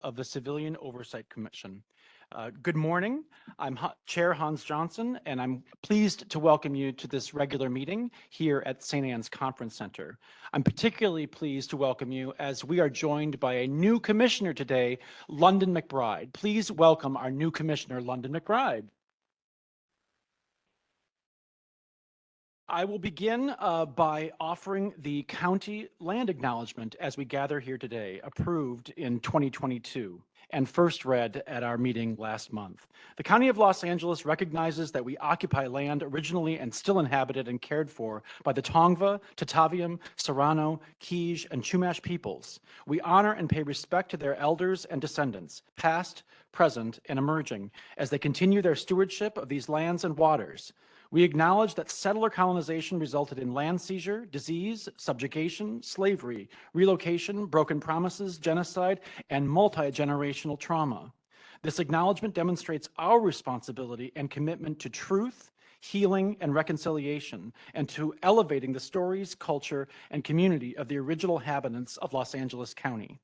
of the Civilian Oversight Commission. Good morning. I'm Chair Hans Johnson, and I'm pleased to welcome you to this regular meeting here at St. Anne's Conference Center. I'm particularly pleased to welcome you as we are joined by a new commissioner today, London McBride. Please welcome our new commissioner, London McBride. I will begin by offering the county land acknowledgement as we gather here today, approved in 2022 and first read at our meeting last month. The County of Los Angeles recognizes that we occupy land originally and still inhabited and cared for by the Tongva, Tataviam, Serrano, Kij, and Chumash peoples. We honor and pay respect to their elders and descendants, past, present, and emerging, as they continue their stewardship of these lands and waters. We acknowledge that settler colonization resulted in land seizure, disease, subjugation, slavery, relocation, broken promises, genocide, and multi-generational trauma. This acknowledgement demonstrates our responsibility and commitment to truth, healing, and reconciliation, and to elevating the stories, culture, and community of the original inhabitants of Los Angeles County.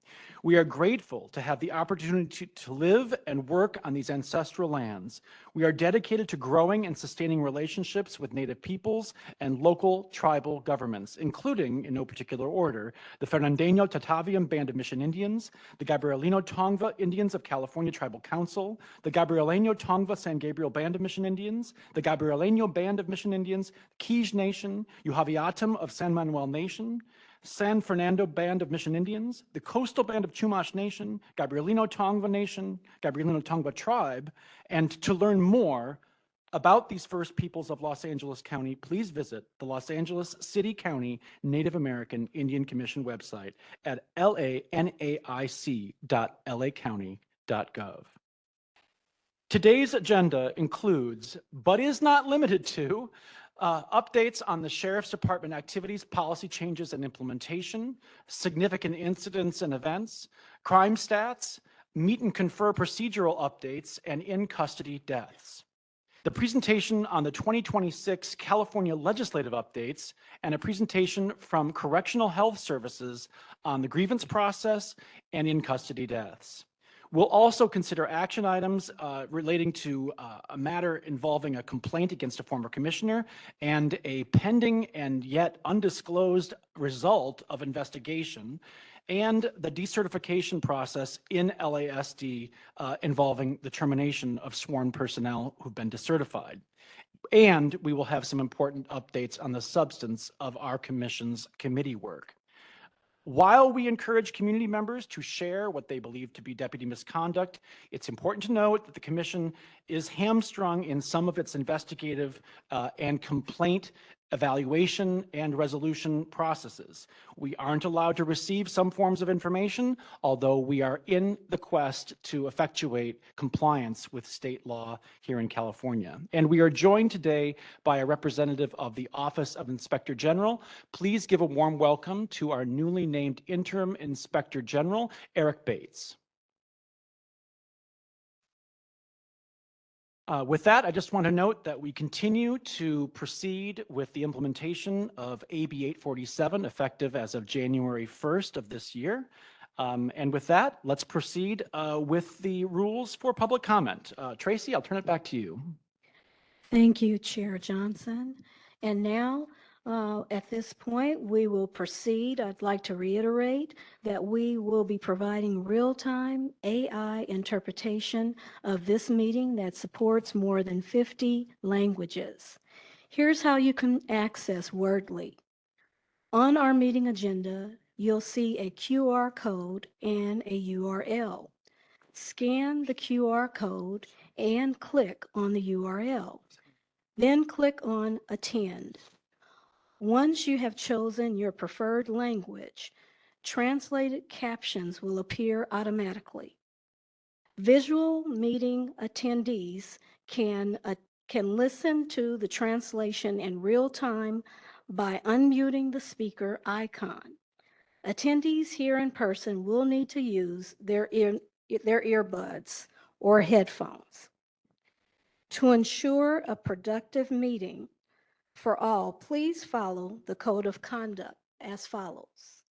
We are grateful to have the opportunity to live and work on these ancestral lands. We are dedicated to growing and sustaining relationships with Native peoples and local tribal governments, including, in no particular order, the Fernandino Tataviam Band of Mission Indians, the Gabrielino Tongva Indians of California Tribal Council, the Gabrielino Tongva San Gabriel Band of Mission Indians, the Gabrielino Band of Mission Indians, Kij Nation, Yuhaviatum of San Manuel Nation, San Fernando Band of Mission Indians, the Coastal Band of Chumash Nation, Gabrielino Tongva Nation, Gabrielino Tongva Tribe. And to learn more about these First Peoples of Los Angeles County, please visit the Los Angeles City County Native American Indian Commission website at lanaic.lacounty.gov. Today's agenda includes, but is not limited to, updates on the Sheriff's Department activities, policy changes and implementation, significant incidents and events, crime stats, meet and confer procedural updates, and in-custody deaths. The presentation on the 2026 California legislative updates, and a presentation from Correctional Health Services on the grievance process and in-custody deaths. We'll also consider action items relating to a matter involving a complaint against a former commissioner and a pending and yet undisclosed result of investigation, and the decertification process in LASD involving the termination of sworn personnel who've been decertified. And we will have some important updates on the substance of our commission's committee work. While we encourage community members to share what they believe to be deputy misconduct, it's important to note that the commission is hamstrung in some of its investigative and complaint evaluation and resolution processes. We aren't allowed to receive some forms of information, although we are in the quest to effectuate compliance with state law here in California. And we are joined today by a representative of the Office of Inspector General. Please give a warm welcome to our newly named Interim Inspector General, Eric Bates. With that, I just want to note that we continue to proceed with the implementation of AB 847, effective as of January 1st of this year. And with that, let's proceed with the rules for public comment. Tracy, I'll turn it back to you. Thank you, Chair Johnson. And now, at this point, we will proceed. I'd like to reiterate that we will be providing real-time AI interpretation of this meeting that supports more than 50 languages. Here's how you can access Wordly. On our meeting agenda, you'll see a QR code and a URL. Scan the QR code and click on the URL. Then click on Attend. Once you have chosen your preferred language, translated captions will appear automatically. Visual meeting attendees can listen to the translation in real time by unmuting the speaker icon. Attendees here in person will need to use their earbuds or headphones. To ensure a productive meeting for all, please follow the code of conduct as follows.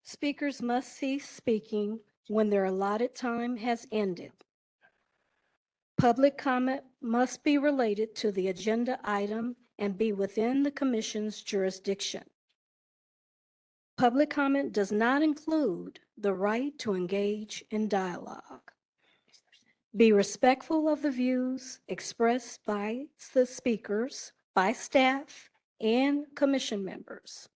Speakers must cease speaking when their allotted time has ended. Public comment must be related to the agenda item and be within the commission's jurisdiction. Public comment does not include the right to engage in dialogue. Be respectful of the views expressed by the speakers, by staff, and commission members.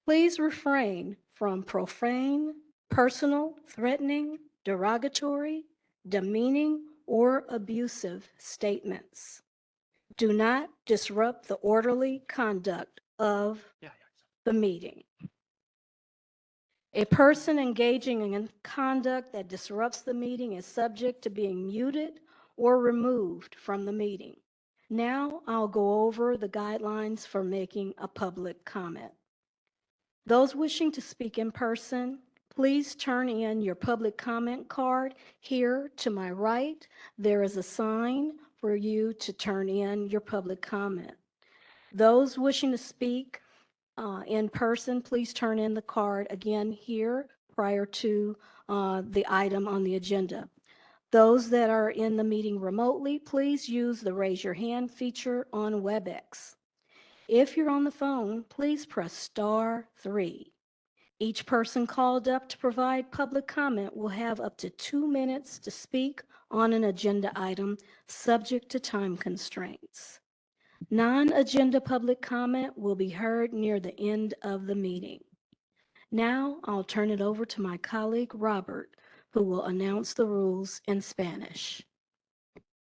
Please refrain from profane, personal, threatening, derogatory, demeaning, or abusive statements. Do not disrupt the orderly conduct of the meeting. A person engaging in conduct that disrupts the meeting is subject to being muted or removed from the meeting. Now I'll go over the guidelines for making a public comment. Those wishing to speak in person, please turn in your public comment card. Here to my right, there is a sign for you to turn in your public comment. Those wishing to speak in person, please turn in the card again here prior to the item on the agenda. Those that are in the meeting remotely, please use the raise your hand feature on WebEx. If you're on the phone, please press *3. Each person called up to provide public comment will have up to 2 minutes to speak on an agenda item subject to time constraints. Non-agenda public comment will be heard near the end of the meeting. Now I'll turn it over to my colleague Robert, who will announce the rules in Spanish.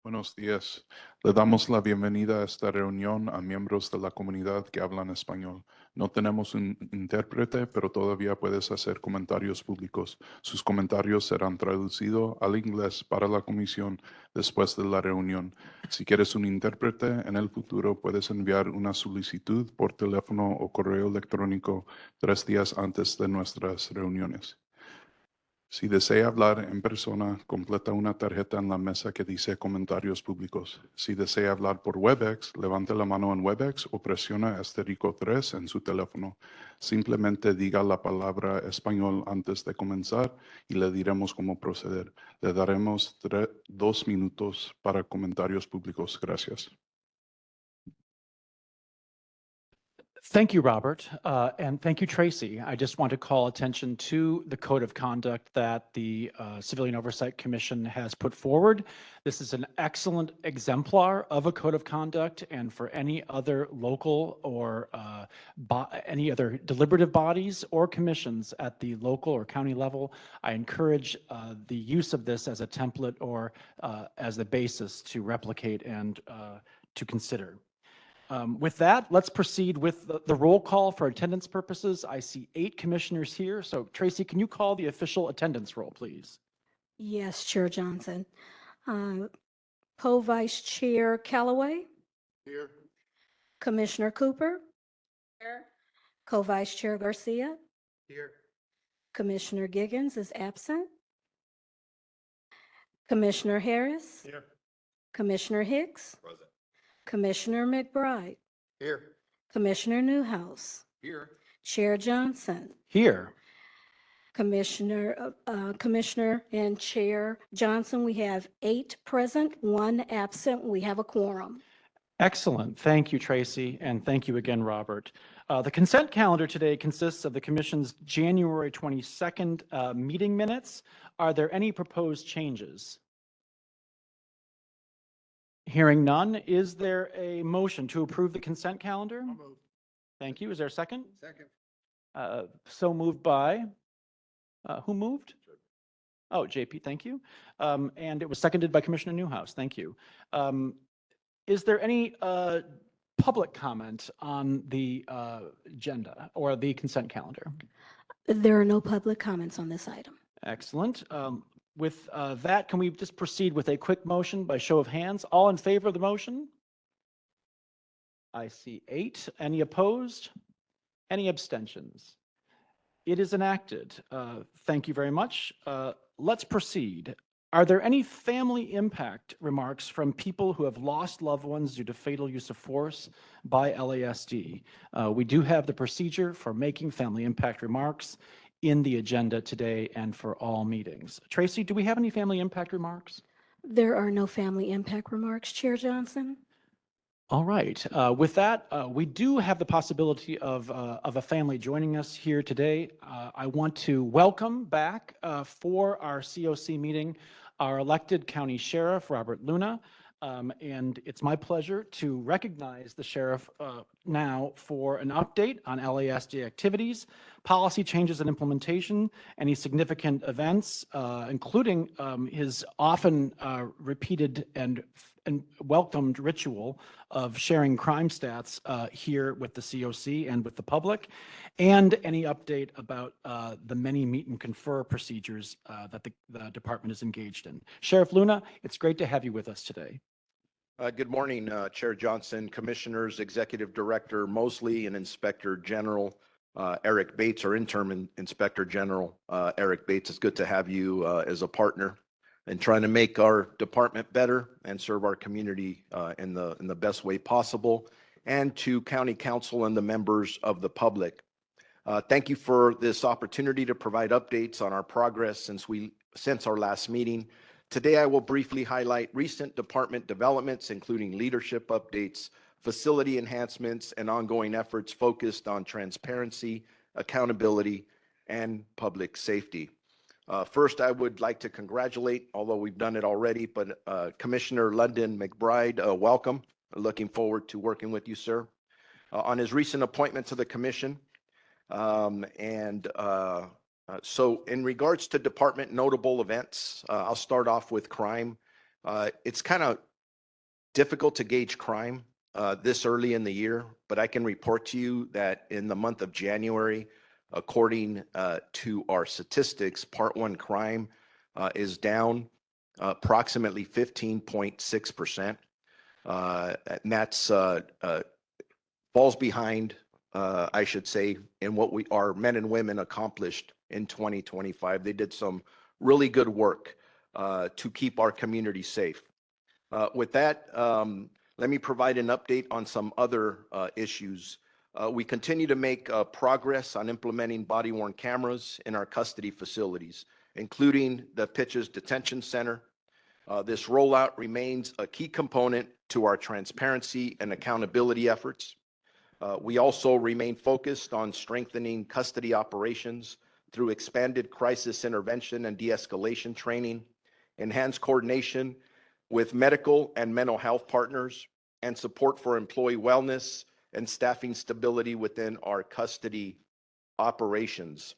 Buenos días. Le damos la bienvenida a esta reunión a miembros de la comunidad que hablan español. No tenemos un intérprete, pero todavía puedes hacer comentarios públicos. Sus comentarios serán traducidos al inglés para la comisión después de la reunión. Si quieres un intérprete en el futuro, puedes enviar una solicitud por teléfono o correo electrónico 3 días antes de nuestras reuniones. Si desea hablar en persona, completa una tarjeta en la mesa que dice comentarios públicos. Si desea hablar por WebEx, levante la mano en WebEx o presiona *3 en su teléfono. Simplemente diga la palabra español antes de comenzar y le diremos cómo proceder. Le daremos 2 minutos para comentarios públicos. Gracias. Thank you, Robert, and thank you, Tracy. I just want to call attention to the code of conduct that the Civilian Oversight Commission has put forward. This is an excellent exemplar of a code of conduct, and for any other local or any other deliberative bodies or commissions at the local or county level, I encourage the use of this as a template or as the basis to replicate and to consider. With that, let's proceed with the roll call for attendance purposes. I see 8 commissioners here. So Tracy, can you call the official attendance roll, please? Yes, Chair Johnson. Co-Vice Chair Callaway? Here. Commissioner Cooper? Here. Co-Vice Chair Garcia? Here. Commissioner Giggins is absent. Commissioner Harris? Here. Commissioner Hicks? Present. Commissioner McBride? Here. Commissioner Newhouse? Here. Chair Johnson? Here. Commissioner and Chair Johnson, we have 8 present, 1 absent. We have a quorum. Excellent. Thank you, Tracy, and thank you again, Robert. The consent calendar today consists of the Commission's January 22nd meeting minutes. Are there any proposed changes? Hearing none, is there a motion to approve the consent calendar? I'll move. Thank you. Is there a second? Second. So moved by, who moved? Oh, JP, thank you. And it was seconded by Commissioner Newhouse. Thank you. Is there any public comment on the agenda or the consent calendar? There are no public comments on this item. Excellent. With that, can we just proceed with a quick motion by show of hands? All in favor of the motion? I see 8. Any opposed? Any abstentions? It is enacted. Thank you very much. Let's proceed. Are there any family impact remarks from people who have lost loved ones due to fatal use of force by LASD? We do have the procedure for making family impact remarks. in the agenda today and for all meetings. Tracy, do we have any family impact remarks? There are no family impact remarks, Chair Johnson. All right. With that, we do have the possibility of a family joining us here today. I want to welcome back for our COC meeting our elected county sheriff, Robert Luna. And it's my pleasure to recognize the sheriff now for an update on LASD activities, policy changes and implementation, any significant events, including his often repeated and welcomed ritual of sharing crime stats here with the COC and with the public, and any update about the many meet and confer procedures that the department is engaged in. Sheriff Luna, it's great to have you with us today. Good morning, Chair Johnson, Commissioners, Executive Director Mosley, and Inspector General Eric Bates, or Interim Inspector General Eric Bates. It's good to have you as a partner in trying to make our department better and serve our community in the best way possible, and to County Council and the members of the public. Thank you for this opportunity to provide updates on our progress since our last meeting. Today, I will briefly highlight recent department developments, including leadership updates, facility enhancements, and ongoing efforts focused on transparency, accountability, and public safety. First, I would like to congratulate, although we've done it already, but Commissioner London McBride, welcome. Looking forward to working with you, sir, on his recent appointment to the commission. So in regards to department notable events, I'll start off with crime. It's kind of difficult to gauge crime this early in the year, but I can report to you that in the month of January, according to our statistics, Part 1 crime is down approximately 15.6%. And that's falls behind, I should say, in what our men and women accomplished in 2025. They did some really good work to keep our community safe. With that, let me provide an update on some other issues. We continue to make progress on implementing body-worn cameras in our custody facilities, including the Pitches Detention Center. This rollout remains a key component to our transparency and accountability efforts. We also remain focused on strengthening custody operations through expanded crisis intervention and de-escalation training, enhanced coordination with medical and mental health partners, and support for employee wellness and staffing stability within our custody operations.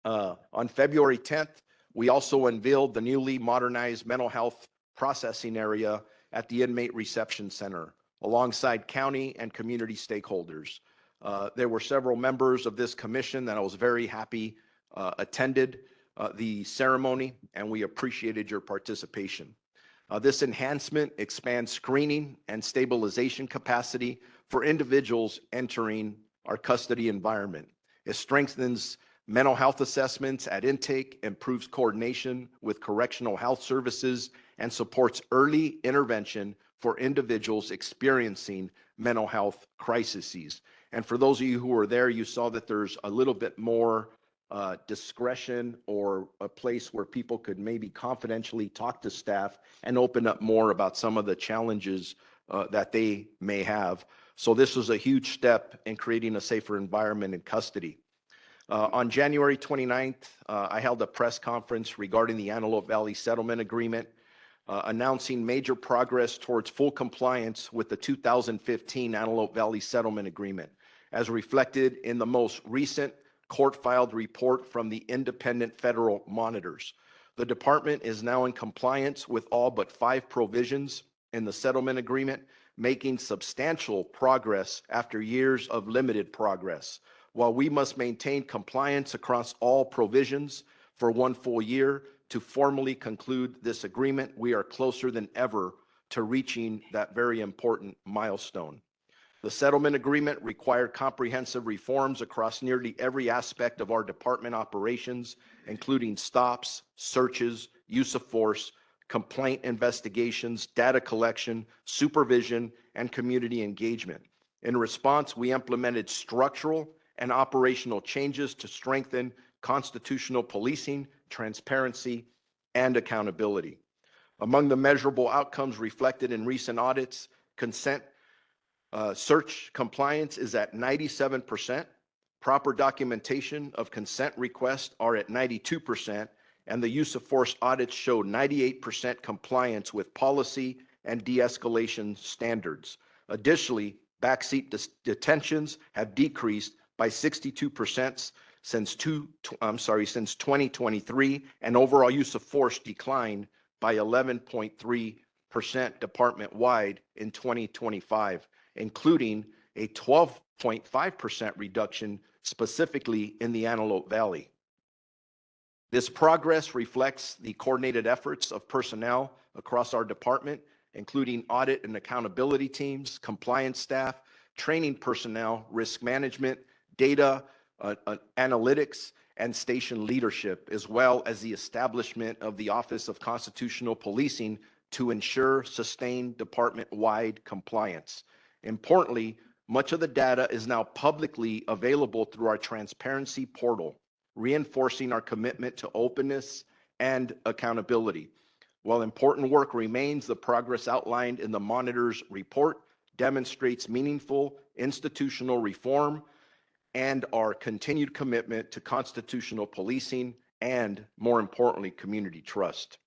On February 10th, we also unveiled the newly modernized mental health processing area at the Inmate Reception Center, alongside county and community stakeholders. There were several members of this commission that I was very happy attended the ceremony, and we appreciated your participation. This enhancement expands screening and stabilization capacity for individuals entering our custody environment. It strengthens mental health assessments at intake, improves coordination with correctional health services, and supports early intervention for individuals experiencing mental health crises. And for those of you who were there, you saw that there's a little bit more discretion, or a place where people could maybe confidentially talk to staff and open up more about some of the challenges that they may have. So this was a huge step in creating a safer environment in custody. On January 29th, I held a press conference regarding the Antelope Valley Settlement Agreement, announcing major progress towards full compliance with the 2015 Antelope Valley Settlement Agreement, as reflected in the most recent court-filed report from the independent federal monitors. The department is now in compliance with all but 5 provisions in the settlement agreement, making substantial progress after years of limited progress. While we must maintain compliance across all provisions for 1 full year to formally conclude this agreement, we are closer than ever to reaching that very important milestone. The settlement agreement required comprehensive reforms across nearly every aspect of our department operations, including stops, searches, use of force, complaint investigations, data collection, supervision, and community engagement. In response, we implemented structural and operational changes to strengthen constitutional policing, transparency, and accountability. Among the measurable outcomes reflected in recent audits, consent search compliance is at 97%, proper documentation of consent requests are at 92%, and the use of force audits show 98% compliance with policy and de-escalation standards. Additionally, backseat detentions have decreased by 62% since 2023, and overall use of force declined by 11.3% department-wide in 2025, including a 12.5% reduction specifically in the Antelope Valley. This progress reflects the coordinated efforts of personnel across our department, including audit and accountability teams, compliance staff, training personnel, risk management, data analytics, and station leadership, as well as the establishment of the Office of Constitutional Policing to ensure sustained department-wide compliance. Importantly, much of the data is now publicly available through our transparency portal, reinforcing our commitment to openness and accountability. While important work remains, the progress outlined in the monitor's report demonstrates meaningful institutional reform and our continued commitment to constitutional policing and, more importantly, community trust.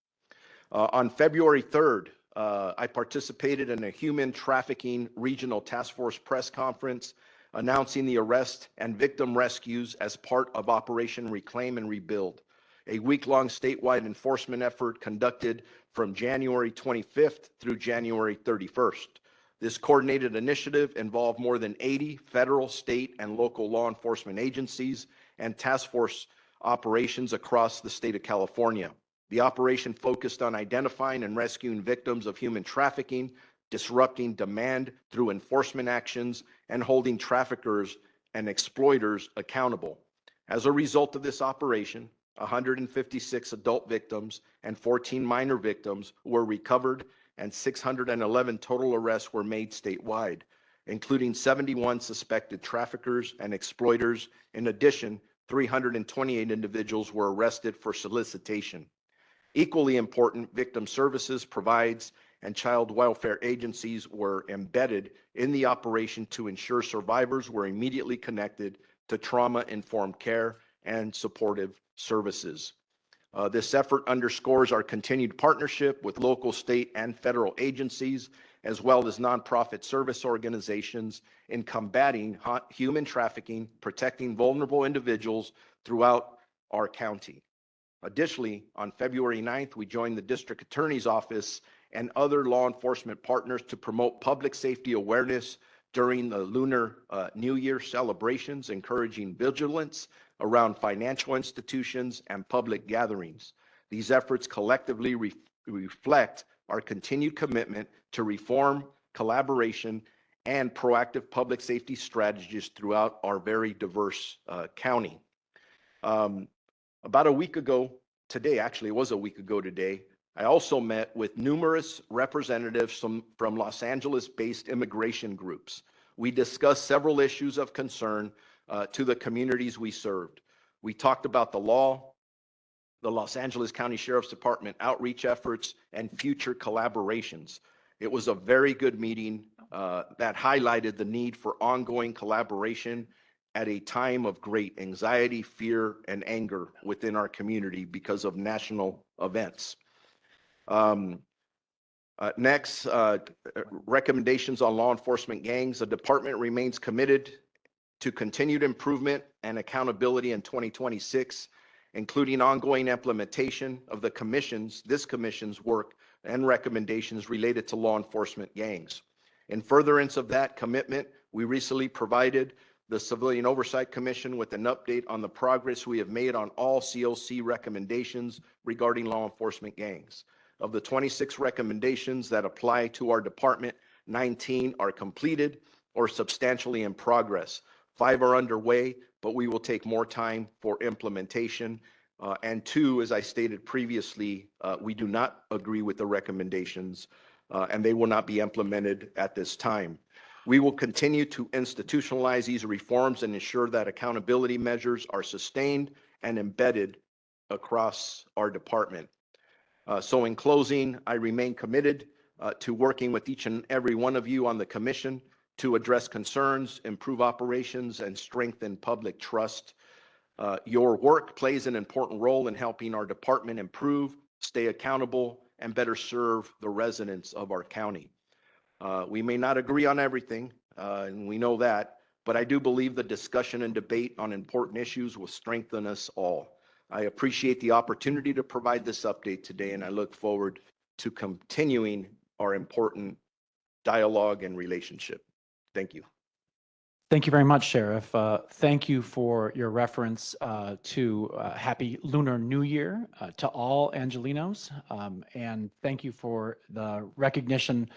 On February 3rd, I participated in a human trafficking regional task force press conference announcing the arrest and victim rescues as part of Operation Reclaim and Rebuild, a week-long statewide enforcement effort conducted from January 25th through January 31st. This coordinated initiative involved more than 80 federal, state, and local law enforcement agencies and task force operations across the state of California. The operation focused on identifying and rescuing victims of human trafficking, disrupting demand through enforcement actions, and holding traffickers and exploiters accountable. As a result of this operation, 156 adult victims and 14 minor victims were recovered, and 611 total arrests were made statewide, including 71 suspected traffickers and exploiters. In addition, 328 individuals were arrested for solicitation. Equally important, victim services provides and child welfare agencies were embedded in the operation to ensure survivors were immediately connected to trauma-informed care and supportive services. This effort underscores our continued partnership with local, state, and federal agencies, as well as nonprofit service organizations in combating human trafficking, protecting vulnerable individuals throughout our county. Additionally, on February 9th, we joined the District Attorney's Office and other law enforcement partners to promote public safety awareness during the Lunar New Year celebrations, encouraging vigilance around financial institutions and public gatherings. These efforts collectively reflect our continued commitment to reform, collaboration, and proactive public safety strategies throughout our very diverse county. About a week ago today, actually it was a week ago today, I also met with numerous representatives from Los Angeles-based immigration groups. We discussed several issues of concern to the communities we served. We talked about the law, the Los Angeles County Sheriff's Department outreach efforts, and future collaborations. It was a very good meeting that highlighted the need for ongoing collaboration at a time of great anxiety, fear, and anger within our community because of national events. Next, recommendations on law enforcement gangs. The department remains committed to continued improvement and accountability in 2026, including ongoing implementation of this commission's work and recommendations related to law enforcement gangs. In furtherance of that commitment, we recently provided the Civilian Oversight Commission with an update on the progress we have made on all COC recommendations regarding law enforcement gangs. Of the 26 recommendations that apply to our department, 19 are completed or substantially in progress. 5 are underway, but we will take more time for implementation. And 2, as I stated previously, we do not agree with the recommendations and they will not be implemented at this time. We will continue to institutionalize these reforms and ensure that accountability measures are sustained and embedded across our department. So in closing, I remain committed to working with each and every one of you on the commission to address concerns, improve operations, and strengthen public trust. Your work plays an important role in helping our department improve, stay accountable, and better serve the residents of our county. We may not agree on everything, and we know that, but I do believe the discussion and debate on important issues will strengthen us all. I appreciate the opportunity to provide this update today, and I look forward to continuing our important dialogue and relationship. Thank you. Thank you very much, Sheriff. Thank you for your reference to Happy Lunar New Year to all Angelinos. And thank you for the recognition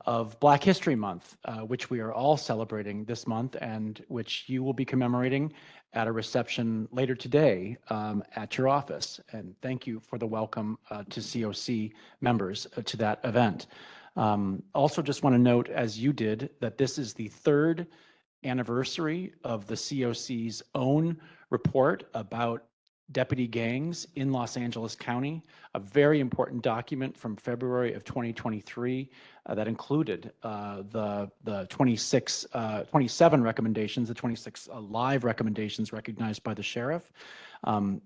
of Black History Month, which we are all celebrating this month and which you will be commemorating at a reception later today at your office. And thank you for the welcome to COC members to that event. Also just want to note, as you did, that this is the third anniversary of the COC's own report about deputy gangs in Los Angeles County, a very important document from February of 2023 that included the 27 recommendations, the 26 live recommendations recognized by the sheriff, on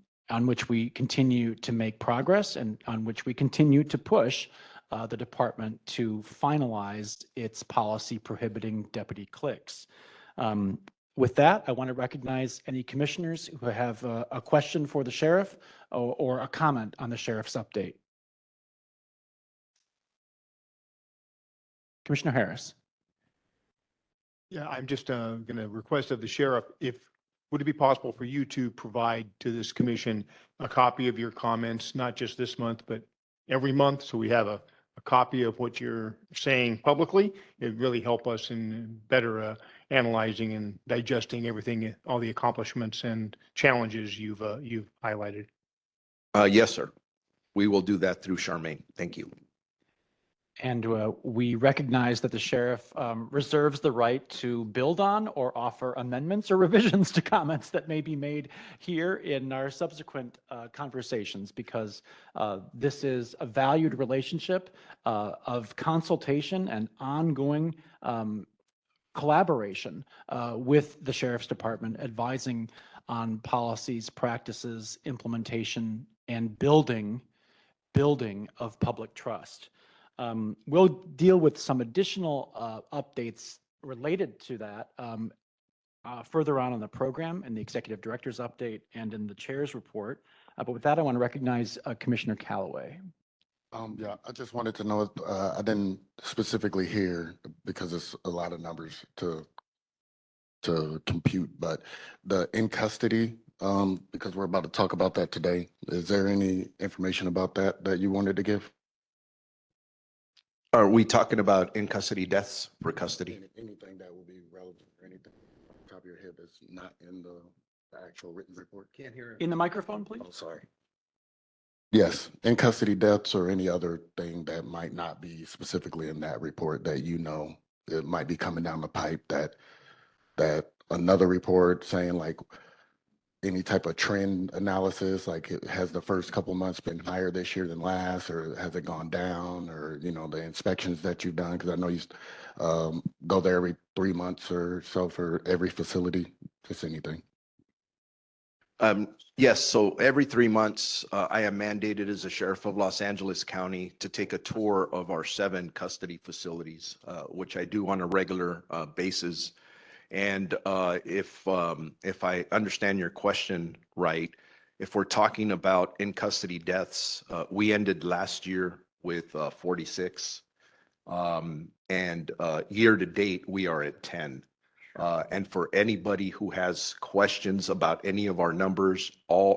which we continue to make progress and on which we continue to push the department to finalize its policy prohibiting deputy cliques. With that, I want to recognize any commissioners who have a question for the sheriff or a comment on the sheriff's update. Commissioner Harris. Yeah, I'm just going to request of the sheriff, would it be possible for you to provide to this commission a copy of your comments, not just this month, but every month, so we have a copy of what you're saying publicly? It'd really help us in better analyzing and digesting everything, all the accomplishments and challenges you've highlighted. Yes, sir. We will do that through Charmaine. Thank you. And we recognize that the sheriff reserves the right to build on or offer amendments or revisions to comments that may be made here in our subsequent conversations, because this is a valued relationship of consultation and ongoing collaboration with the Sheriff's Department, advising on policies, practices, implementation, and building of public trust. We'll deal with some additional updates related to that further on in the program, in the executive director's update and in the chair's report. But with that, I want to recognize Commissioner Callaway. Yeah, I just wanted to know, I didn't specifically hear, because it's a lot of numbers to compute, but the in custody, because we're about to talk about that today, is there any information about that you wanted to give? Are we talking about in custody deaths for custody? Anything that will be relevant or anything off the top of your head that's not in the actual written report? Can't hear In the microphone, please. Oh, sorry. Yes, in custody deaths or any other thing that might not be specifically in that report that it might be coming down the pipe, that another report saying like any type of trend analysis, like has the first couple months been higher this year than last, or has it gone down, or the inspections that you've done, because I know you go there every 3 months or so for every facility, just anything. Yes, so every 3 months, I am mandated as a sheriff of Los Angeles County to take a tour of our 7 custody facilities, which I do on a regular basis. And if I understand your question right, if we're talking about in custody deaths, we ended last year with 46, and year to date we are at 10. And for anybody who has questions about any of our numbers,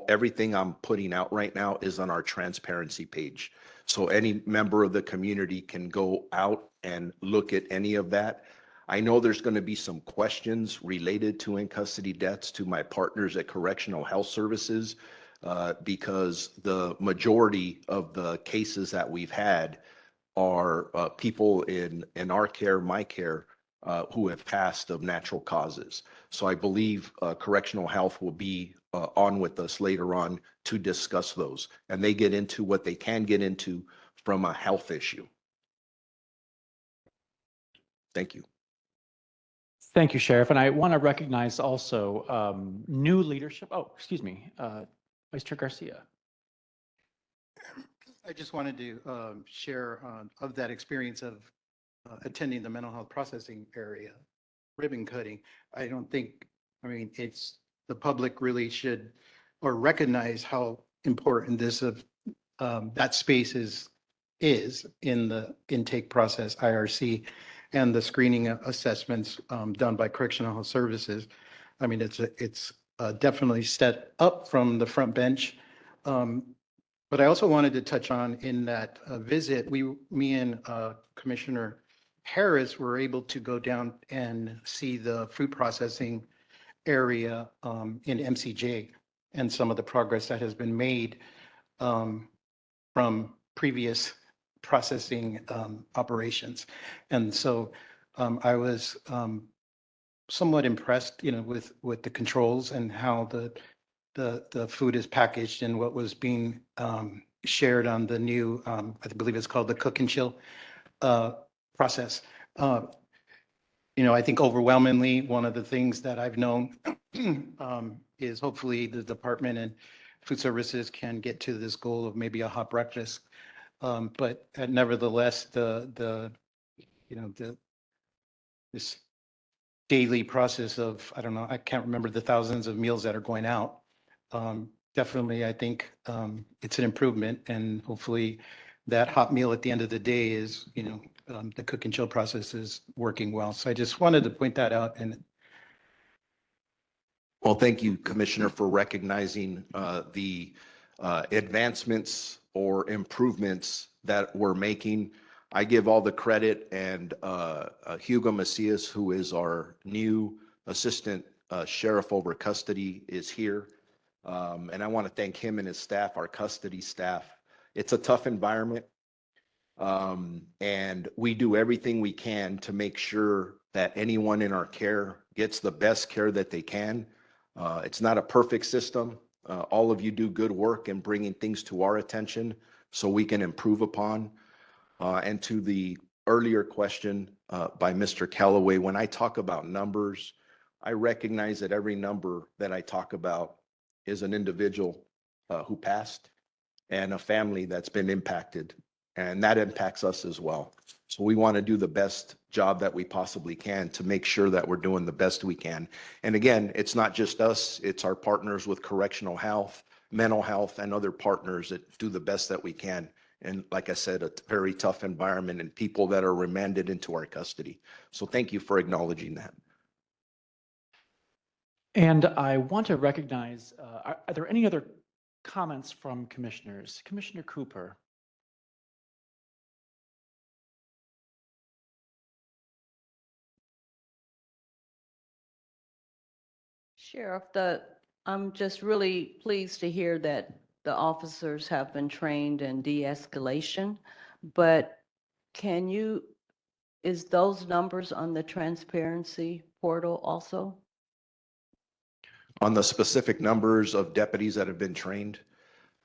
everything I'm putting out right now is on our transparency page. So any member of the community can go out and look at any of that. I know there's going to be some questions related to in custody deaths to my partners at Correctional Health Services, because the majority of the cases that we've had are people in our care, my care, who have passed of natural causes. So I believe correctional health will be on with us later on to discuss those. And they get into what they can get into from a health issue. Thank you. Thank you, Sheriff. And I want to recognize also new leadership. Oh, excuse me, Vice Chair Garcia. I just wanted to share of that experience of attending the mental health processing area, ribbon cutting. I don't think, I mean, it's, the public really should or recognize how important this of that space is in the intake process, IRC, and the screening assessments done by Correctional Health Services. I mean, it's definitely set up from the front bench. But I also wanted to touch on in that visit, me and Commissioner Harris were able to go down and see the food processing area in MCJ and some of the progress that has been made from previous processing operations. And so I was somewhat impressed, you know, with the controls and how the food is packaged and what was being shared on the new, I believe it's called the cook and chill process. You know, I think overwhelmingly, one of the things that I've known is hopefully the department and food services can get to this goal of maybe a hot breakfast. But nevertheless, this daily process of, I don't know, I can't remember the thousands of meals that are going out. Definitely, I think it's an improvement, and hopefully that hot meal at the end of the day is, you know, the cook and chill process is working well. So I just wanted to point that out. And well, thank you, Commissioner, for recognizing the advancements or improvements that we're making. I give all the credit, and Hugo Macias, who is our new Assistant Sheriff over custody, is here. And I want to thank him and his staff, our custody staff. It's a tough environment. And we do everything we can to make sure that anyone in our care gets the best care that they can. It's not a perfect system. All of you do good work in bringing things to our attention so we can improve upon. And to the earlier question by Mr. Callaway, when I talk about numbers, I recognize that every number that I talk about is an individual who passed and a family that's been impacted, and that impacts us as well. So we want to do the best job that we possibly can to make sure that we're doing the best we can. And again, it's not just us, it's our partners with correctional health, mental health, and other partners that do the best that we can. And like I said, a very tough environment and people that are remanded into our custody. So thank you for acknowledging that. And I want to recognize, are there any other comments from commissioners? Commissioner Cooper. Sheriff, I'm just really pleased to hear that the officers have been trained in de-escalation, but is those numbers on the transparency portal also? On the specific numbers of deputies that have been trained,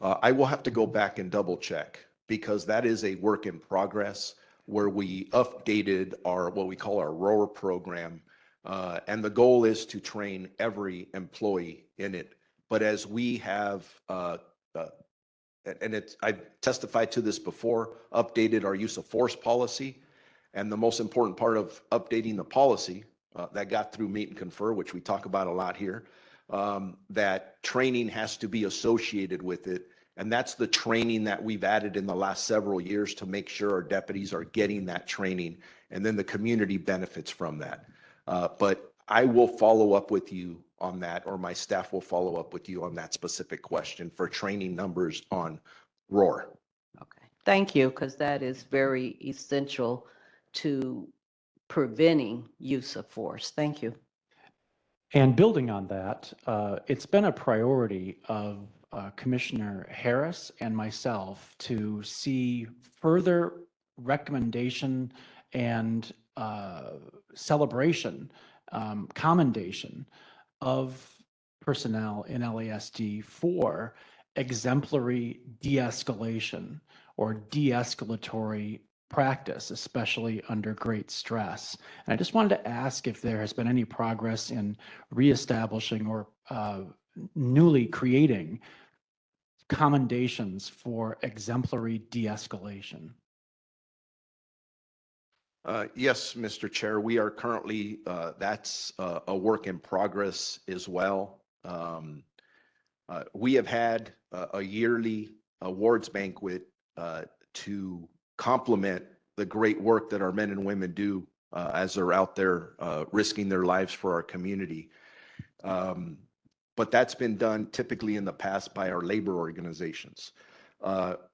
I will have to go back and double check, because that is a work in progress where we updated our, what we call our ROAR program. And the goal is to train every employee in it. But as we have, I've testified to this before, updated our use of force policy. And the most important part of updating the policy that got through meet and confer, which we talk about a lot here, that training has to be associated with it. And that's the training that we've added in the last several years to make sure our deputies are getting that training, and then the community benefits from that. But I will follow up with you on that, or my staff will follow up with you on that specific question for training numbers on ROAR. Okay, thank you, because that is very essential to preventing use of force. Thank you. And building on that, it's been a priority of Commissioner Harris and myself to see further recommendation and celebration, commendation of personnel in LASD for exemplary de-escalation or de-escalatory practice, especially under great stress. And I just wanted to ask if there has been any progress in reestablishing or newly creating commendations for exemplary de-escalation. Yes, Mr. Chair, we are currently, that's a work in progress as well. We have had a yearly awards banquet to complement the great work that our men and women do as they're out there risking their lives for our community. But that's been done typically in the past by our labor organizations.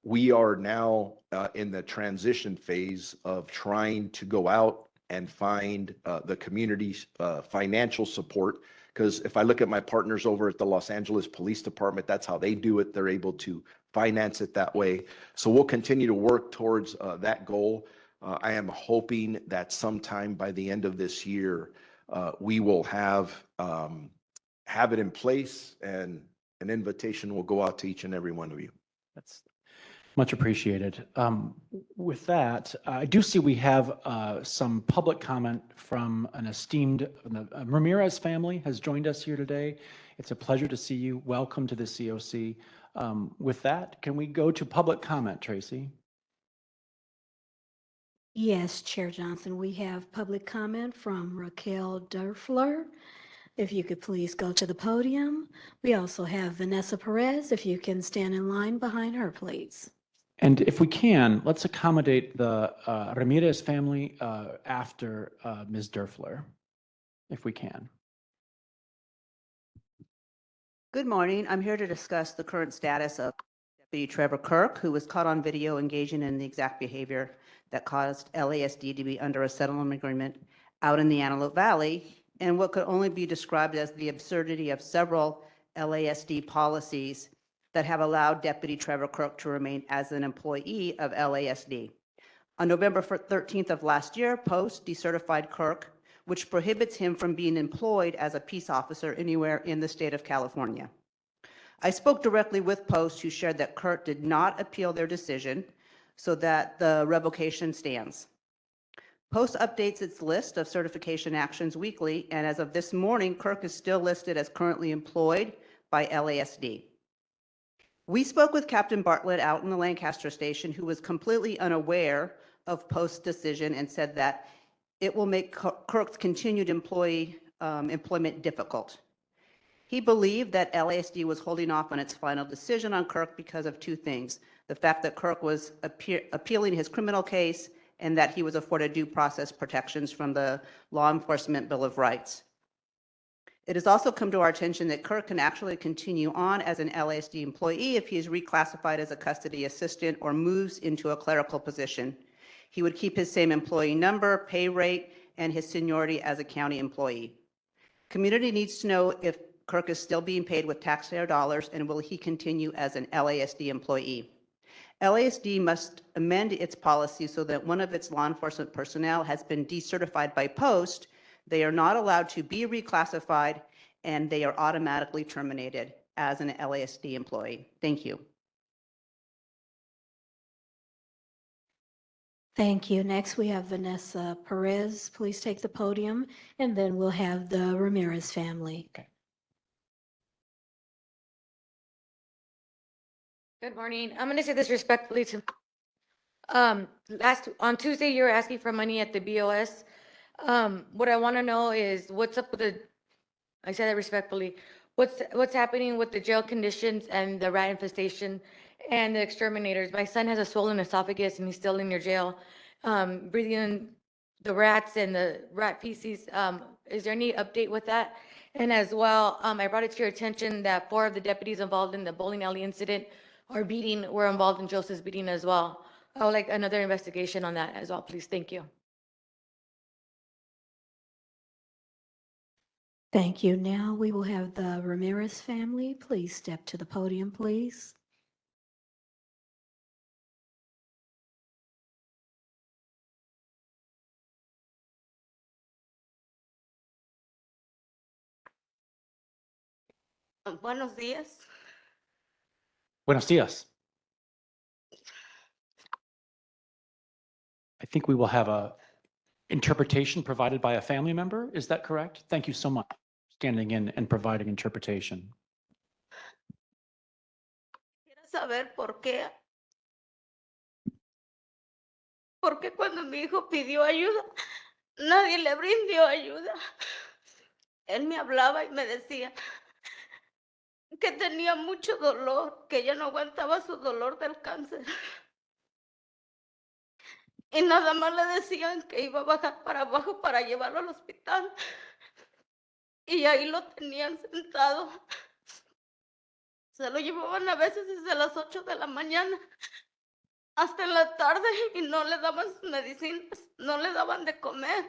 We are now in the transition phase of trying to go out and find the community's financial support. Because if I look at my partners over at the Los Angeles Police Department, that's how they do it. They're able to finance it that way. So we'll continue to work towards that goal. I am hoping that sometime by the end of this year, we will have it in place, and an invitation will go out to each and every one of you. That's much appreciated. With that, I do see we have some public comment from an esteemed, Ramirez family has joined us here today. It's a pleasure to see you. Welcome to the COC. With that, can we go to public comment, Tracy? Yes, Chair Johnson, we have public comment from Raquel Durfler. If you could please go to the podium. We also have Vanessa Perez. If you can stand in line behind her, please. And if we can, let's accommodate the Ramirez family after Ms. Durfler, if we can. Good morning. I'm here to discuss the current status of Deputy Trevor Kirk, who was caught on video engaging in the exact behavior that caused LASD to be under a settlement agreement out in the Antelope Valley, and what could only be described as the absurdity of several LASD policies that have allowed Deputy Trevor Kirk to remain as an employee of LASD. On November 13th of last year, Post decertified Kirk, which prohibits him from being employed as a peace officer anywhere in the state of California. I spoke directly with Post, who shared that Kirk did not appeal their decision, so that the revocation stands. Post updates its list of certification actions weekly, and as of this morning, Kirk is still listed as currently employed by LASD. We spoke with Captain Bartlett out in the Lancaster station, who was completely unaware of Post's decision and said that it will make Kirk's continued employment difficult. He believed that LASD was holding off on its final decision on Kirk because of two things: the fact that Kirk was appealing his criminal case, and that he was afforded due process protections from the Law Enforcement Bill of Rights. It has also come to our attention that Kirk can actually continue on as an LASD employee if he is reclassified as a custody assistant or moves into a clerical position. He would keep his same employee number, pay rate, and his seniority as a county employee. Community needs to know if Kirk is still being paid with taxpayer dollars, and will he continue as an LASD employee. LASD must amend its policy so that one of its law enforcement personnel has been decertified by Post. They are not allowed to be reclassified, and they are automatically terminated as an LASD employee. Thank you. Thank you. Next, we have Vanessa Perez. Please take the podium, and then we'll have the Ramirez family. Okay. Good morning. I'm going to say this respectfully to, on Tuesday, you were asking for money at the BOS. What I want to know is what's up with the, I say that respectfully, what's happening with the jail conditions and the rat infestation and the exterminators. My son has a swollen esophagus and he's still in your jail, breathing in the rats and the rat feces. Is there any update with that? And as well, I brought it to your attention that 4 of the deputies involved in the bowling alley incident or beating were involved in Joseph's beating as well. I would like another investigation on that as well, please. Thank you. Thank you. Now we will have the Ramirez family. Please step to the podium, please. Buenos días. Buenos dias. I think we will have a interpretation provided by a family member. Is that correct? Thank you so much for standing in and providing interpretation. Quiero saber por qué cuando mi hijo pidió ayuda, nadie le brindó ayuda. Él me hablaba y me decía que tenía mucho dolor, que ya no aguantaba su dolor del cáncer. Y nada más le decían que iba a bajar para abajo para llevarlo al hospital. Y ahí lo tenían sentado. Se lo llevaban a veces desde las 8 de la mañana hasta en la tarde y no le daban sus medicinas, no le daban de comer.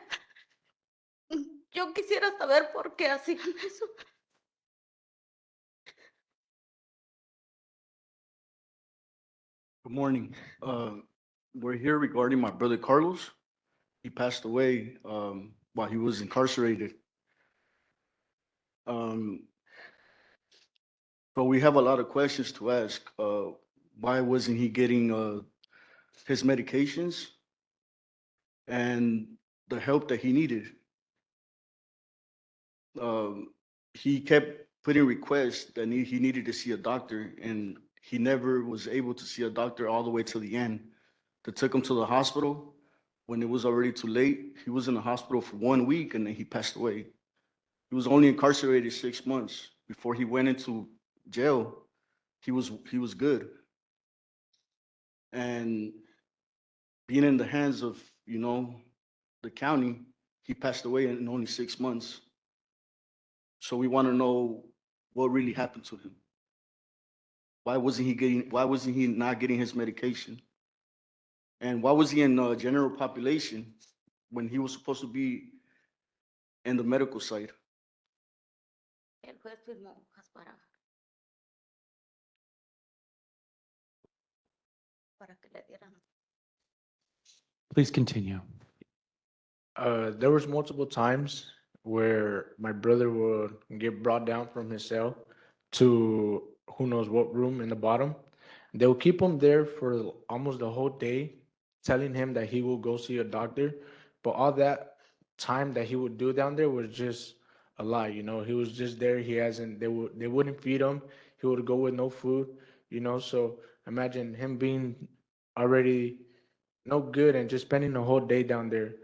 Yo quisiera saber por qué hacían eso. Good morning. We're here regarding my brother Carlos. He passed away while he was incarcerated. But we have a lot of questions to ask. Why wasn't he getting his medications and the help that he needed? He kept putting requests that he needed to see a doctor, and he never was able to see a doctor all the way to the end. They took him to the hospital when it was already too late. He was in the hospital for 1 week and then he passed away. He was only incarcerated 6 months. Before he went into jail, he was good. And being in the hands of, the county, he passed away in only 6 months. So we want to know what really happened to him. Why wasn't he not getting his medication? And why was he in general population when he was supposed to be in the medical side? El juez firmó hojas para que le dieran. Please continue. There was multiple times where my brother would get brought down from his cell to who knows what room in the bottom. They would keep him there for almost the whole day, telling him that he will go see a doctor. But all that time that he would do down there was just a lie. He was just there. They wouldn't feed him. He would go with no food. So imagine him being already no good and just spending the whole day down there,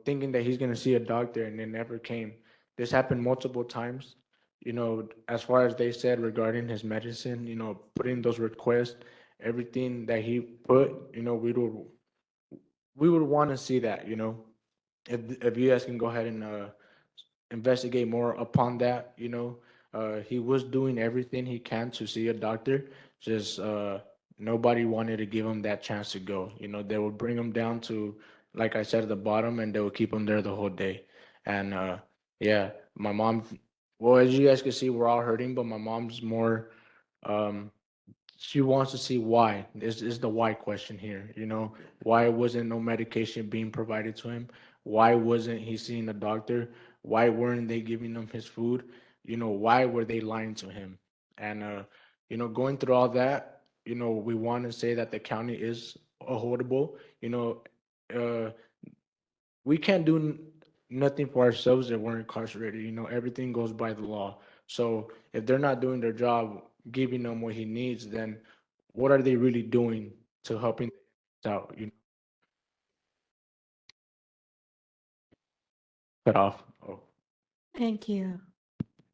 thinking that he's going to see a doctor and it never came. This happened multiple times, as far as they said regarding his medicine, putting those requests, everything that he put, we would want to see that, if you guys can go ahead and investigate more upon that, he was doing everything he can to see a doctor, just nobody wanted to give him that chance to go. They would bring him down to, like I said, at the bottom, and they would keep him there the whole day. And yeah, my mom, well, as you guys can see, we're all hurting, but my mom's more, she wants to see why. This is the why question here. Why wasn't no medication being provided to him? Why wasn't he seeing a doctor? Why weren't they giving him his food? Why were they lying to him? And going through all that, we want to say that the county is horrible. We can't do nothing for ourselves if we're incarcerated. Everything goes by the law. So if they're not doing their job, giving him what he needs, then what are they really doing to helping out? Cut off. Oh. Thank you.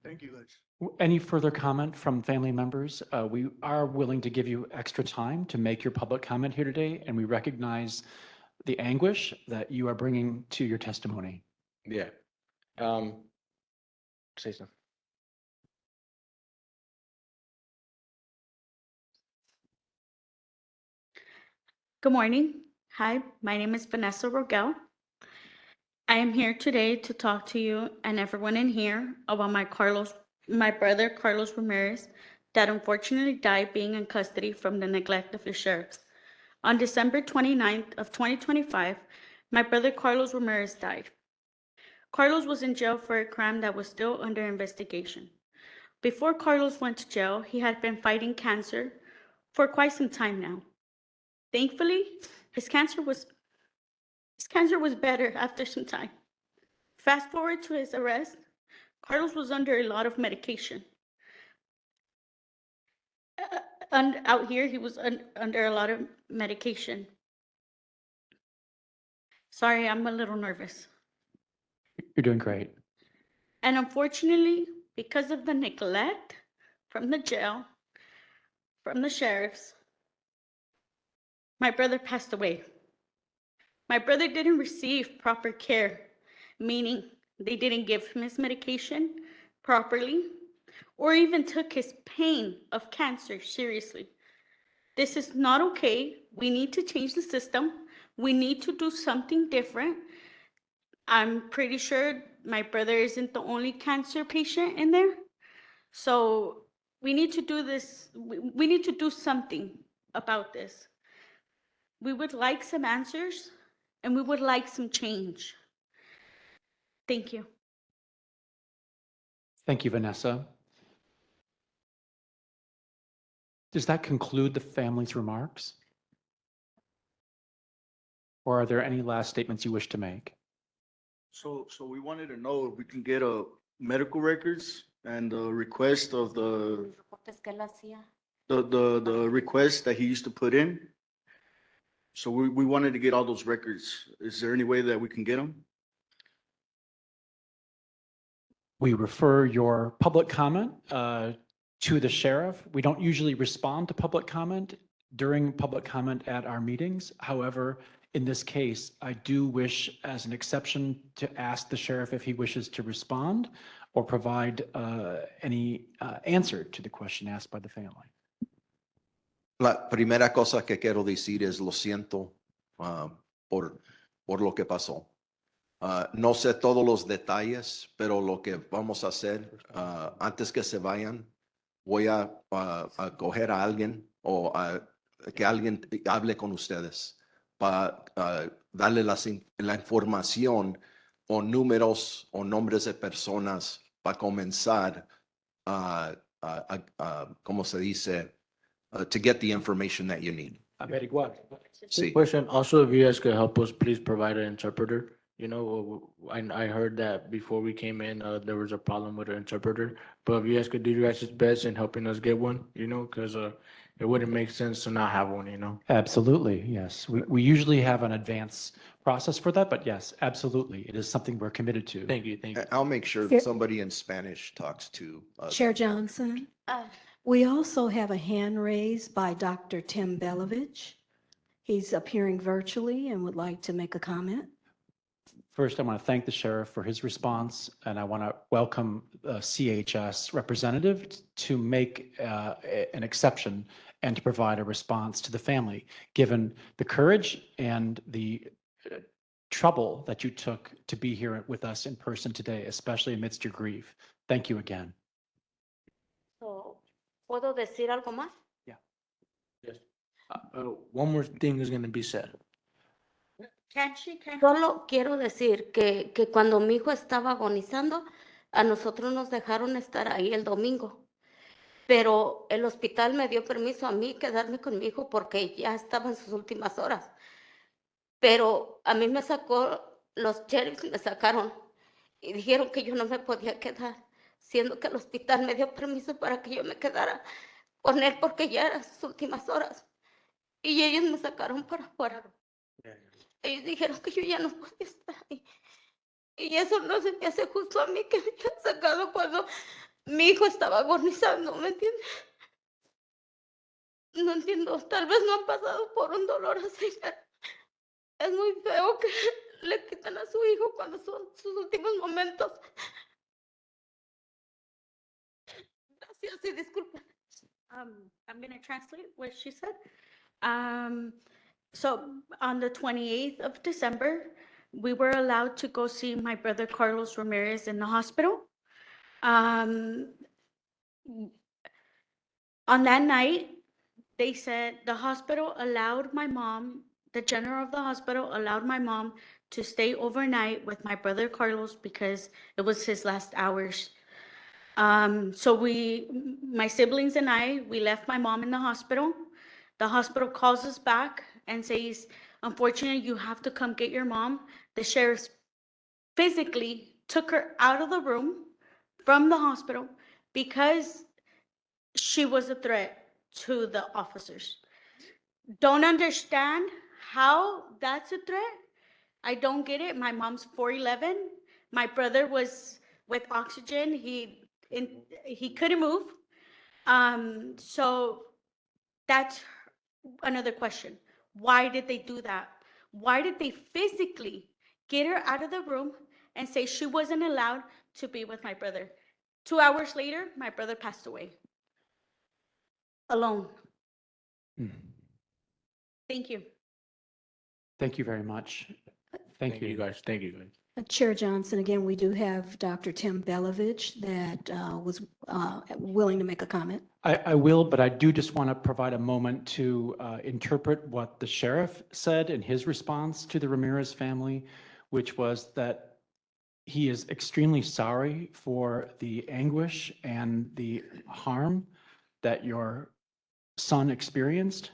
Thank you, guys. Any further comment from family members? We are willing to give you extra time to make your public comment here today, and we recognize the anguish that you are bringing to your testimony. Yeah. Say something. Good morning. Hi, my name is Vanessa Rogel. I am here today to talk to you and everyone in here about my brother Carlos Ramirez, that unfortunately died being in custody from the neglect of his sheriffs. On December 29th of 2025, my brother Carlos Ramirez died. Carlos was in jail for a crime that was still under investigation. Before Carlos went to jail, he had been fighting cancer for quite some time now. Thankfully, his cancer was better after some time. Fast forward to his arrest, Carlos was under a lot of medication. And out here, he was under a lot of medication. Sorry, I'm a little nervous. You're doing great. And unfortunately, because of the neglect from the jail, from the sheriffs, my brother passed away. My brother didn't receive proper care, meaning they didn't give him his medication properly or even took his pain of cancer seriously. This is not okay. We need to change the system. We need to do something different. I'm pretty sure my brother isn't the only cancer patient in there. So we need to do this. We need to do something about this. We would like some answers and we would like some change. Thank you. Thank you, Vanessa. Does that conclude the family's remarks? Or are there any last statements you wish to make? So we wanted to know if we can get a medical records and the request of the request that he used to put in. So we wanted to get all those records. Is there any way that we can get them? We refer your public comment to the sheriff. We don't usually respond to public comment during public comment at our meetings. However, in this case, I do wish as an exception to ask the sheriff if he wishes to respond or provide any answer to the question asked by the family. La primera cosa que quiero decir es lo siento por lo que pasó. No sé todos los detalles, pero lo que vamos a hacer antes que se vayan, voy a coger a alguien o que alguien hable con ustedes para darle la información o números o nombres de personas para comenzar ¿cómo se dice? To get the information that you need. Averiguar. Sí. Question, also, if you guys could help us, please provide an interpreter. You know, I heard that before we came in, there was a problem with an interpreter. But if you guys could do your guys' best in helping us get one, you know, because it wouldn't make sense to not have one, you know. Absolutely, yes. We usually have an advance process for that, but yes, absolutely. It is something we're committed to. Thank you, thank you. I'll make sure Here- somebody in Spanish talks to Chair Johnson, we also have a hand raised by Dr. Tim Belovich. He's appearing virtually and would like to make a comment. First, I want to thank the sheriff for his response, and I want to welcome the CHS representative to make an exception and to provide a response to the family, given the courage and the trouble that you took to be here with us in person today, especially amidst your grief. Thank you again. So, ¿puedo decir algo más? Yes. One more thing is going to be said. Solo quiero decir que cuando mi hijo estaba agonizando, a nosotros nos dejaron estar ahí el domingo. Pero el hospital me dio permiso a mí quedarme con mi hijo porque ya estaba en sus últimas horas. Pero a mí me sacó, los sheriffs me sacaron y dijeron que yo no me podía quedar, siendo que el hospital me dio permiso para que yo me quedara con él porque ya eran sus últimas horas. Y ellos me sacaron para afuera. Ellos dijeron que yo ya no podía estar ahí. Y eso no se me hace justo a mí que me hayan sacado cuando mi hijo estaba agonizando, ¿me entiendes? No entiendo, tal vez no han pasado por un dolor así. Es muy feo que le quitan a su hijo cuando son sus últimos momentos. Gracias y disculpen. I'm going to translate what she said. So on the 28th of December, we were allowed to go see my brother Carlos Ramirez in the hospital. On that night, they said the hospital allowed my mom, the general of the hospital allowed my mom to stay overnight with my brother Carlos because it was his last hours. So my siblings and I, we left my mom in the hospital. The hospital calls us back and says, unfortunately, you have to come get your mom. The sheriff physically took her out of the room from the hospital because she was a threat to the officers. Don't understand how that's a threat. I don't get it. My mom's 4'11". My brother was with oxygen. He couldn't move. So that's another question. Why did they do that? Why did they physically get her out of the room and say she wasn't allowed to be with my brother? 2 hours later, my brother passed away. Alone. Thank you. Thank you very much. Thank you. guys. Thank you, guys. Chair Johnson, again, we do have Dr. Tim Belovich that was willing to make a comment. I will, but I do just want to provide a moment to interpret what the sheriff said in his response to the Ramirez family, which was that he is extremely sorry for the anguish and the harm that your son experienced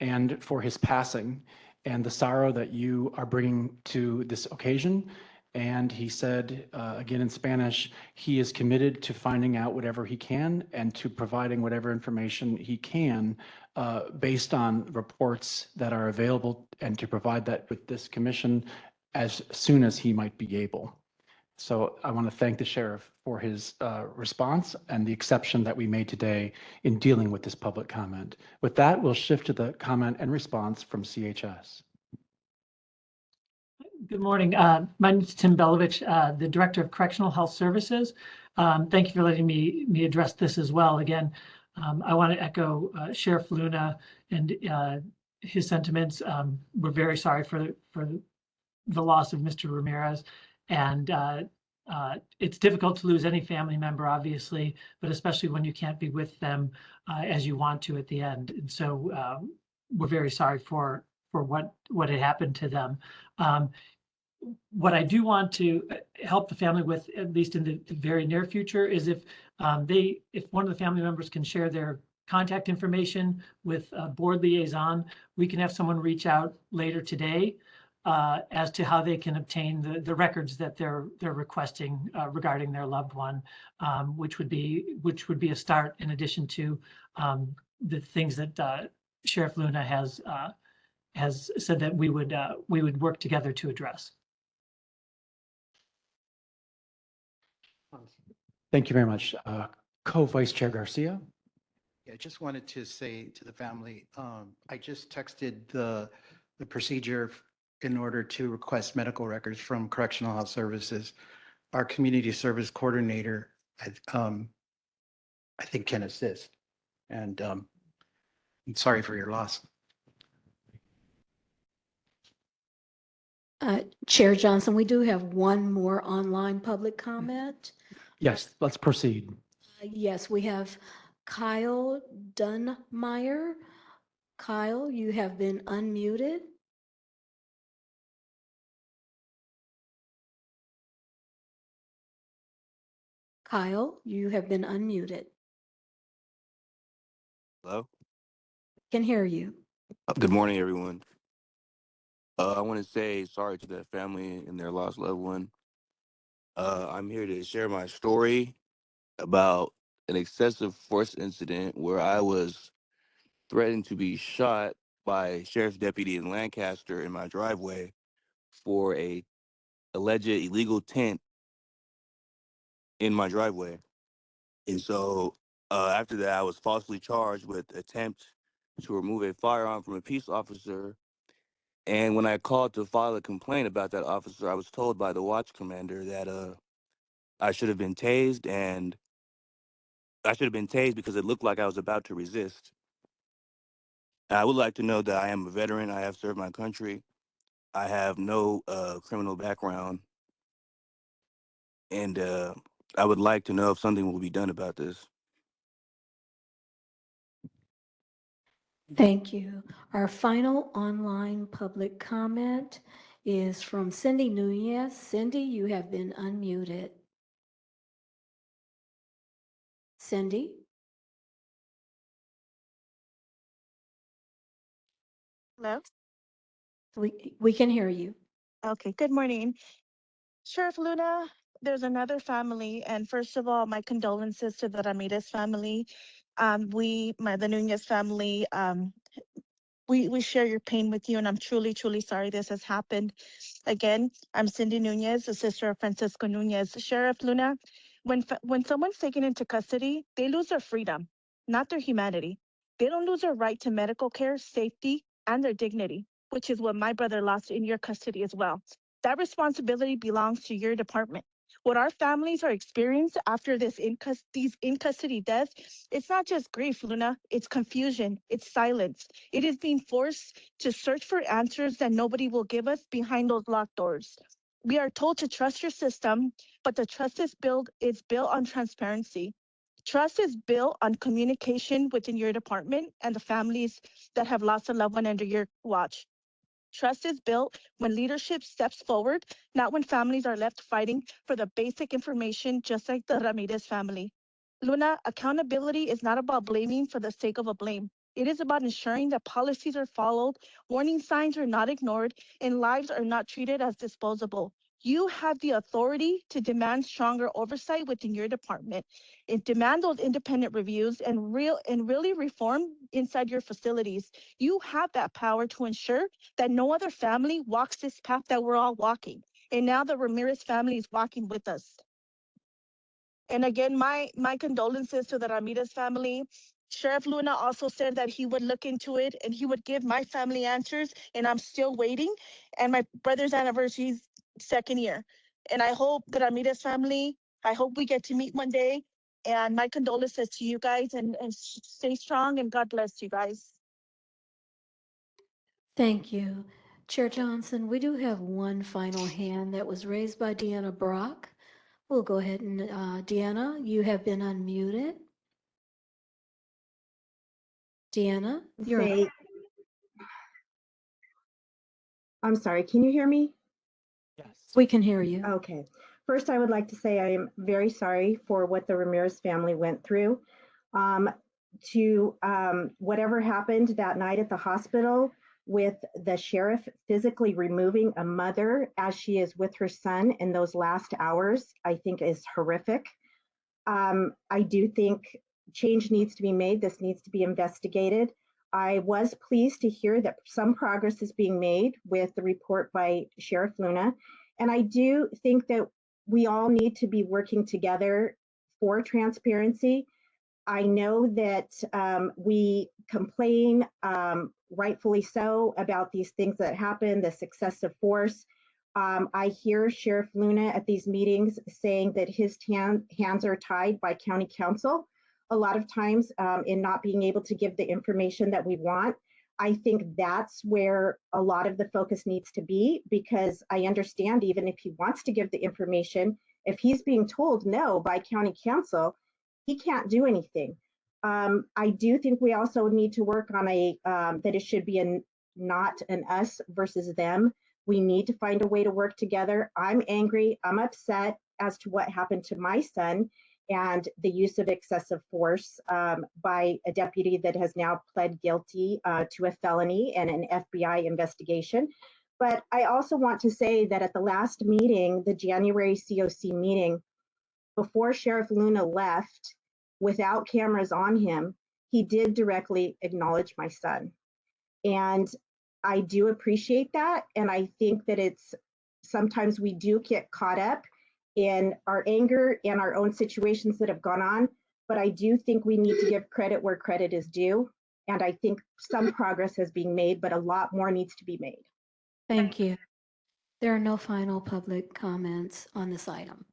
and for his passing and the sorrow that you are bringing to this occasion. And he said, again in Spanish, he is committed to finding out whatever he can and to providing whatever information he can based on reports that are available and to provide that with this commission as soon as he might be able. So I want to thank the sheriff for his response and the exception that we made today in dealing with this public comment. With that, we'll shift to the comment and response from CHS. Good morning. My name is Tim Belovich, the Director of Correctional Health Services. Thank you for letting me address this as well. Again, I want to echo Sheriff Luna and his sentiments. We're very sorry for the loss of Mr. Ramirez. And it's difficult to lose any family member, obviously, but especially when you can't be with them as you want to at the end. And so we're very sorry for what had happened to them. What I do want to help the family with, at least in the very near future, is if one of the family members can share their contact information with a board liaison, we can have someone reach out later today as to how they can obtain the records that they're requesting regarding their loved one, which would be a start in addition to the things that Sheriff Luna has said that we would work together to address. Thank you very much. Co-Vice Chair Garcia. Yeah, I just wanted to say to the family, I just texted the procedure in order to request medical records from Correctional Health Services. Our community service coordinator, I think can assist. And I'm sorry for your loss. Chair Johnson, we do have one more online public comment. Yes, let's proceed. Yes, we have Kyle Dunmeyer. Kyle, you have been unmuted. Kyle, you have been unmuted. Hello? Can hear you. Good morning, everyone. I want to say sorry to the family and their lost loved one. I'm here to share my story about an excessive force incident where I was threatened to be shot by a sheriff's deputy in Lancaster in my driveway for a alleged illegal tent in my driveway. And so after that, I was falsely charged with attempt to remove a firearm from a peace officer. And when I called to file a complaint about that officer, I was told by the watch commander that I should have been tased, and I should have been tased because it looked like I was about to resist. I would like to know that I am a veteran. I have served my country. I have no criminal background. And I would like to know if something will be done about this. Thank you. Our final online public comment is from Cindy Nunez. Cindy, you have been unmuted. Cindy? Hello? We can hear you. Okay, good morning. Sheriff Luna, there's another family, and first of all, my condolences to the Ramirez family. The Nunez family, we share your pain with you, and I'm truly, truly sorry this has happened. Again, I'm Cindy Nunez, the sister of Francisco Nunez. Sheriff Luna, when someone's taken into custody, they lose their freedom, not their humanity. They don't lose their right to medical care, safety, and their dignity, which is what my brother lost in your custody as well. That responsibility belongs to your department. What our families are experiencing after these in custody deaths, it's not just grief, Luna, it's confusion, it's silence. It is being forced to search for answers that nobody will give us behind those locked doors. We are told to trust your system, but the trust is built on transparency. Trust is built on communication within your department and the families that have lost a loved one under your watch. Trust is built when leadership steps forward, not when families are left fighting for the basic information, just like the Ramirez family. Luna, accountability is not about blaming for the sake of a blame. It is about ensuring that policies are followed, warning signs are not ignored, and lives are not treated as disposable. You have the authority to demand stronger oversight within your department and demand those independent reviews and really reform inside your facilities. You have that power to ensure that no other family walks this path that we're all walking. And now the Ramirez family is walking with us. And again, my condolences to the Ramirez family. Sheriff Luna also said that he would look into it and he would give my family answers, and I'm still waiting. And my brother's anniversary is 2nd year. And I hope the Ramirez family, I hope we get to meet one day. And my condolences to you guys, and stay strong, and God bless you guys. Thank you. Chair Johnson, we do have one final hand that was raised by Deanna Brock. We'll go ahead and, Deanna, you have been unmuted. Deanna, you're Say, I'm sorry, can you hear me? Yes. we can hear you. Okay. First, I would like to say I am very sorry for what the Ramirez family went through. Whatever happened that night at the hospital with the sheriff physically removing a mother as she is with her son in those last hours, I think is horrific. I do think change needs to be made. This needs to be investigated. I was pleased to hear that some progress is being made with the report by Sheriff Luna. And I do think that we all need to be working together for transparency. I know that we complain, rightfully so, about these things that happen, this excessive force. I hear Sheriff Luna at these meetings saying that his hands are tied by county council a lot of times in not being able to give the information that we want. I think that's where a lot of the focus needs to be, because I understand even if he wants to give the information, if he's being told no by county council, he can't do anything. I do think we also need to work on that it should be not an us versus them. We need to find a way to work together. I'm angry, I'm upset as to what happened to my son and the use of excessive force by a deputy that has now pled guilty to a felony and an FBI investigation. But I also want to say that at the last meeting, the January COC meeting, before Sheriff Luna left, without cameras on him, he did directly acknowledge my son. And I do appreciate that. And I think that sometimes we do get caught up in our anger and our own situations that have gone on. But I do think we need to give credit where credit is due. And I think some progress has been made, but a lot more needs to be made. Thank you. There are no final public comments on this item.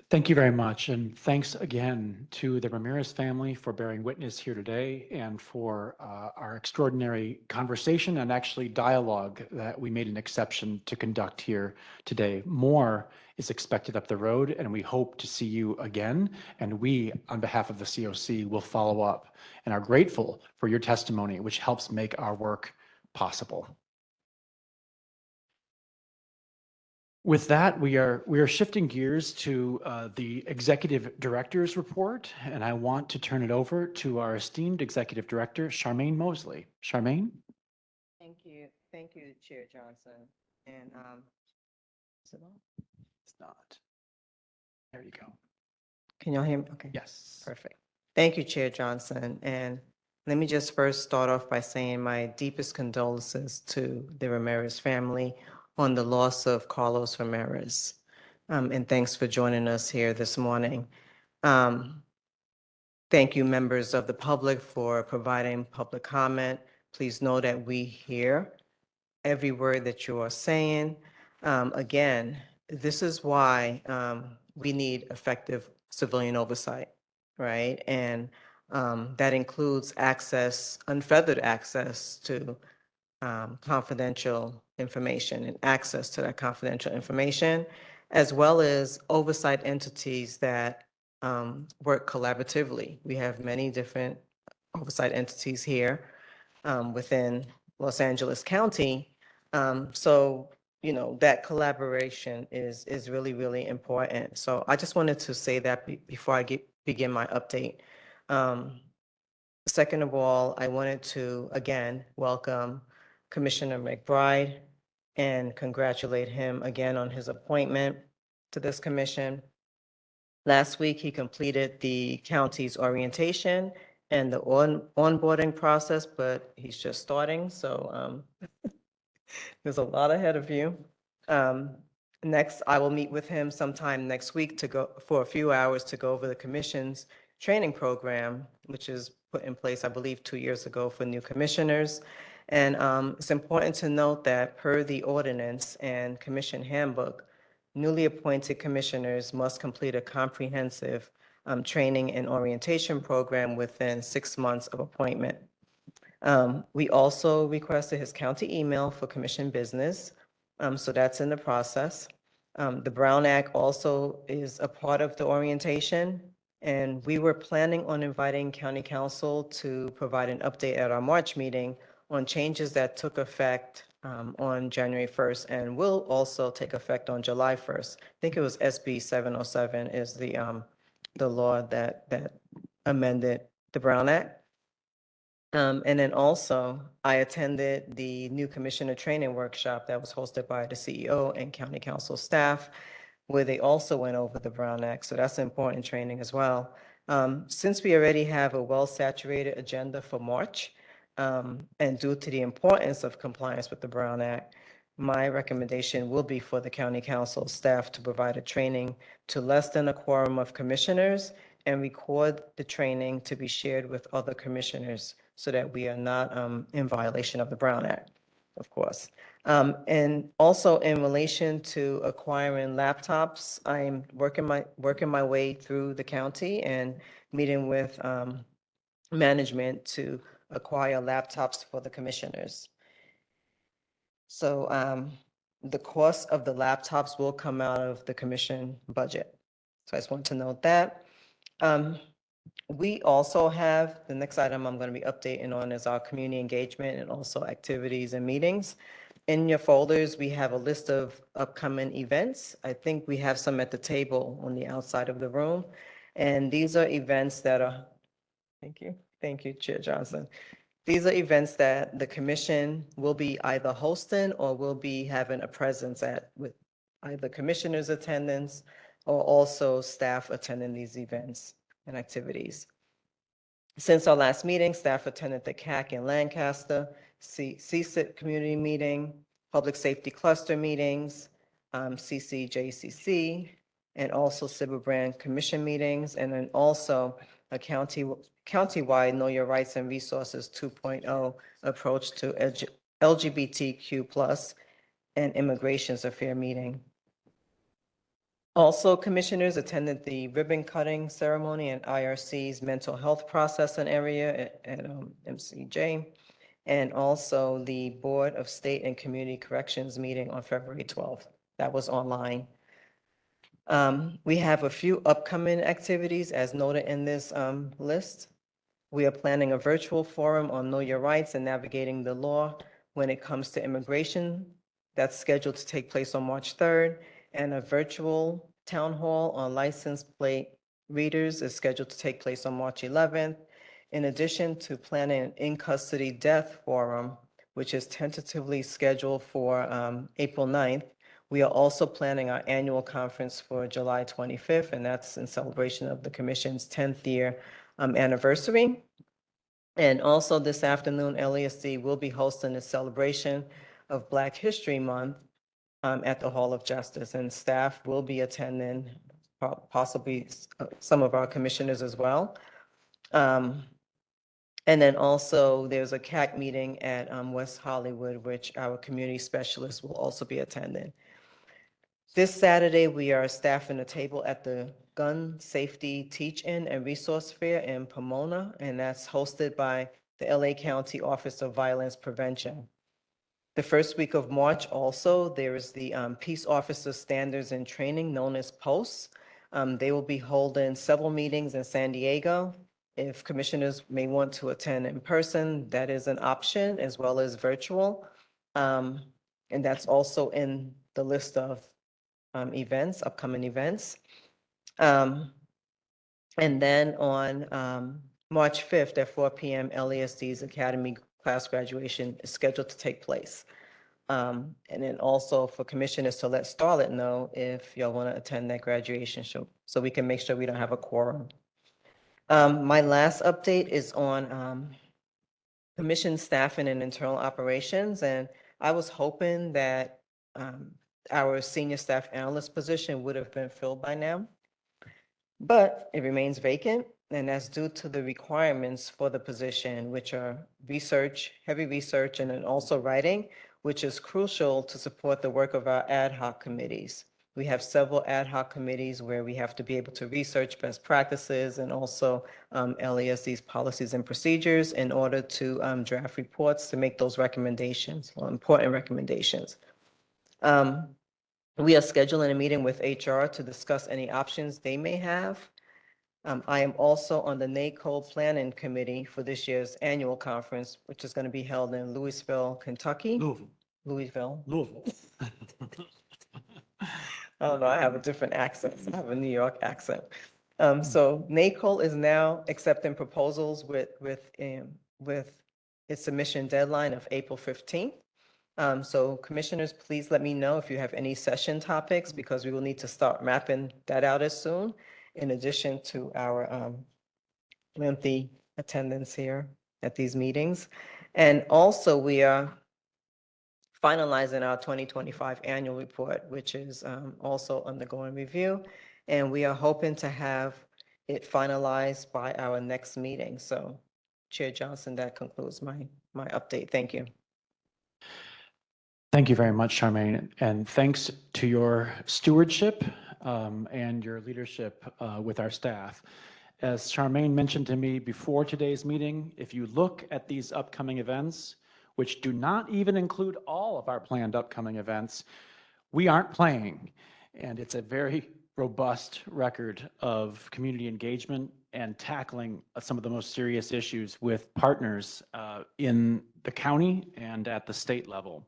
Thank you very much. And thanks again to the Ramirez family for bearing witness here today and for our extraordinary conversation and actually dialogue that we made an exception to conduct here today. More is expected up the road, and we hope to see you again. And we, on behalf of the COC, will follow up and are grateful for your testimony, which helps make our work possible. With that, we are shifting gears to the Executive Director's report, and I want to turn it over to our esteemed Executive Director, Charmaine Mosley. Charmaine? Thank you, Chair Johnson. And is it on? It's not. There you go. Can y'all hear me? Okay. Yes. Perfect. Thank you, Chair Johnson. And let me just first start off by saying my deepest condolences to the Ramirez family on the loss of Carlos Ramirez. And thanks for joining us here this morning. Thank you, members of the public, for providing public comment. Please know that we hear every word that you are saying. Again, this is why we need effective civilian oversight, right? And that includes access, unfettered access to confidential information and access to that confidential information, as well as oversight entities that work collaboratively. We have many different oversight entities here within Los Angeles County. So, you know, that collaboration is really, really important. So I just wanted to say that before I begin my update. Second of all, I wanted to, again, welcome Commissioner McBride and congratulate him again on his appointment to this commission. Last week, he completed the county's orientation and the onboarding process, but he's just starting, so there's a lot ahead of you. Next, I will meet with him sometime next week to go for a few hours to go over the commission's training program, which is put in place, I believe, 2 years ago for new commissioners. And it's important to note that per the ordinance and commission handbook, newly appointed commissioners must complete a comprehensive training and orientation program within 6 months of appointment. We also requested his county email for commission business, so that's in the process. The Brown Act also is a part of the orientation, and we were planning on inviting county council to provide an update at our March meeting on changes that took effect on January 1st and will also take effect on July 1st. I think it was SB 707 is the law that amended the Brown Act. And then also, I attended the new commissioner training workshop that was hosted by the CEO and county council staff, where they also went over the Brown Act. So that's important training as well. Since we already have a well-saturated agenda for March, and due to the importance of compliance with the Brown Act, my recommendation will be for the county council staff to provide a training to less than a quorum of commissioners and record the training to be shared with other commissioners so that we are not in violation of the Brown Act, of course. And also in relation to acquiring laptops, I'm working my way through the county and meeting with management to acquire laptops for the commissioners. So the cost of the laptops will come out of the commission budget. So I just want to note that. We also have, the next item I'm going to be updating on is our community engagement and also activities and meetings. In your folders, we have a list of upcoming events. I think we have some at the table on the outside of the room. And these are events that are, thank you, Chair Johnson. These are events that the commission will be either hosting or will be having a presence at with either commissioners' attendance or also staff attending these events and activities. Since our last meeting, staff attended the CAC in Lancaster, CSIP community meeting, public safety cluster meetings, CCJCC, and also Civil Brand Commission meetings, and then also a countywide Know Your Rights and Resources 2.0 approach to LGBTQ+ and immigration's affair meeting. Also, commissioners attended the ribbon cutting ceremony in IRC's mental health processing area at MCJ, and also the Board of State and Community Corrections meeting on February 12th. That was online. We have a few upcoming activities as noted in this list. We are planning a virtual forum on Know Your Rights and navigating the law when it comes to immigration. That's scheduled to take place on March 3rd. and a virtual town hall on license plate readers is scheduled to take place on March 11th. In addition to planning an in-custody death forum, which is tentatively scheduled for April 9th, we are also planning our annual conference for July 25th, and that's in celebration of the Commission's 10th year anniversary. And also this afternoon, LASD will be hosting a celebration of Black History Month at the Hall of Justice, and staff will be attending, possibly some of our commissioners as well. And then also there's a CAC meeting at West Hollywood, which our community specialists will also be attending. This Saturday, we are staffing a table at the Gun Safety Teach-In and Resource Fair in Pomona, and that's hosted by the LA County Office of Violence Prevention. The first week of March also, there is the Peace Officer Standards and Training, known as POST. They will be holding several meetings in San Diego. If commissioners may want to attend in person, that is an option, as well as virtual. And that's also in the list of events, upcoming events. And then on March 5th at 4 p.m., LASD's Academy class graduation is scheduled to take place. And then also for commissioners to let Starlet know if y'all want to attend that graduation show, so we can make sure we don't have a quorum. My last update is on commission staffing and internal operations, and I was hoping that our senior staff analyst position would have been filled by now, but it remains vacant, and that's due to the requirements for the position, which are research, heavy research, and then also writing, which is crucial to support the work of our ad hoc committees. We have several ad hoc committees where we have to be able to research best practices and also LASD's policies and procedures in order to draft reports to make those recommendations, or important recommendations. We are scheduling a meeting with HR to discuss any options they may have. I am also on the NACO Planning Committee for this year's annual conference, which is going to be held in Louisville, Kentucky. Louisville. I don't know, I have a different accent. I have a New York accent. So NACO is now accepting proposals with its submission deadline of April 15th. So commissioners, please let me know if you have any session topics, because we will need to start mapping that out as soon, in addition to our lengthy attendance here at these meetings. And also we are finalizing our 2025 annual report, which is also undergoing review. And we are hoping to have it finalized by our next meeting. So Chair Johnson, that concludes my update. Thank you. Thank you very much, Charmaine, and thanks to your stewardship and your leadership with our staff. As Charmaine mentioned to me before today's meeting, if you look at these upcoming events, which do not even include all of our planned upcoming events, we aren't playing. And it's a very robust record of community engagement and tackling some of the most serious issues with partners in the county and at the state level.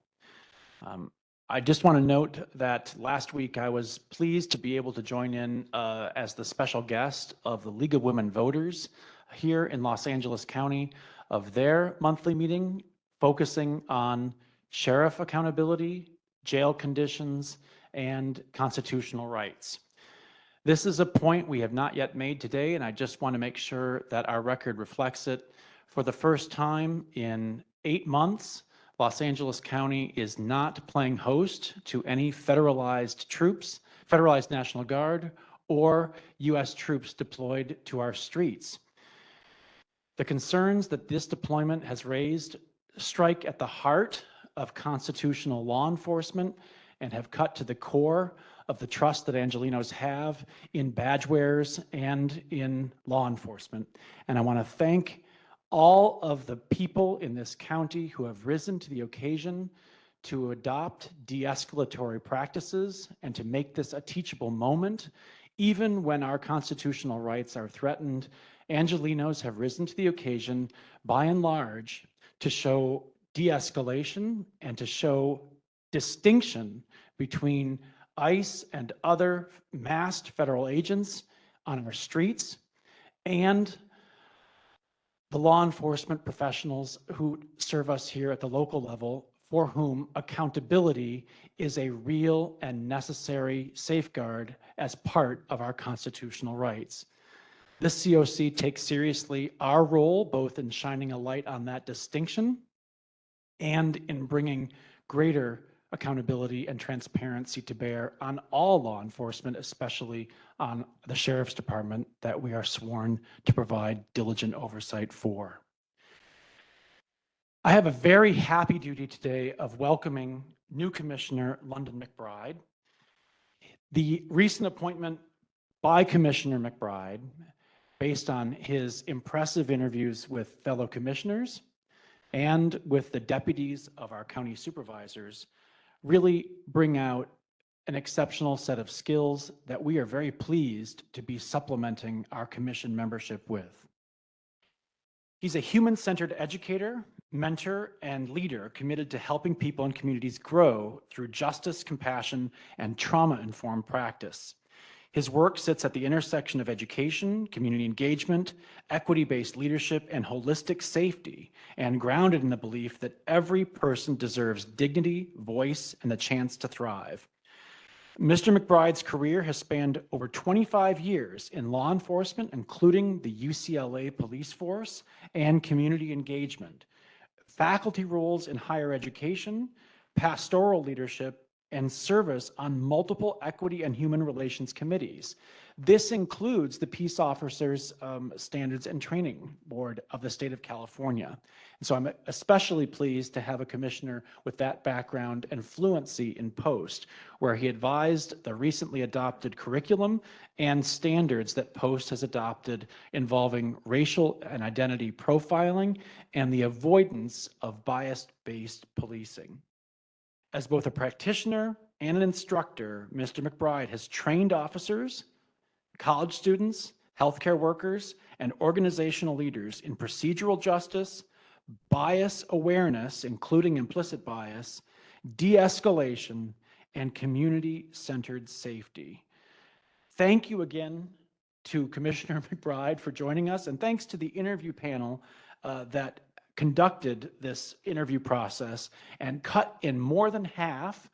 I just want to note that last week I was pleased to be able to join in as the special guest of the League of Women Voters here in Los Angeles County of their monthly meeting, focusing on sheriff accountability, jail conditions, and constitutional rights. This is a point we have not yet made today, and I just want to make sure that our record reflects it. For the first time in 8 months, Los Angeles County is not playing host to any federalized troops, federalized National Guard, or U.S. troops deployed to our streets. The concerns that this deployment has raised strike at the heart of constitutional law enforcement and have cut to the core of the trust that Angelenos have in badge wearers and in law enforcement. And I want to thank all of the people in this county who have risen to the occasion to adopt de-escalatory practices and to make this a teachable moment. Even when our constitutional rights are threatened, Angelenos have risen to the occasion, by and large, to show de-escalation and to show distinction between ICE and other masked federal agents on our streets, and the law enforcement professionals who serve us here at the local level, for whom accountability is a real and necessary safeguard as part of our constitutional rights. This COC takes seriously our role, both in shining a light on that distinction and in bringing greater accountability and transparency to bear on all law enforcement, especially on the Sheriff's Department that we are sworn to provide diligent oversight for. I have a very happy duty today of welcoming new Commissioner London McBride. The recent appointment by Commissioner McBride, based on his impressive interviews with fellow commissioners and with the deputies of our county supervisors, really bring out an exceptional set of skills that we are very pleased to be supplementing our commission membership with. He's a human-centered educator, mentor, and leader committed to helping people and communities grow through justice, compassion, and trauma-informed practice. His work sits at the intersection of education, community engagement, equity-based leadership, and holistic safety, and grounded in the belief that every person deserves dignity, voice, and the chance to thrive. Mr. McBride's career has spanned over 25 years in law enforcement, including the UCLA police force and community engagement, faculty roles in higher education, pastoral leadership, and service on multiple equity and human relations committees. This includes the Peace Officers Standards and Training Board of the state of California. And so I'm especially pleased to have a commissioner with that background and fluency in post, where he advised the recently adopted curriculum and standards that Post has adopted involving racial and identity profiling and the avoidance of bias-based policing. As both a practitioner and an instructor, Mr. McBride has trained officers, college students, healthcare workers, and organizational leaders in procedural justice, bias awareness, including implicit bias, de-escalation, and community-centered safety. Thank you again to Commissioner McBride for joining us, and thanks to the interview panel that conducted this interview process and cut in more than half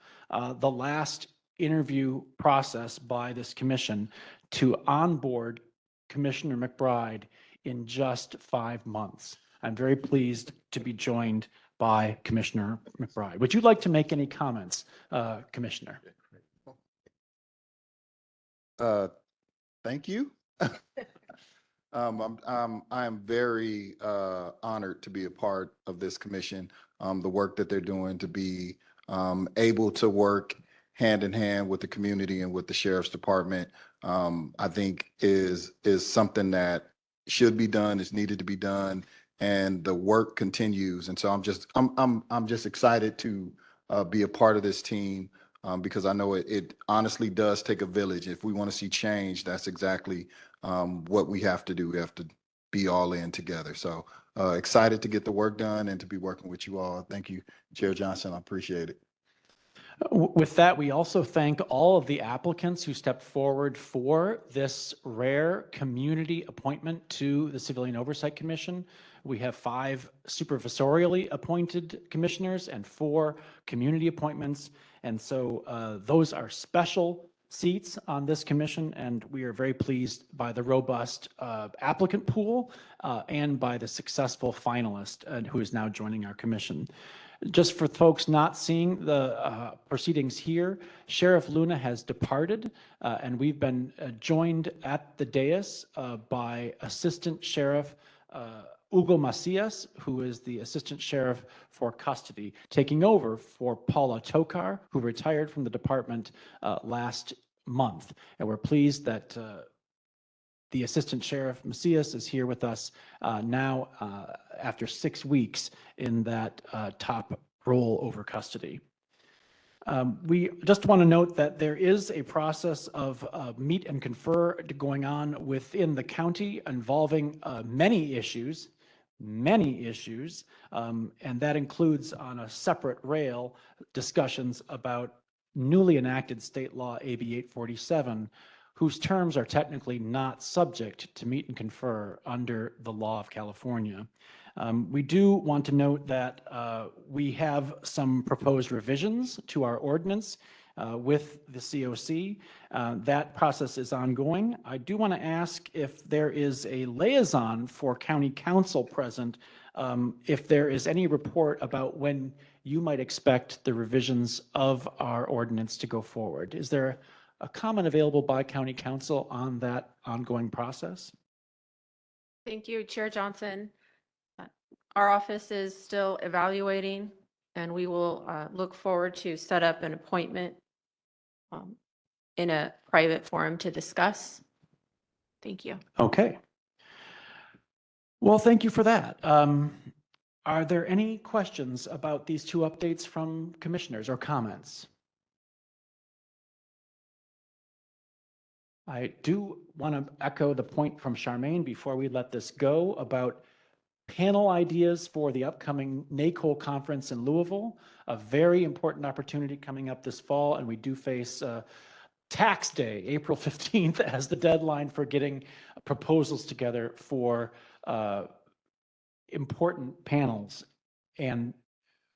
the last interview process by this commission to onboard Commissioner McBride in just 5 months. I'm very pleased to be joined by Commissioner McBride. Would you like to make any comments, Commissioner? Thank you. I'm very honored to be a part of this commission, the work that they're doing, to be able to work hand in hand with the community and with the Sheriff's Department. I think is something that should be done, is needed to be done, and the work continues. And so I'm just excited to be a part of this team. Because I know it honestly does take a village. If we want to see change, that's exactly what we have to do. We have to be all in together. So excited to get the work done and to be working with you all. Thank you, Chair Johnson. I appreciate it. With that, we also thank all of the applicants who stepped forward for this rare community appointment to the Civilian Oversight Commission. We have 5 supervisorially appointed commissioners and 4 community appointments. And so those are special seats on this commission, and we are very pleased by the robust applicant pool and by the successful finalist who is now joining our commission. Just for folks not seeing the proceedings here, Sheriff Luna has departed, and we've been joined at the dais by Assistant Sheriff Hugo Macias, who is the Assistant Sheriff for Custody, taking over for Paula Tokar, who retired from the department last month. And we're pleased that the Assistant Sheriff Macias is here with us now after 6 weeks in that top role over custody. We just want to note that there is a process of meet and confer going on within the county involving many issues, and that includes on a separate rail discussions about newly enacted state law AB 847, whose terms are technically not subject to meet and confer under the law of California. We do want to note that we have some proposed revisions to our ordinance with the COC. That process is ongoing. I do want to ask if there is a liaison for county council present, if there is any report about when you might expect the revisions of our ordinance to go forward. Is there a comment available by county council on that ongoing process? Thank you, Chair Johnson. Our office is still evaluating, and we will look forward to set up an appointment in a private forum to discuss. Thank you. Okay. Well, thank you for that. Are there any questions about these two updates from commissioners or comments? I do want to echo the point from Charmaine before we let this go about panel ideas for the upcoming NACOL conference in Louisville, a very important opportunity coming up this fall, and we do face tax day, April 15th, as the deadline for getting proposals together for important panels and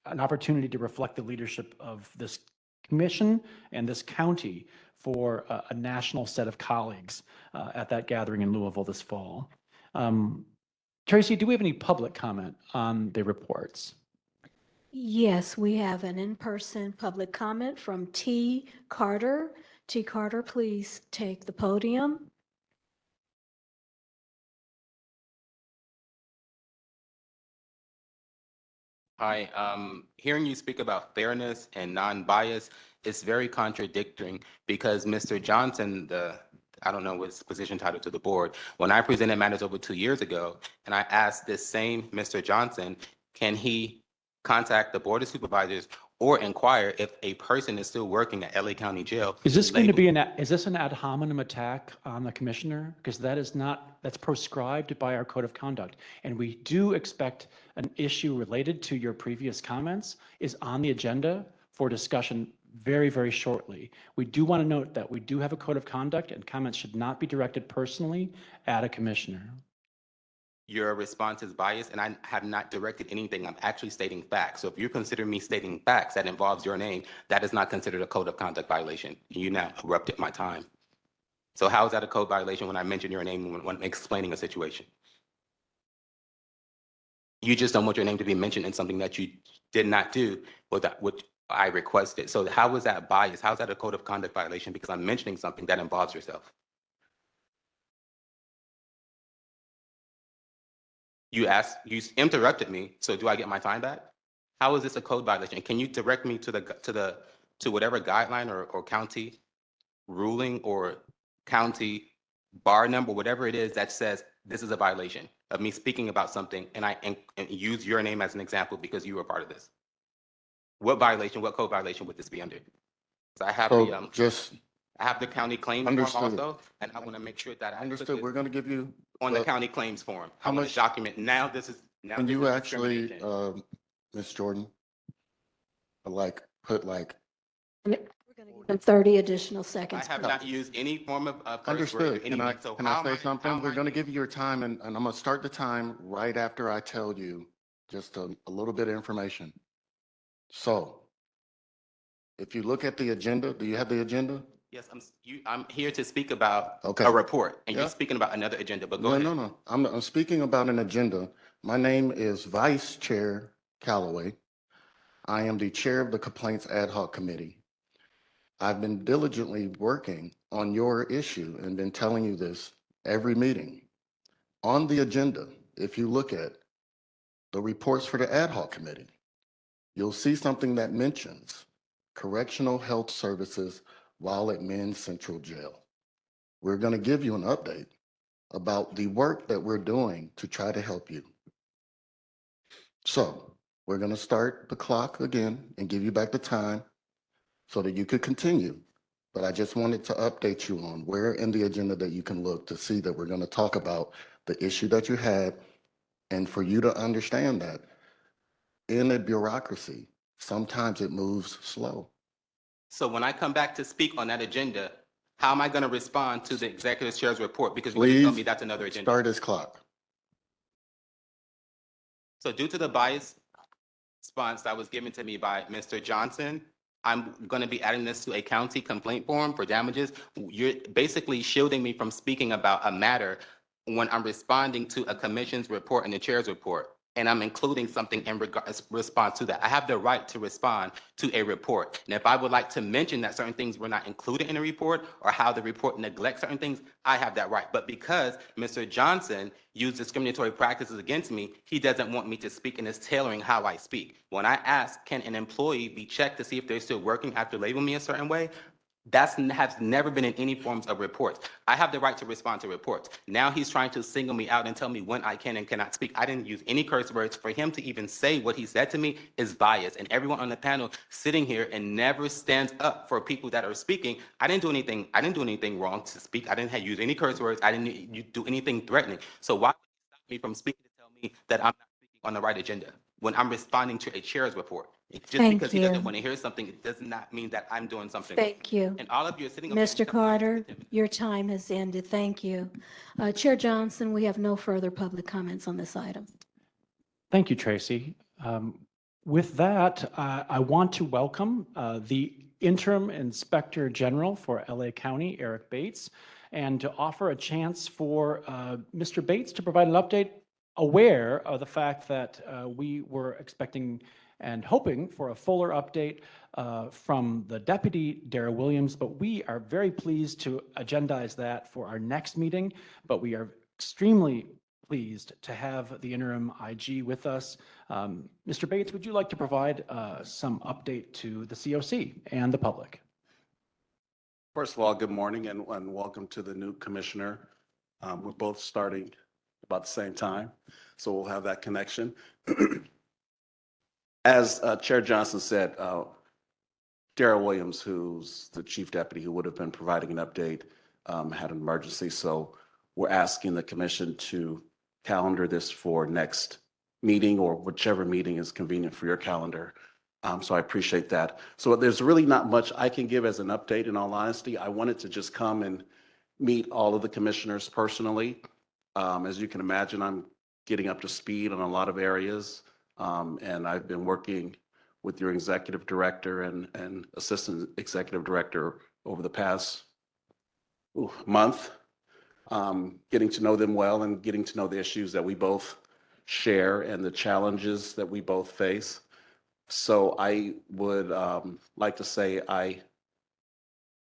an opportunity to reflect the leadership of this commission and this county for a national set of colleagues at that gathering in Louisville this fall. Tracy, do we have any public comment on the reports? Yes, we have an in-person public comment from T. Carter. T. Carter, please take the podium. Hi, hearing you speak about fairness and non-bias is very contradicting because Mr. Johnson, I don't know his position title to the board, when I presented matters over 2 years ago, and I asked this same Mr. Johnson, can he contact the Board of Supervisors or inquire if a person is still working at LA County Jail? Is this going to be is this an ad hominem attack on the commissioner? Because that is not, that's proscribed by our code of conduct. And we do expect an issue related to your previous comments is on the agenda for discussion very, very shortly. We do want to note that we do have a code of conduct and comments should not be directed personally at a commissioner. Your response is biased, and I have not directed anything. I'm actually stating facts. So if you consider me stating facts that involves your name, that is not considered a code of conduct violation. You now interrupted my time. So how is that a code violation when I mention your name when explaining a situation? You just don't want your name to be mentioned in something that you did not do with that, which I requested. So how is that biased? How is that a code of conduct violation? Because I'm mentioning something that involves yourself. You interrupted me, so do I get my time back? How is this a code violation? Can you direct me to whatever guideline or county ruling or county bar number, whatever it is that says this is a violation of me speaking about something and use your name as an example because you were part of this? What violation, what code violation would this be under? I have I have the county claims form also, and I want to make sure that I Understood. We're going to give you on the county claims form. How much document now? This is now. Can you actually, Ms. Jordan, put like? We're going to give them 30 additional seconds. I have not used any form of Understood. Can I say something? We're going to give you your time, and I'm going to start the time right after I tell you just a little bit of information. So, if you look at the agenda, do you have the agenda? Yes, I'm here to speak about a report, and you're speaking about another agenda, but go ahead. No. I'm speaking about an agenda. My name is Vice Chair Calloway. I am the chair of the Complaints Ad Hoc Committee. I've been diligently working on your issue and been telling you this every meeting. On the agenda, if you look at the reports for the Ad Hoc Committee, you'll see something that mentions correctional health services while at Men's Central Jail. We're going to give you an update about the work that we're doing to try to help you. So we're going to start the clock again and give you back the time so that you could continue. But I just wanted to update you on where in the agenda that you can look to see that we're going to talk about the issue that you had, and for you to understand that in a bureaucracy, sometimes it moves slow. So when I come back to speak on that agenda, how am I going to respond to the executive chair's report? Because you're going to tell me Please that's another agenda. start his clock. So due to the biased response that was given to me by Mr. Johnson, I'm going to be adding this to a county complaint form for damages. You're basically shielding me from speaking about a matter when I'm responding to a commission's report and the chair's report, and I'm including something in response to that. I have the right to respond to a report. And if I would like to mention that certain things were not included in the report or how the report neglects certain things, I have that right. But because Mr. Johnson used discriminatory practices against me, he doesn't want me to speak and is tailoring how I speak. When I ask, can an employee be checked to see if they're still working after labeling me a certain way? Has never been in any forms of reports. I have the right to respond to reports. Now he's trying to single me out and tell me when I can and cannot speak. I didn't use any curse words. For him to even say what he said to me is bias. And everyone on the panel sitting here and never stands up for people that are speaking. I didn't do anything wrong to speak. I didn't use any curse words. I didn't do anything threatening. So why would he stop me from speaking to tell me that I'm not speaking on the right agenda when I'm responding to a chair's report? Just Thank because he doesn't you. want to hear something, it does not mean that I'm doing something wrong. Thank you. And all of you are sitting up there Mr. Carter, your time has ended. Thank you. Chair Johnson, we have no further public comments on this item. Thank you, Tracy. With that, I want to welcome the Interim Inspector General for LA County, Eric Bates, and to offer a chance for Mr. Bates to provide an update, aware of the fact that we were expecting and hoping for a fuller update from the Deputy Dara Williams, but we are very pleased to agendize that for our next meeting. But we are extremely pleased to have the interim IG with us. Mr. Bates, would you like to provide some update to the COC and the public? First of all, good morning and welcome to the new commissioner. We're both starting about the same time, so we'll have that connection. As Chair Johnson said, Dara Williams, who's the chief deputy who would have been providing an update, had an emergency. So we're asking the commission to calendar this for next meeting or whichever meeting is convenient for your calendar. So I appreciate that. So there's really not much I can give as an update, in all honesty. I wanted to just come and meet all of the commissioners personally. As you can imagine, I'm getting up to speed on a lot of areas. And I've been working with your executive director and assistant executive director over the past month, getting to know them well and getting to know the issues that we both share and the challenges that we both face. So I would like to say I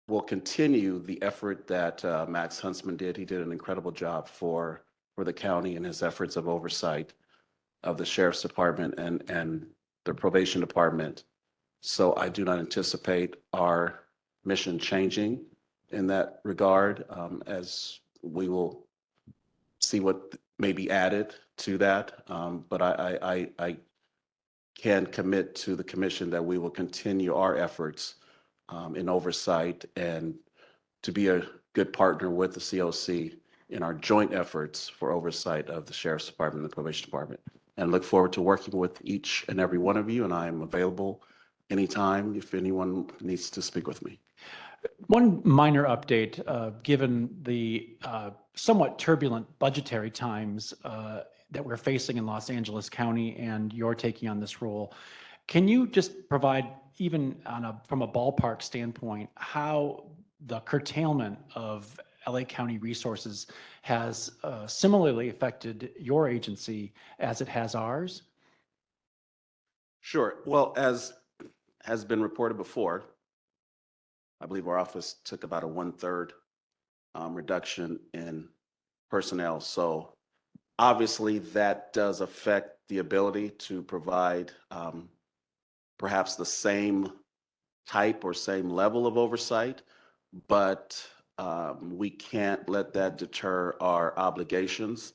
will continue the effort that Max Huntsman did. He did an incredible job for the county in his efforts of oversight of the Sheriff's Department and the Probation Department. So I do not anticipate our mission changing in that regard, as we will see what may be added to that. But I can commit to the commission that we will continue our efforts in oversight and to be a good partner with the COC in our joint efforts for oversight of the Sheriff's Department and the Probation Department. And look forward to working with each and every one of you. And I am available anytime if anyone needs to speak with me. One minor update, given the somewhat turbulent budgetary times that we're facing in Los Angeles County and you're taking on this role, can you just provide, even from a ballpark standpoint, how the curtailment of LA County resources has similarly affected your agency as it has ours? Sure. Well, as has been reported before, I believe our office took about a 1/3 reduction in personnel. So obviously that does affect the ability to provide perhaps the same type or same level of oversight, but we can't let that deter our obligations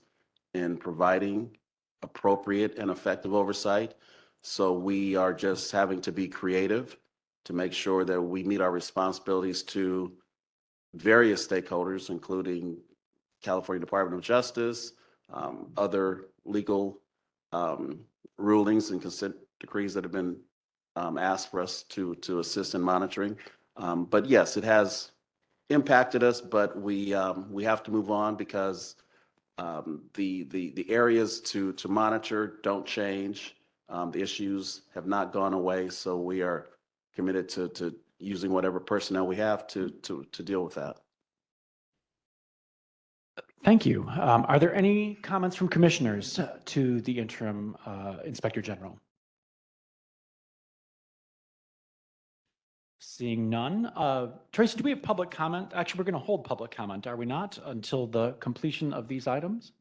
in providing appropriate and effective oversight. So we are just having to be creative to make sure that we meet our responsibilities to various stakeholders, including California Department of Justice, other legal rulings and consent decrees that have been asked for us to assist in monitoring. But yes, it has impacted us, but we have to move on because the areas to monitor don't change. The issues have not gone away, so we are committed to using whatever personnel we have to deal with that. Thank you. Are there any comments from commissioners to the interim Inspector General? Seeing none. Tracy, do we have public comment? Actually, we're going to hold public comment, are we not, until the completion of these items?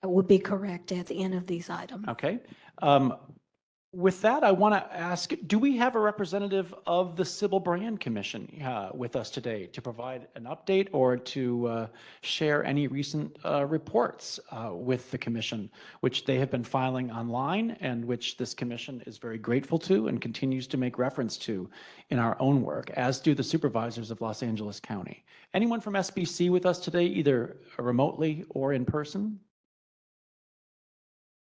That would be correct at the end of these items. Okay. With that, I want to ask, do we have a representative of the Civil Brand Commission with us today to provide an update or to share any recent reports with the commission, which they have been filing online and which this commission is very grateful to and continues to make reference to in our own work, as do the supervisors of Los Angeles County. Anyone from SBC with us today, either remotely or in person?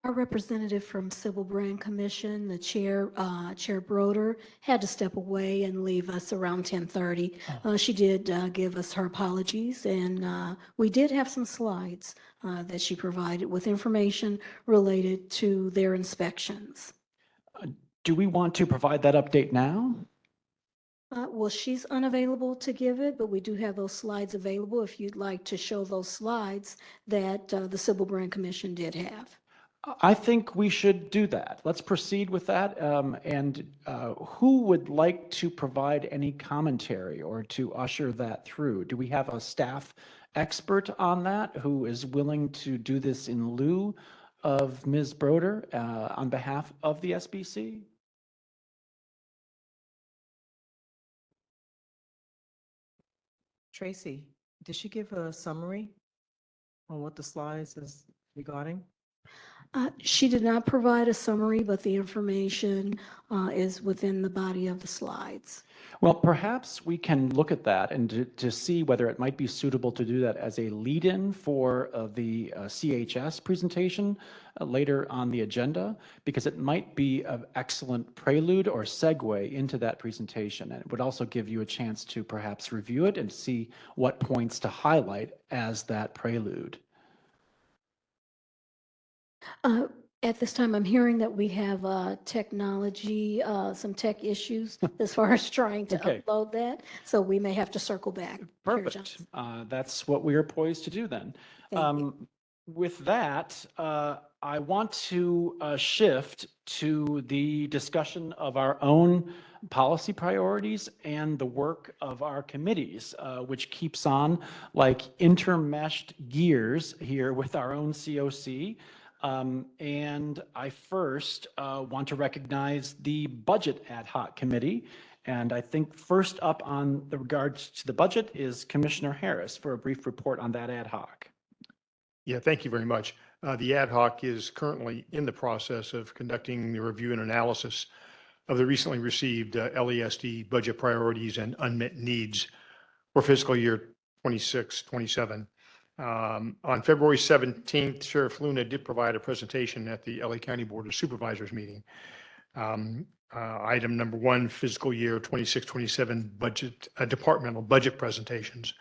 Our representative from Civil Brand Commission, the chair, Chair Broder, had to step away and leave us around 10:30. She did give us her apologies, and we did have some slides that she provided with information related to their inspections. Do we want to provide that update now? Well, she's unavailable to give it, but we do have those slides available if you'd like to show those slides that the Civil Brand Commission did have. I think we should do that. Let's proceed with that. Who would like to provide any commentary or to usher that through? Do we have a staff expert on that who is willing to do this in lieu of Ms. Broder on behalf of the SBC? Tracy, did she give a summary on what the slides is regarding? She did not provide a summary, but the information is within the body of the slides. Well, perhaps we can look at that and to see whether it might be suitable to do that as a lead-in for the CHS presentation later on the agenda, because it might be an excellent prelude or segue into that presentation. And it would also give you a chance to perhaps review it and see what points to highlight as that prelude. At this time, I'm hearing that we have technology, some tech issues as far as trying to upload that. So we may have to circle back. Perfect. That's what we are poised to do then. With that, I want to shift to the discussion of our own policy priorities and the work of our committees, which keeps on like intermeshed gears here with our own COC. And I first want to recognize the Budget Ad Hoc Committee. And I think first up on the regards to the budget is Commissioner Harris for a brief report on that ad hoc. Yeah, thank you very much. The ad hoc is currently in the process of conducting the review and analysis of the recently received LASD budget priorities and unmet needs for fiscal year 26-27. On February 17th, Sheriff Luna did provide a presentation at the LA County Board of Supervisors meeting. Item number 1, fiscal year 26-27 budget, departmental budget presentations.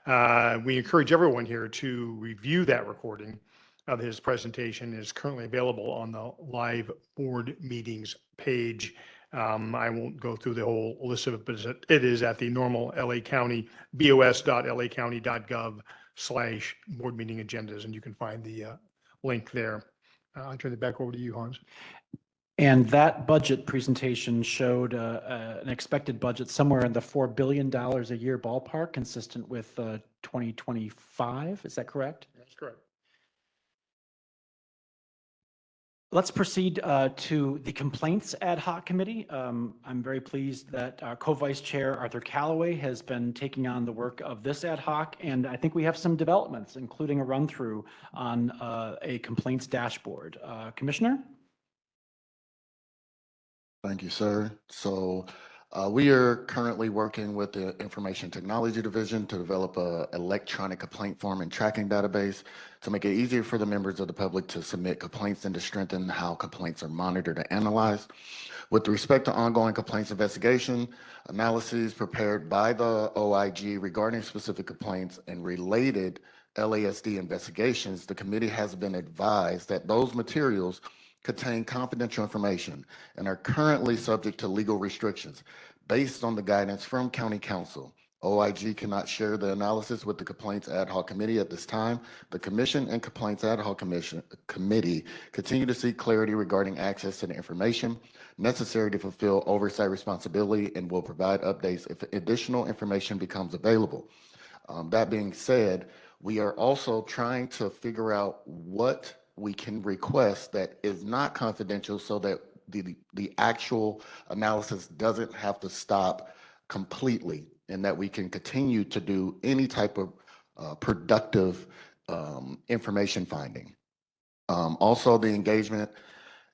We encourage everyone here to review that recording of his presentation. It is currently available on the live board meetings page. I won't go through the whole list of it, but it is at the normal LA County, bos.lacounty.gov/board meeting agendas, and you can find the link there. I'll turn it back over to you, Hans. And that budget presentation showed an expected budget somewhere in the $4 billion a year ballpark, consistent with 2025. Is that correct? That's correct. Let's proceed to the Complaints Ad Hoc Committee. I'm very pleased that our Co-Vice Chair Arthur Callaway has been taking on the work of this ad hoc, and I think we have some developments, including a run-through on a complaints dashboard. Commissioner? Thank you, sir. So We are currently working with the Information Technology Division to develop a electronic complaint form and tracking database to make it easier for the members of the public to submit complaints and to strengthen how complaints are monitored and analyzed. With respect to ongoing complaints investigation, analyses prepared by the OIG regarding specific complaints and related LASD investigations, the committee has been advised that those materials contain confidential information and are currently subject to legal restrictions. Based on the guidance from County Council, OIG cannot share the analysis with the Complaints Ad Hoc Committee at this time. The Commission and Complaints Ad Hoc Committee continue to seek clarity regarding access to the information necessary to fulfill oversight responsibility and will provide updates if additional information becomes available. That being said, we are also trying to figure out what we can request that is not confidential so that the actual analysis doesn't have to stop completely and that we can continue to do any type of productive information finding. Also, the engagement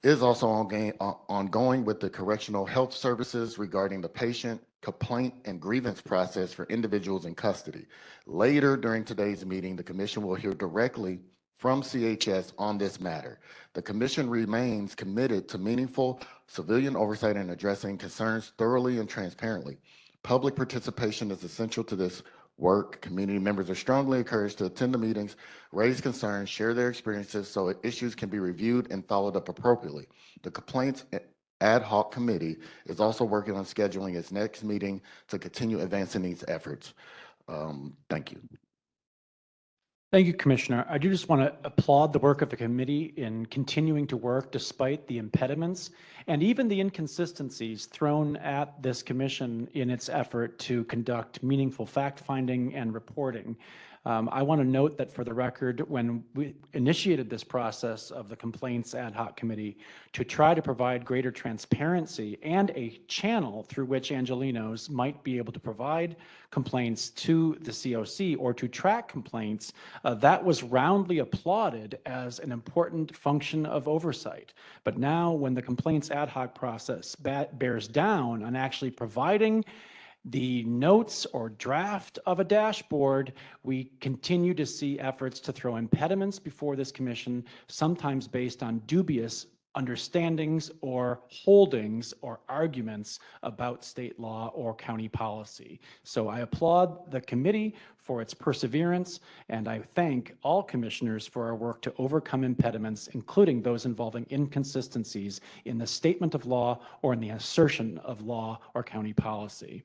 is also ongoing with the correctional health services regarding the patient complaint and grievance process for individuals in custody. Later during today's meeting, the commission will hear directly from CHS on this matter. The commission remains committed to meaningful civilian oversight and addressing concerns thoroughly and transparently. Public participation is essential to this work. Community members are strongly encouraged to attend the meetings, raise concerns, share their experiences so issues can be reviewed and followed up appropriately. The Complaints Ad Hoc Committee is also working on scheduling its next meeting to continue advancing these efforts. Thank you. Thank you, Commissioner. I do just want to applaud the work of the committee in continuing to work despite the impediments and even the inconsistencies thrown at this commission in its effort to conduct meaningful fact-finding and reporting. I want to note that for the record, when we initiated this process of the Complaints Ad Hoc Committee to try to provide greater transparency and a channel through which Angelenos might be able to provide complaints to the COC or to track complaints, that was roundly applauded as an important function of oversight. But now when the Complaints Ad Hoc process bears down on actually providing the notes or draft of a dashboard, we continue to see efforts to throw impediments before this commission, sometimes based on dubious understandings or holdings or arguments about state law or county policy. So I applaud the committee for its perseverance, and I thank all commissioners for our work to overcome impediments, including those involving inconsistencies in the statement of law or in the assertion of law or county policy.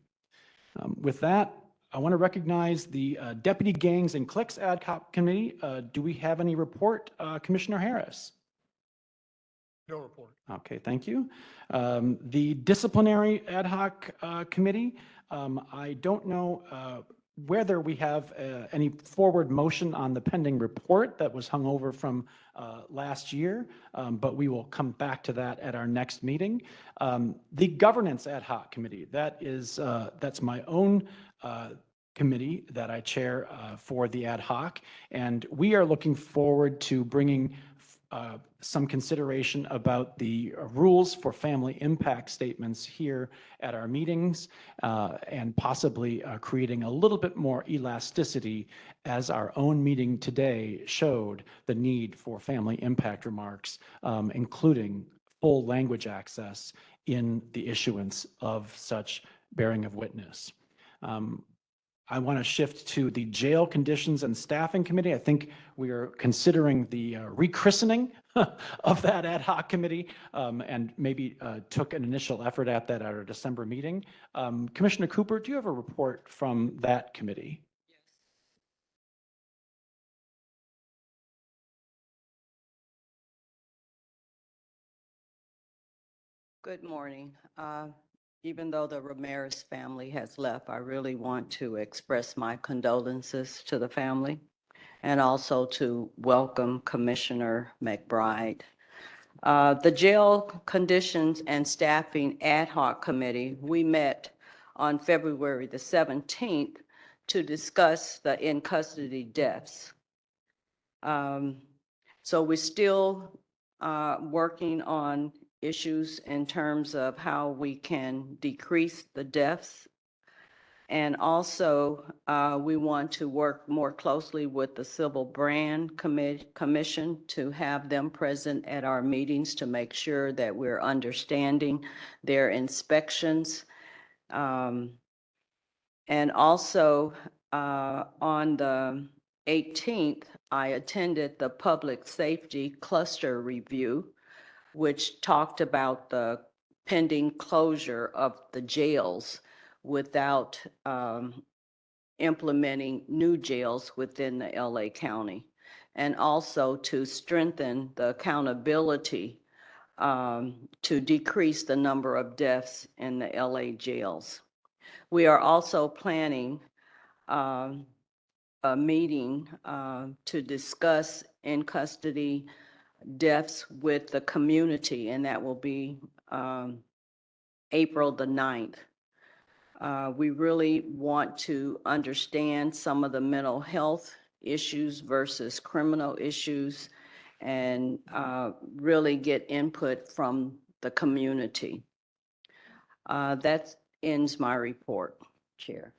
With that, I want to recognize the Deputy Gangs and Cliques Ad Hoc Committee. Do we have any report? Commissioner Harris? No report. Okay, thank you. The Disciplinary Ad Hoc Committee, I don't know whether we have any forward motion on the pending report that was hung over from last year, but we will come back to that at our next meeting. The Governance Ad Hoc Committee, that's my own committee that I chair for the ad hoc, and we are looking forward to bringing some consideration about the rules for family impact statements here at our meetings and possibly creating a little bit more elasticity, as our own meeting today showed the need for family impact remarks, including full language access in the issuance of such bearing of witness. I want to shift to the Jail Conditions and Staffing Committee. I think we are considering the rechristening of that ad hoc committee and maybe took an initial effort at that at our December meeting. Commissioner Cooper, do you have a report from that committee? Good morning. Even though the Ramirez family has left, I really want to express my condolences to the family and also to welcome Commissioner McBride. The Jail Conditions and Staffing Ad Hoc Committee, we met on February the 17th to discuss the in-custody deaths. So we're still working on issues in terms of how we can decrease the deaths. And also, we want to work more closely with the Civil Brand Commission to have them present at our meetings to make sure that we're understanding their inspections. And also, on the 18th, I attended the Public Safety Cluster Review, which talked about the pending closure of the jails without implementing new jails within the LA County, and also to strengthen the accountability to decrease the number of deaths in the LA jails. We are also planning a meeting to discuss in custody deaths with the community, and that will be April the 9th. We really want to understand some of the mental health issues versus criminal issues, and really get input from the community. That ends my report, Chair.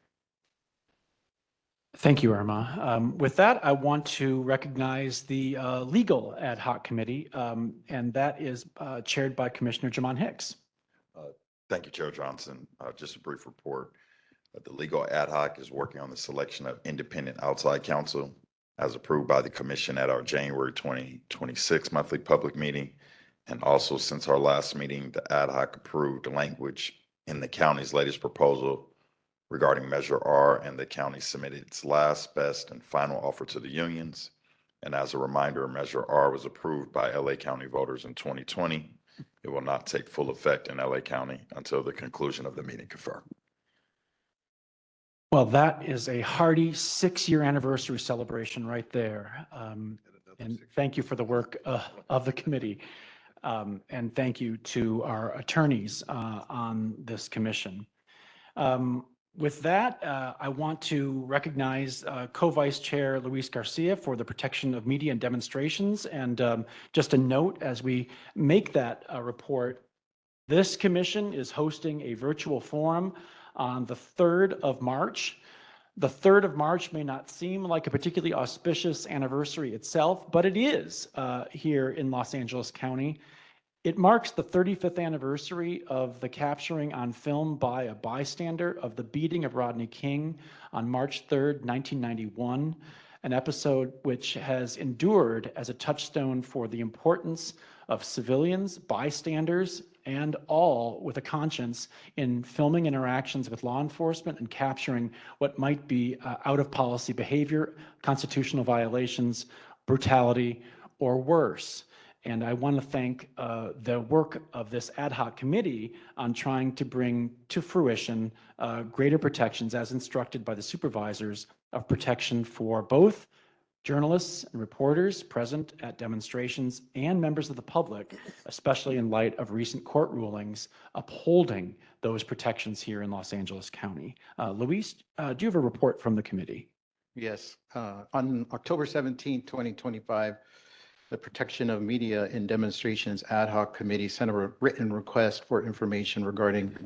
Thank you, Irma. With that, I want to recognize the Legal Ad Hoc Committee, and that is chaired by Commissioner Jamon Hicks. Thank you, Chair Johnson. Just a brief report. The Legal Ad Hoc is working on the selection of independent outside counsel as approved by the Commission at our January 2026 monthly public meeting. And also, since our last meeting, the Ad Hoc approved language in the county's latest proposal regarding Measure R, and the county submitted its last, best, and final offer to the unions. And as a reminder, Measure R was approved by LA County voters in 2020. It will not take full effect in LA County until the conclusion of the meeting confirmed. Well, that is a hearty 6-year anniversary celebration right there. And thank you for the work of the committee. And thank you to our attorneys on this commission. With that, I want to recognize Co-Vice Chair Luis Garcia for the protection of media and demonstrations. And just a note, as we make that report, this commission is hosting a virtual forum on the 3rd of March. The 3rd of March may not seem like a particularly auspicious anniversary itself, but it is here in Los Angeles County. It marks the 35th anniversary of the capturing on film by a bystander of the beating of Rodney King on March 3rd, 1991, an episode which has endured as a touchstone for the importance of civilians, bystanders, and all with a conscience in filming interactions with law enforcement and capturing what might be out of policy behavior, constitutional violations, brutality, or worse. And I want to thank the work of this ad hoc committee on trying to bring to fruition greater protections as instructed by the supervisors of protection for both journalists and reporters present at demonstrations and members of the public, especially in light of recent court rulings upholding those protections here in Los Angeles County. Luis, do you have a report from the committee? Yes. On October 17, 2025, the Protection of Media in Demonstrations Ad Hoc Committee sent a written request for information regarding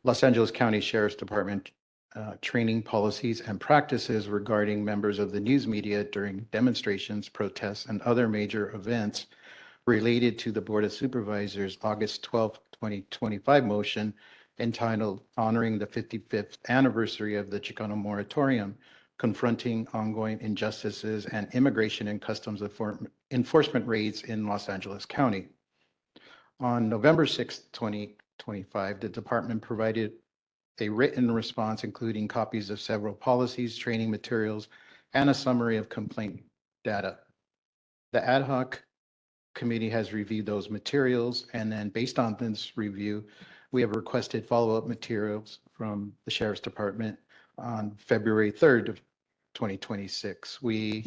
Los Angeles County Sheriff's Department training policies and practices regarding members of the news media during demonstrations, protests, and other major events related to the Board of Supervisors' August 12, 2025 motion entitled Honoring the 55th Anniversary of the Chicano Moratorium, Confronting Ongoing Injustices and Immigration and Customs Enforcement Raids in Los Angeles County. On November 6, 2025, the department provided a written response, including copies of several policies, training materials, and a summary of complaint data. The ad hoc committee has reviewed those materials, and then based on this review, we have requested follow-up materials from the Sheriff's Department on February 3rd of 2026. We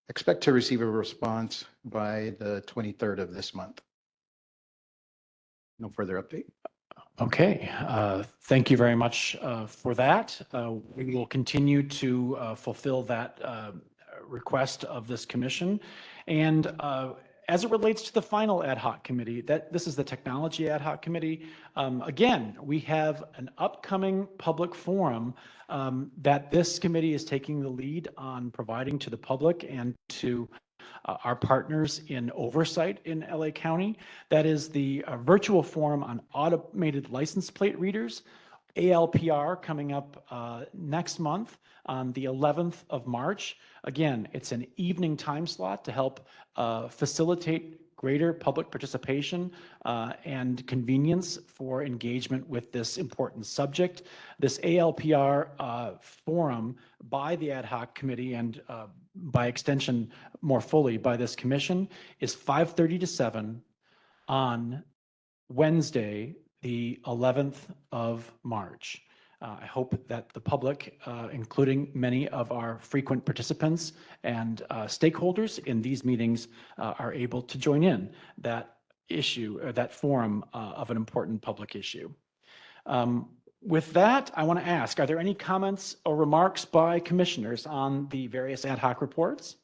expect to receive a response by the 23rd of this month. No further update. Okay, thank you very much for that. We will continue to fulfill that request of this commission. And As it relates to the final ad hoc committee, this is the technology ad hoc committee. Again, we have an upcoming public forum that this committee is taking the lead on providing to the public and to our partners in oversight in LA County. That is the virtual forum on automated license plate readers, ALPR, coming up next month on the 11th of March. Again, it's an evening time slot to help facilitate greater public participation and convenience for engagement with this important subject. This ALPR forum by the ad hoc committee and by extension more fully by this commission is 5:30 to 7 on Wednesday, the 11th of March. I hope that the public, including many of our frequent participants and stakeholders in these meetings, are able to join in that issue, or that forum of an important public issue. With that, I want to ask, are there any comments or remarks by commissioners on the various ad hoc reports?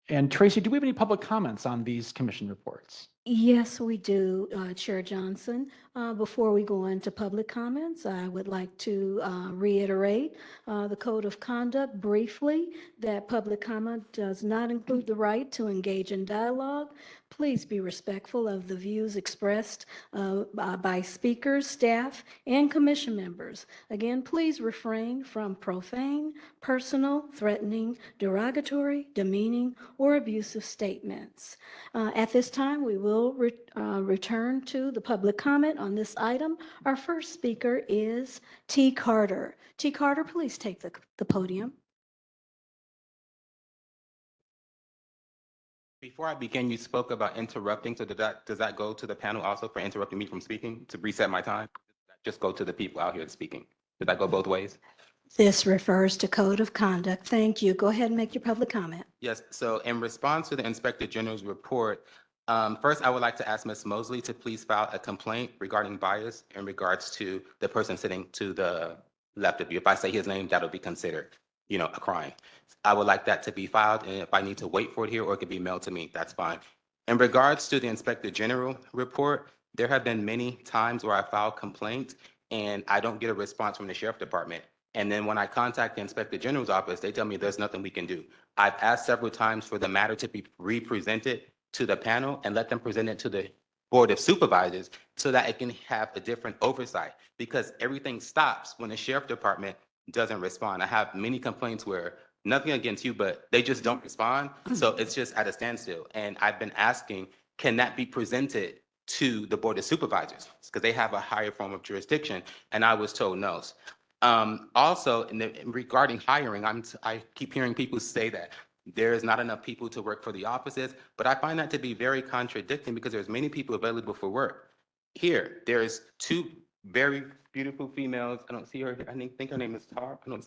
And Tracy, do we have any public comments on these commission reports? Yes, we do, Chair Johnson. Before we go into public comments, I would like to reiterate the code of conduct briefly, that public comment does not include the right to engage in dialogue. Please be respectful of the views expressed by speakers, staff, and commission members. Again, please refrain from profane, personal, threatening, derogatory, demeaning, or abusive statements. At this time, we will return to the public comment on this item. Our first speaker is T. Carter. T. Carter, please take the podium. Before I begin, you spoke about interrupting. So does that go to the panel also for interrupting me from speaking to reset my time? Does that just go to the people out here speaking? Does that go both ways? This refers to code of conduct. Thank you. Go ahead and make your public comment. Yes. So in response to the Inspector General's report, first, I would like to ask Ms. Mosley to please file a complaint regarding bias in regards to the person sitting to the left of you. If I say his name, that'll be considered, a crime. I would like that to be filed, and if I need to wait for it here or it could be mailed to me, that's fine. In regards to the Inspector General report, there have been many times where I filed complaints and I don't get a response from the Sheriff Department. And then when I contact the Inspector General's office, they tell me there's nothing we can do. I've asked several times for the matter to be represented to the panel and let them present it to the Board of Supervisors so that it can have a different oversight, because everything stops when the Sheriff Department doesn't respond. I have many complaints where nothing against you, but they just don't respond. So it's just at a standstill. And I've been asking, can that be presented to the Board of Supervisors? Because they have a higher form of jurisdiction. And I was told no. Also, regarding hiring, I keep hearing people say that there is not enough people to work for the offices, but I find that to be very contradicting because there's many people available for work. Here, there's two very beautiful females. I don't see her. I think her name is Tar. I don't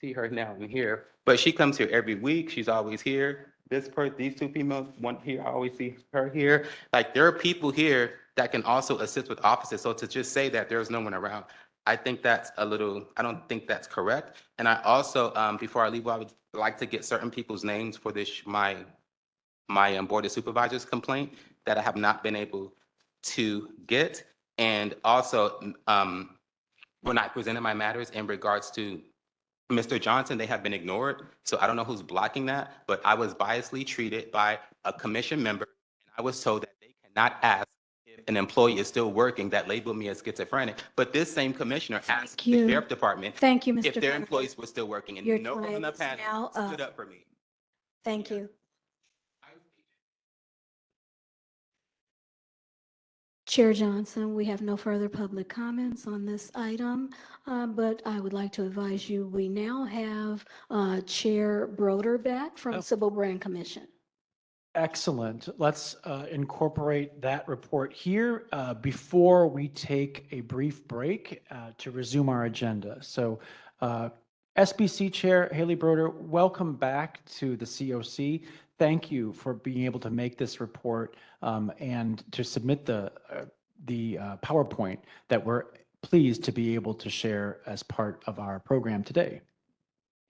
see her now in here, but she comes here every week. She's always here. These two females, one here, I always see her here. Like, there are people here that can also assist with offices. So to just say that there's no one around, I think that's I don't think that's correct. And I also, before I leave, I would like to get certain people's names for this, my Board of Supervisors complaint that I have not been able to get. And also, when I presented my matters in regards to Mr. Johnson, they have been ignored. So I don't know who's blocking that, but I was biasly treated by a commission member. And I was told that they cannot ask if an employee is still working that labeled me as schizophrenic. But this same commissioner asked the Sheriff Department if their employees were still working, and no one on the panel stood up for me. Thank you. Chair Johnson, we have no further public comments on this item, but I would like to advise you, we now have Chair Broder back from Civil Brand Commission. Excellent. Let's incorporate that report here before we take a brief break to resume our agenda. So SBC Chair Haley Broder, welcome back to the COC. Thank you for being able to make this report and to submit the PowerPoint that we're pleased to be able to share as part of our program today.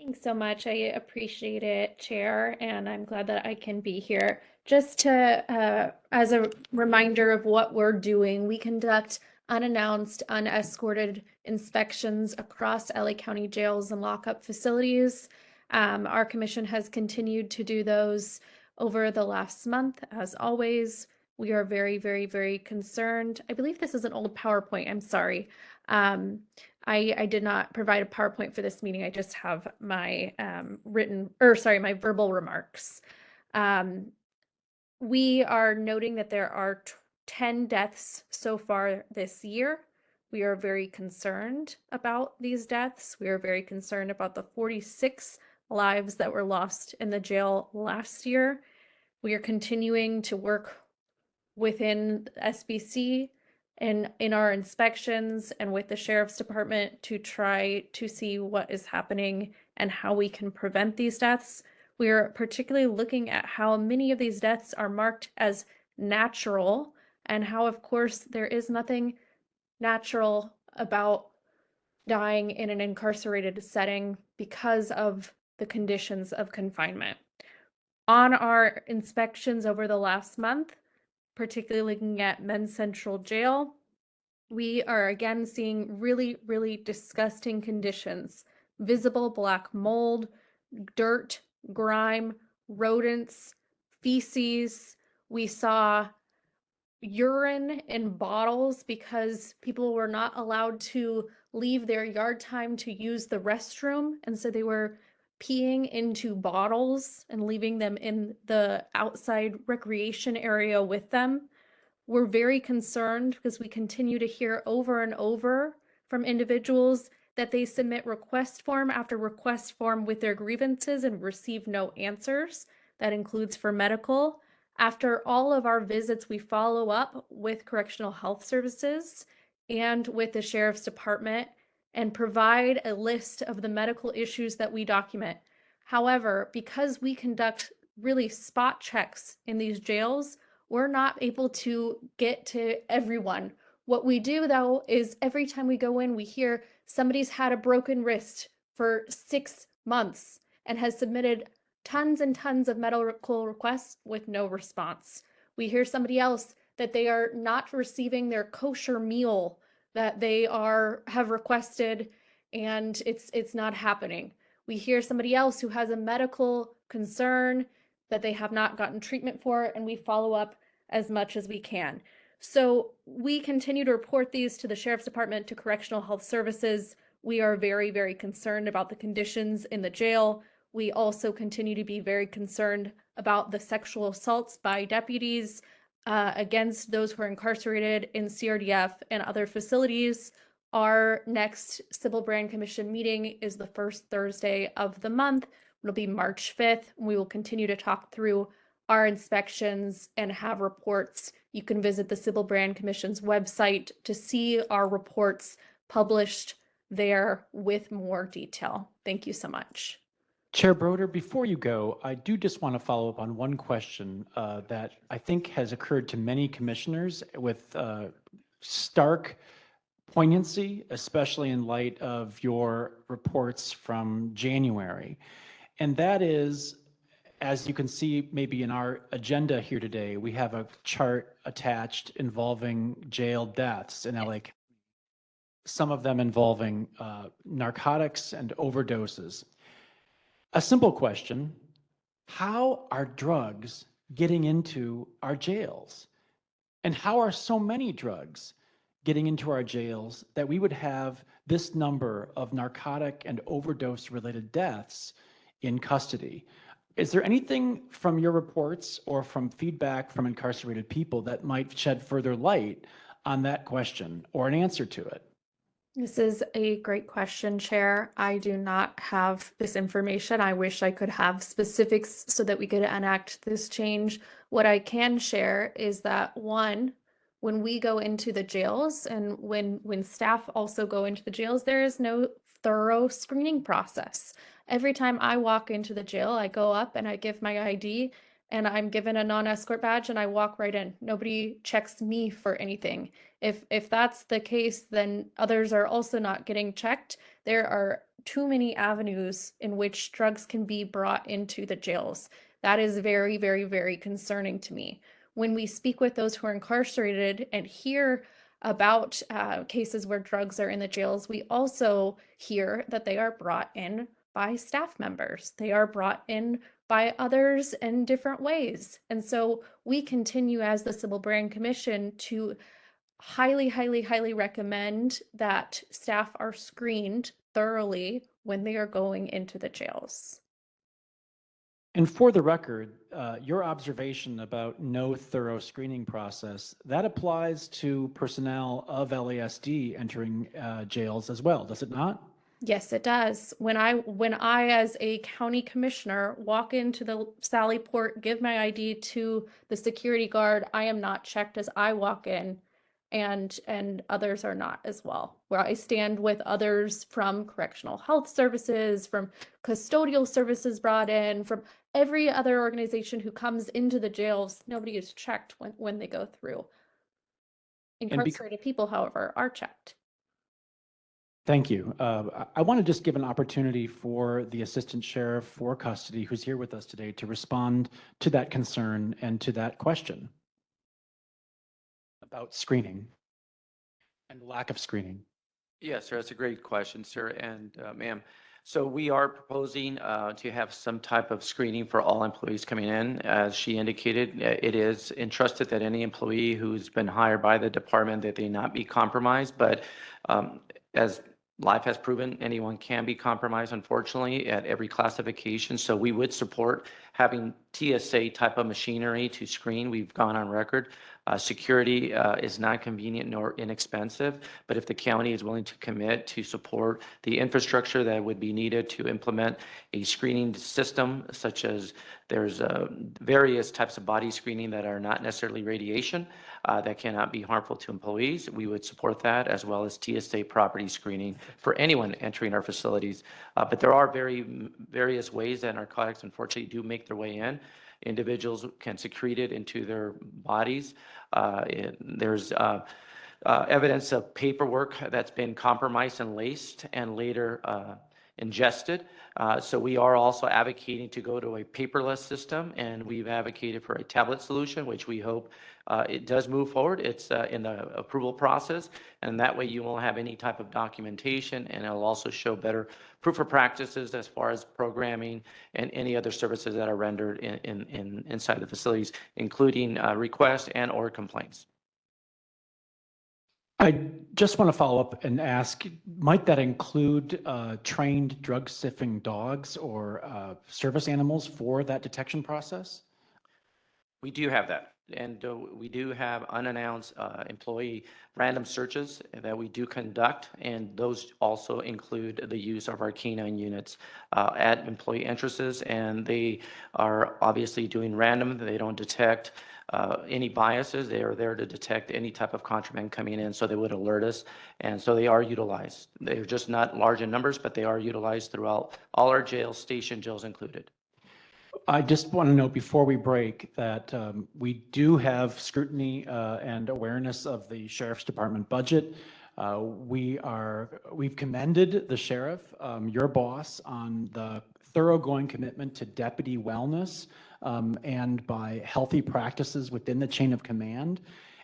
Thanks so much. I appreciate it, Chair, and I'm glad that I can be here. Just to, as a reminder of what we're doing, we conduct unannounced, unescorted inspections across LA County jails and lockup facilities. Our commission has continued to do those over the last month. As always, we are very, very, very concerned. I believe this is an old PowerPoint. I'm sorry. I did not provide a PowerPoint for this meeting. I just have my my verbal remarks. We are noting that there are 10 deaths so far this year. We are very concerned about these deaths. We are very concerned about the 46 lives that were lost in the jail last year. We are continuing to work within SBC and in our inspections and with the Sheriff's Department to try to see what is happening and how we can prevent these deaths. We are particularly looking at how many of these deaths are marked as natural and how, of course, there is nothing natural about dying in an incarcerated setting because of the conditions of confinement. On our inspections over the last month, particularly looking at Men's Central Jail, we are again seeing really, really disgusting conditions. Visible black mold, dirt, grime, rodents, feces. We saw urine in bottles because people were not allowed to leave their yard time to use the restroom, and so they were peeing into bottles and leaving them in the outside recreation area with them. We're very concerned because we continue to hear over and over from individuals that they submit request form after request form with their grievances and receive no answers. That includes for medical. After all of our visits, we follow up with Correctional Health Services and with the Sheriff's Department and provide a list of the medical issues that we document. However, because we conduct really spot checks in these jails, we're not able to get to everyone. What we do, though, is every time we go in, we hear somebody's had a broken wrist for 6 months and has submitted tons and tons of medical requests with no response. We hear somebody else that they are not receiving their kosher meal that they have requested, and it's not happening. We hear somebody else who has a medical concern that they have not gotten treatment for, and we follow up as much as we can. So we continue to report these to the Sheriff's Department, to Correctional Health Services. We are very, very concerned about the conditions in the jail. We also continue to be very concerned about the sexual assaults by deputies against those who are incarcerated in CRDF and other facilities. Our next Civil Brand Commission meeting is the first Thursday of the month. It'll be March 5th. We will continue to talk through our inspections and have reports. You can visit the Civil Brand Commission's website to see our reports published there with more detail. Thank you so much. Chair Broder, before you go, I do just want to follow up on one question that I think has occurred to many commissioners with stark poignancy, especially in light of your reports from January. And that is, as you can see maybe in our agenda here today, we have a chart attached involving jail deaths in LA County, some of them involving narcotics and overdoses. A simple question: how are drugs getting into our jails? And how are so many drugs getting into our jails that we would have this number of narcotic and overdose related deaths in custody? Is there anything from your reports or from feedback from incarcerated people that might shed further light on that question or an answer to it? This is a great question, Chair. I do not have this information. I wish I could have specifics so that we could enact this change. What I can share is that, one, when we go into the jails and when staff also go into the jails, there is no thorough screening process. Every time I walk into the jail, I go up and I give my ID and I'm given a non-escort badge and I walk right in. Nobody checks me for anything. If that's the case, then others are also not getting checked. There are too many avenues in which drugs can be brought into the jails. That is very, very, very concerning to me. When we speak with those who are incarcerated and hear about cases where drugs are in the jails, we also hear that they are brought in by staff members. They are brought in by others in different ways. And so we continue as the Civil Brand Commission to highly, highly, highly recommend that staff are screened thoroughly when they are going into the jails. And for the record, your observation about no thorough screening process, that applies to personnel of LASD entering jails as well, does it not? Yes, it does. When I as a county commissioner walk into the Sally Port, give my ID to the security guard, I am not checked as I walk in, and others are not as well. Where I stand with others from correctional health services, from custodial services brought in, from every other organization who comes into the jails, nobody is checked when they go through. Incarcerated people, however, are checked. Thank you. I want to just give an opportunity for the Assistant Sheriff for Custody who's here with us today to respond to that concern and to that question about screening and lack of screening. Yes, sir. That's a great question, sir. And ma'am, so we are proposing to have some type of screening for all employees coming in. As she indicated, it is entrusted that any employee who's been hired by the department that they not be compromised. But as life has proven, anyone can be compromised, unfortunately, at every classification. So we would support having TSA type of machinery to screen. We've gone on record. Security is not convenient nor inexpensive, but if the county is willing to commit to support the infrastructure that would be needed to implement a screening system, such as there's various types of body screening that are not necessarily radiation, that cannot be harmful to employees, we would support that, as well as TSA property screening for anyone entering our facilities. But there are various ways that narcotics, unfortunately, do make their way in. Individuals can secrete it into their bodies. There's evidence of paperwork that's been compromised and laced and later ingested. So we are also advocating to go to a paperless system, and we've advocated for a tablet solution, which we hope it does move forward. It's in the approval process, and that way you won't have any type of documentation, and it'll also show better proof of practices as far as programming and any other services that are rendered inside the facilities, including requests and or complaints. I just want to follow up and ask, might that include trained drug sniffing dogs or service animals for that detection process? We do have that. And we do have unannounced employee random searches that we do conduct, and those also include the use of our canine units at employee entrances, and they are obviously doing random. They don't detect any biases. They are there to detect any type of contraband coming in, so they would alert us, and so they are utilized. They're just not large in numbers, but they are utilized throughout all our jails, station jails included. I just want to note before we break that we do have scrutiny and awareness of the Sheriff's Department budget. We've commended the sheriff, your boss, on the thoroughgoing commitment to deputy wellness and by healthy practices within the chain of command.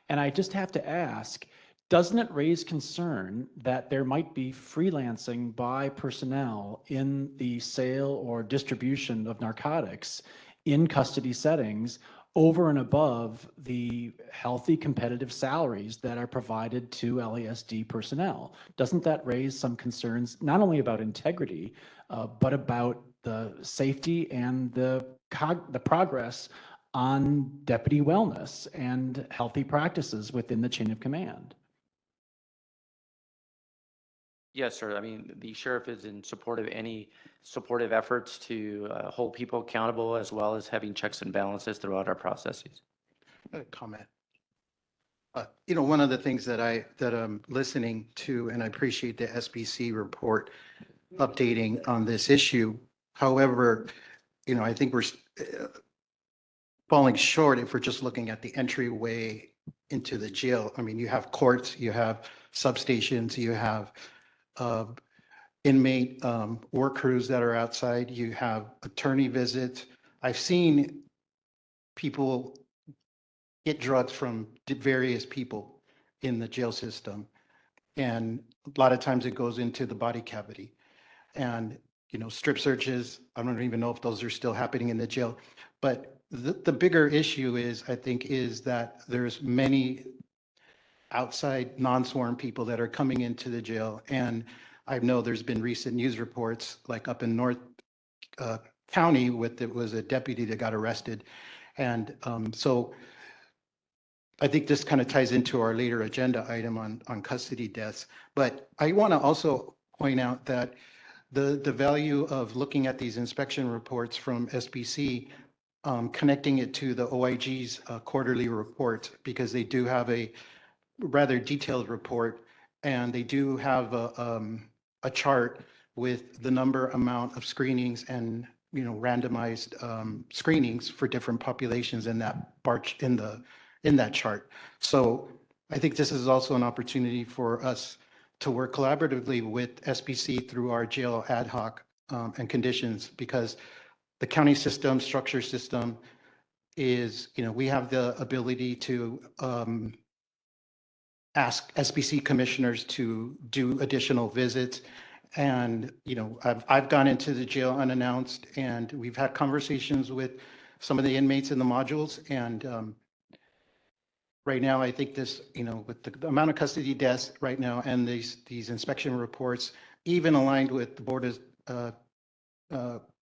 And I just have to ask, doesn't it raise concern that there might be freelancing by personnel in the sale or distribution of narcotics in custody settings over and above the healthy competitive salaries that are provided to LASD personnel? Doesn't that raise some concerns, not only about integrity, but about the safety and the progress on deputy wellness and healthy practices within the chain of command? Yes, sir. I mean, the sheriff is in support of any supportive efforts to hold people accountable, as well as having checks and balances throughout our processes. Comment. One of the things that I'm listening to, and I appreciate the SBC report updating on this issue. However, I think we're falling short if we're just looking at the entryway into the jail. I mean, you have courts, you have substations, you have inmate work crews that are outside. You have attorney visits. I've seen people get drugs from various people in the jail system. And a lot of times it goes into the body cavity. And, you know, strip searches, I don't even know if those are still happening in the jail. But the bigger issue is, I think, is that there's many outside non-sworn people that are coming into the jail. And I know there's been recent news reports, like up in North County it was a deputy that got arrested. And so I think this kind of ties into our later agenda item on custody deaths. But I want to also point out that the value of looking at these inspection reports from SBC, connecting it to the OIG's quarterly report, because they do have a rather detailed report, and they do have a chart with the amount of screenings and, you know, randomized screenings for different populations in that in that chart. So I think this is also an opportunity for us to work collaboratively with SBC through our jail ad hoc and conditions, because the county system, structure system is, you know, we have the ability to ask SBC commissioners to do additional visits. And, you know, I've gone into the jail unannounced, and we've had conversations with some of the inmates in the modules. And right now, I think this, you know, with the amount of custody deaths right now and these inspection reports, even aligned with the Board of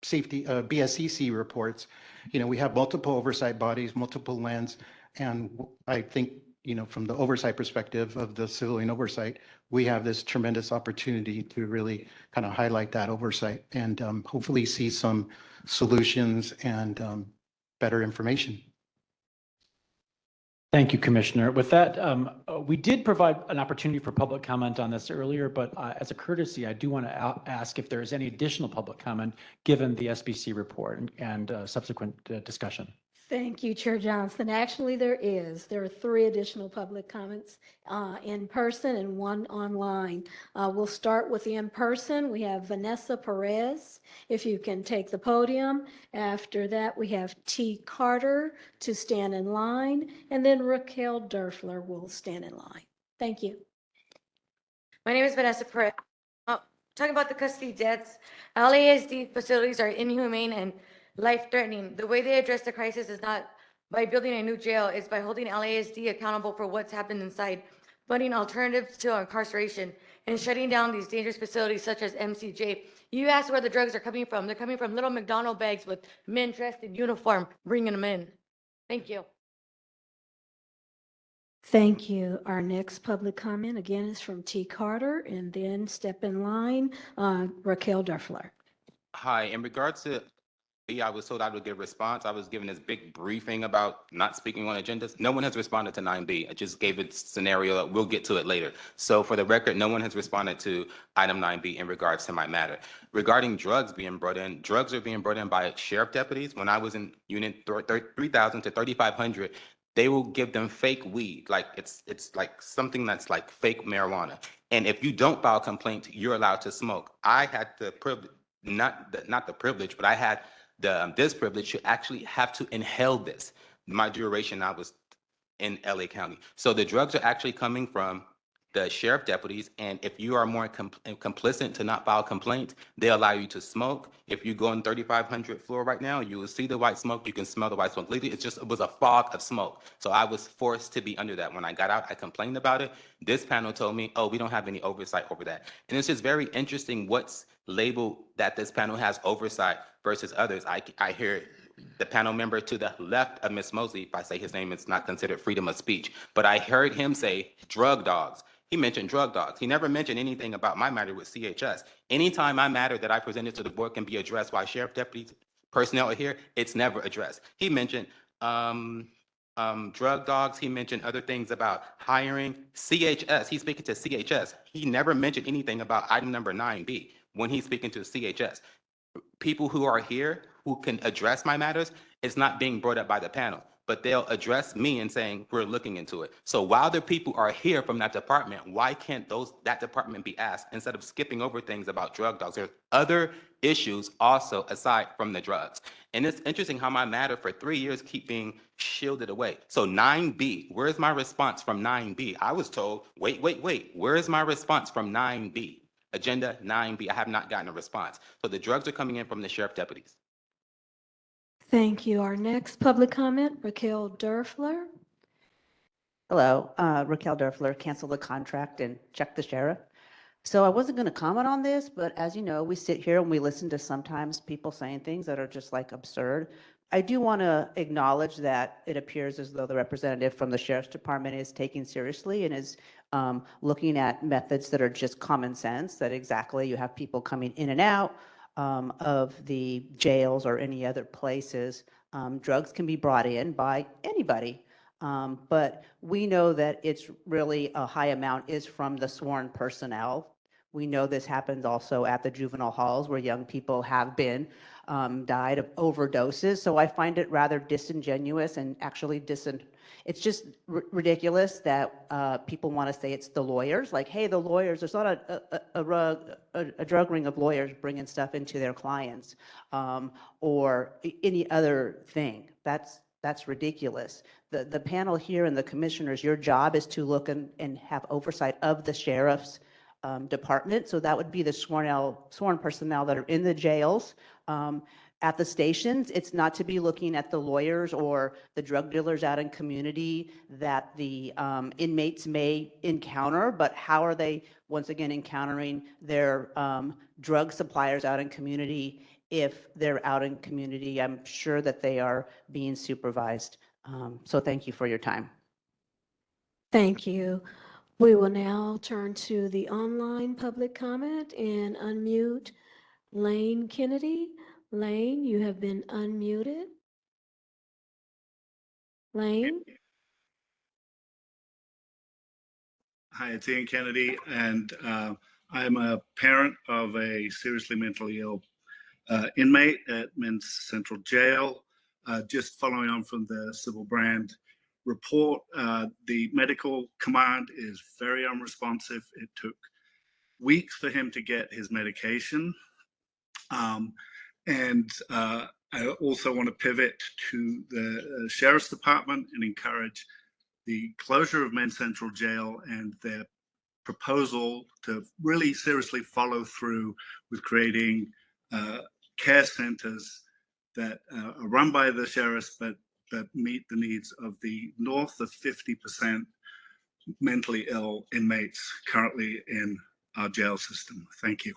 Safety, BSCC reports, you know, we have multiple oversight bodies, multiple lands. And I think, you know, from the oversight perspective of the civilian oversight, we have this tremendous opportunity to really kind of highlight that oversight and hopefully see some solutions and better information. Thank you, Commissioner. With that, we did provide an opportunity for public comment on this earlier, but as a courtesy, I do want to ask if there is any additional public comment given the SBC report and subsequent discussion. Thank you, Chair Johnson. Actually, there are 3 additional public comments in person and 1 online. We'll start with the in person. We have Vanessa Perez, if you can take the podium. After that, we have T. Carter to stand in line, and then Raquel Durfler will stand in line. Thank you. My name is Vanessa Perez. Talking about the custody deaths, LASD facilities are inhumane and life-threatening. The way they address the crisis is not by building a new jail, it's by holding LASD accountable for what's happened inside, funding alternatives to incarceration, and shutting down these dangerous facilities such as MCJ. You asked where the drugs are coming from. They're coming from little McDonald bags with men dressed in uniform, bringing them in. Thank you. Thank you. Our next public comment again is from T. Carter, and then step in line, Raquel Durfler. Hi, in regards to I was told I would get a response. I was given this big briefing about not speaking on agendas. No one has responded to 9B. I just gave a scenario. We'll get to it later. So for the record, no one has responded to item 9B in regards to my matter. Regarding drugs being brought in, drugs are being brought in by sheriff deputies. When I was in unit 3,000 to 3,500, they will give them fake weed. Like it's like something that's like fake marijuana. And if you don't file a complaint, you're allowed to smoke. I had the privilege, not the privilege, but I had this privilege to actually have to inhale this. My duration, I was in LA County. So the drugs are actually coming from the sheriff deputies. And if you are more complicit to not file a complaint, they allow you to smoke. If you go on 3,500 floor right now, you will see the white smoke. You can smell the white smoke. Literally, it was a fog of smoke. So I was forced to be under that. When I got out, I complained about it. This panel told me, oh, we don't have any oversight over that. And it's just very interesting what's labeled that this panel has oversight versus others. I hear the panel member to the left of Ms. Mosley, if I say his name, it's not considered freedom of speech, but I heard him say drug dogs. He mentioned drug dogs. He never mentioned anything about my matter with CHS. Anytime my matter that I presented to the board can be addressed while sheriff deputies personnel are here, it's never addressed. He mentioned drug dogs. He mentioned other things about hiring. CHS, he's speaking to CHS. He never mentioned anything about item number 9B when he's speaking to CHS. People who are here who can address my matters, it's not being brought up by the panel. but they'll address me and saying, we're looking into it. So while the people are here from that department, why can't that department be asked instead of skipping over things about drug dogs? There's other issues also aside from the drugs. And it's interesting how my matter for 3 years keep being shielded away. So 9B, where's my response from 9B? I was told, wait, where is my response from 9B? Agenda 9B, I have not gotten a response. So the drugs are coming in from the sheriff deputies. Thank you. Our next public comment, Raquel Durfler. Hello, Raquel Durfler, cancel the contract and check the sheriff. So I wasn't going to comment on this, but as you know, we sit here and we listen to sometimes people saying things that are just like absurd. I do want to acknowledge that it appears as though the representative from the sheriff's department is taking seriously and is looking at methods that are just common sense, that exactly you have people coming in and out of the jails or any other places. Drugs can be brought in by anybody. But we know that it's really a high amount is from the sworn personnel. We know this happens also at the juvenile halls where young people have been died of overdoses. So I find it rather disingenuous and actually it's just ridiculous that people want to say it's the lawyers. Like, hey, the lawyers, there's not a drug ring of lawyers bringing stuff into their clients or any other thing. That's ridiculous. The panel here and the commissioners, your job is to look and have oversight of the sheriff's department. So that would be the sworn personnel that are in the jails. At the stations, it's not to be looking at the lawyers or the drug dealers out in community that the inmates may encounter, but how are they, once again, encountering their drug suppliers out in community? If they're out in community, I'm sure that they are being supervised. So thank you for your time. Thank you. We will now turn to the online public comment and unmute Lane Kennedy. Lane, you have been unmuted. Lane? Hi, it's Ian Kennedy, and I'm a parent of a seriously mentally ill inmate at Men's Central Jail. Just following on from the Civil Brand report, the medical command is very unresponsive. It took weeks for him to get his medication. I also want to pivot to the Sheriff's Department and encourage the closure of Men's Central Jail and their proposal to really seriously follow through with creating care centers that are run by the sheriffs, but that meet the needs of the north of 50% mentally ill inmates currently in our jail system. Thank you.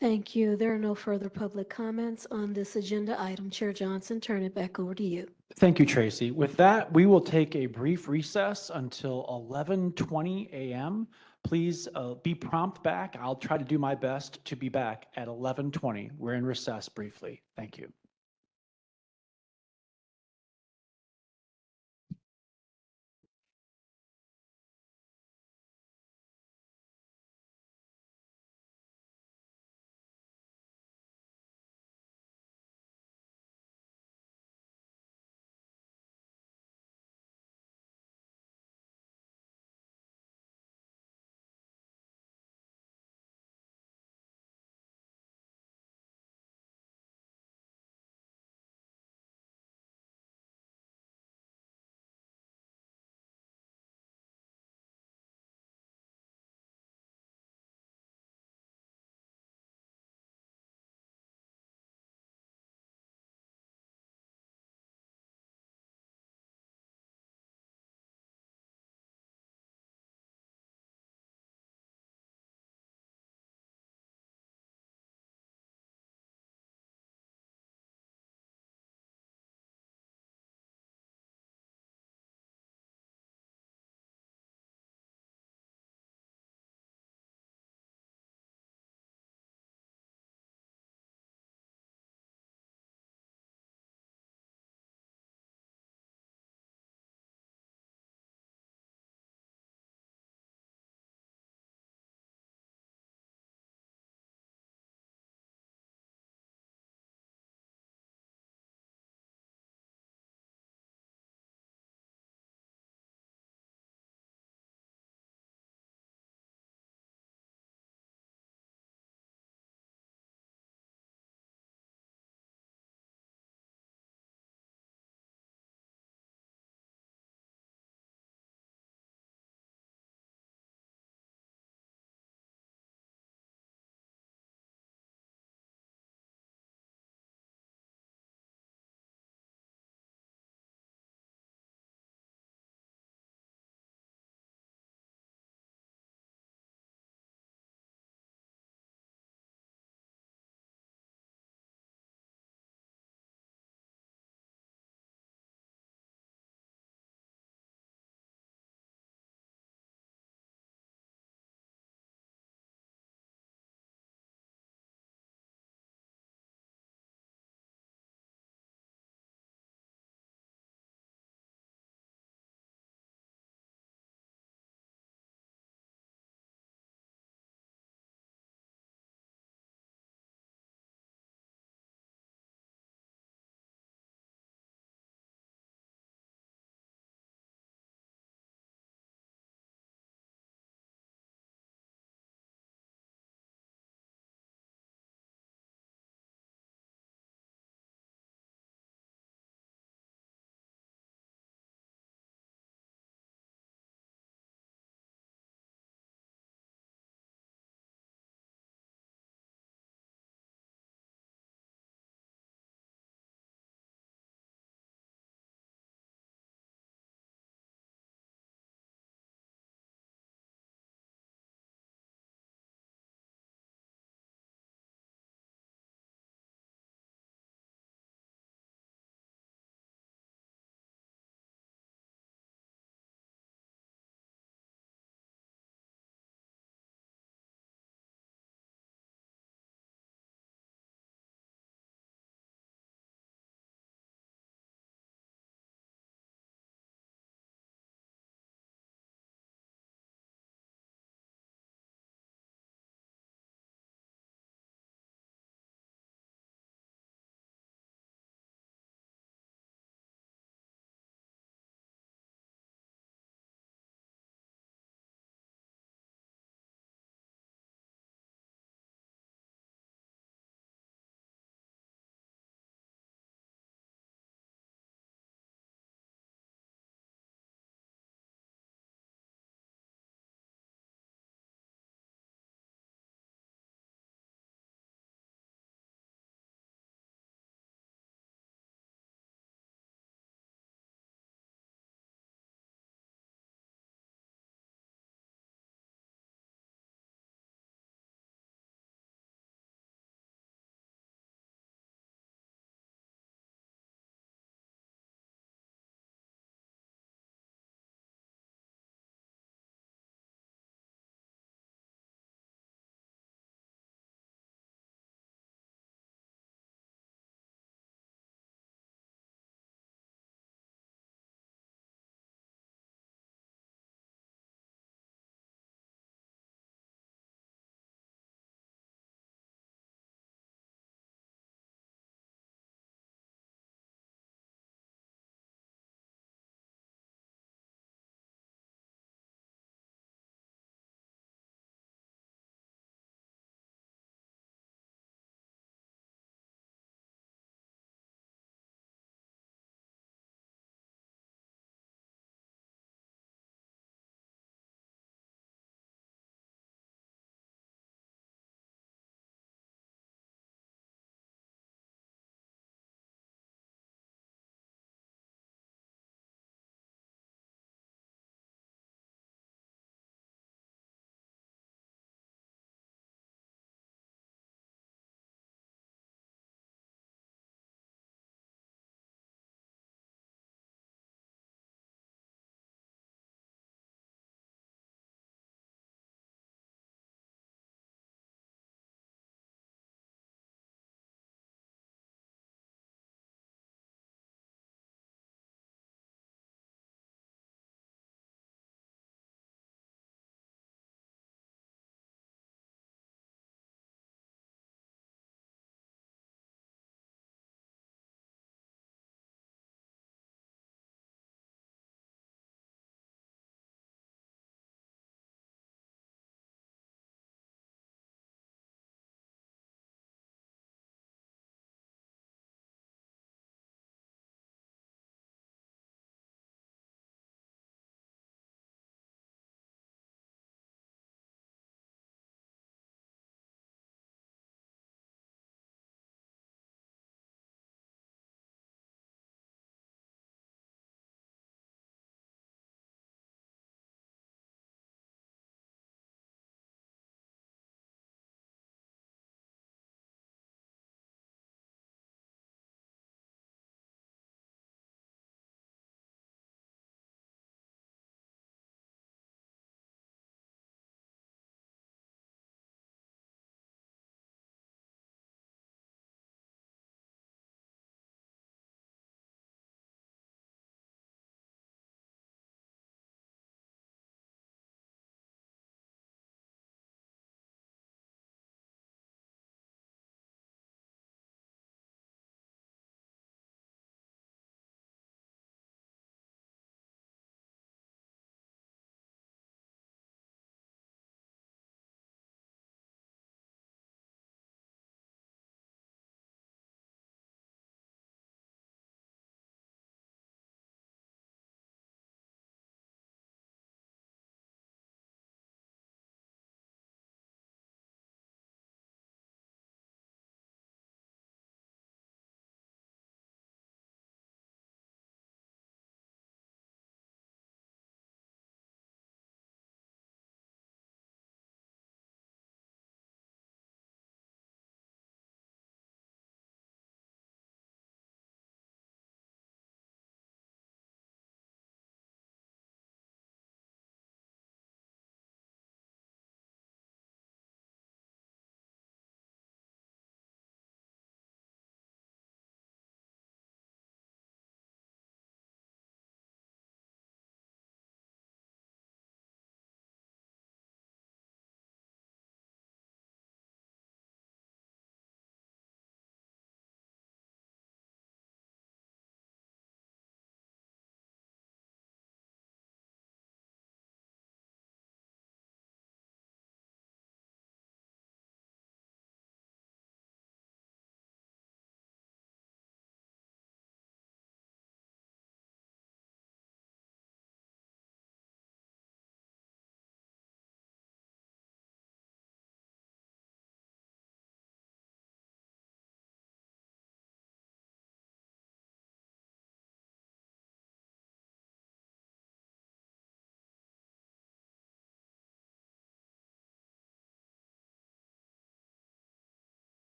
Thank you. There are no further public comments on this agenda item. Chair Johnson, turn it back over to you. Thank you, Tracy. With that, we will take a brief recess until 11:20 a.m. Please be prompt back. I'll try to do my best to be back at 11:20. We're in recess briefly. Thank you.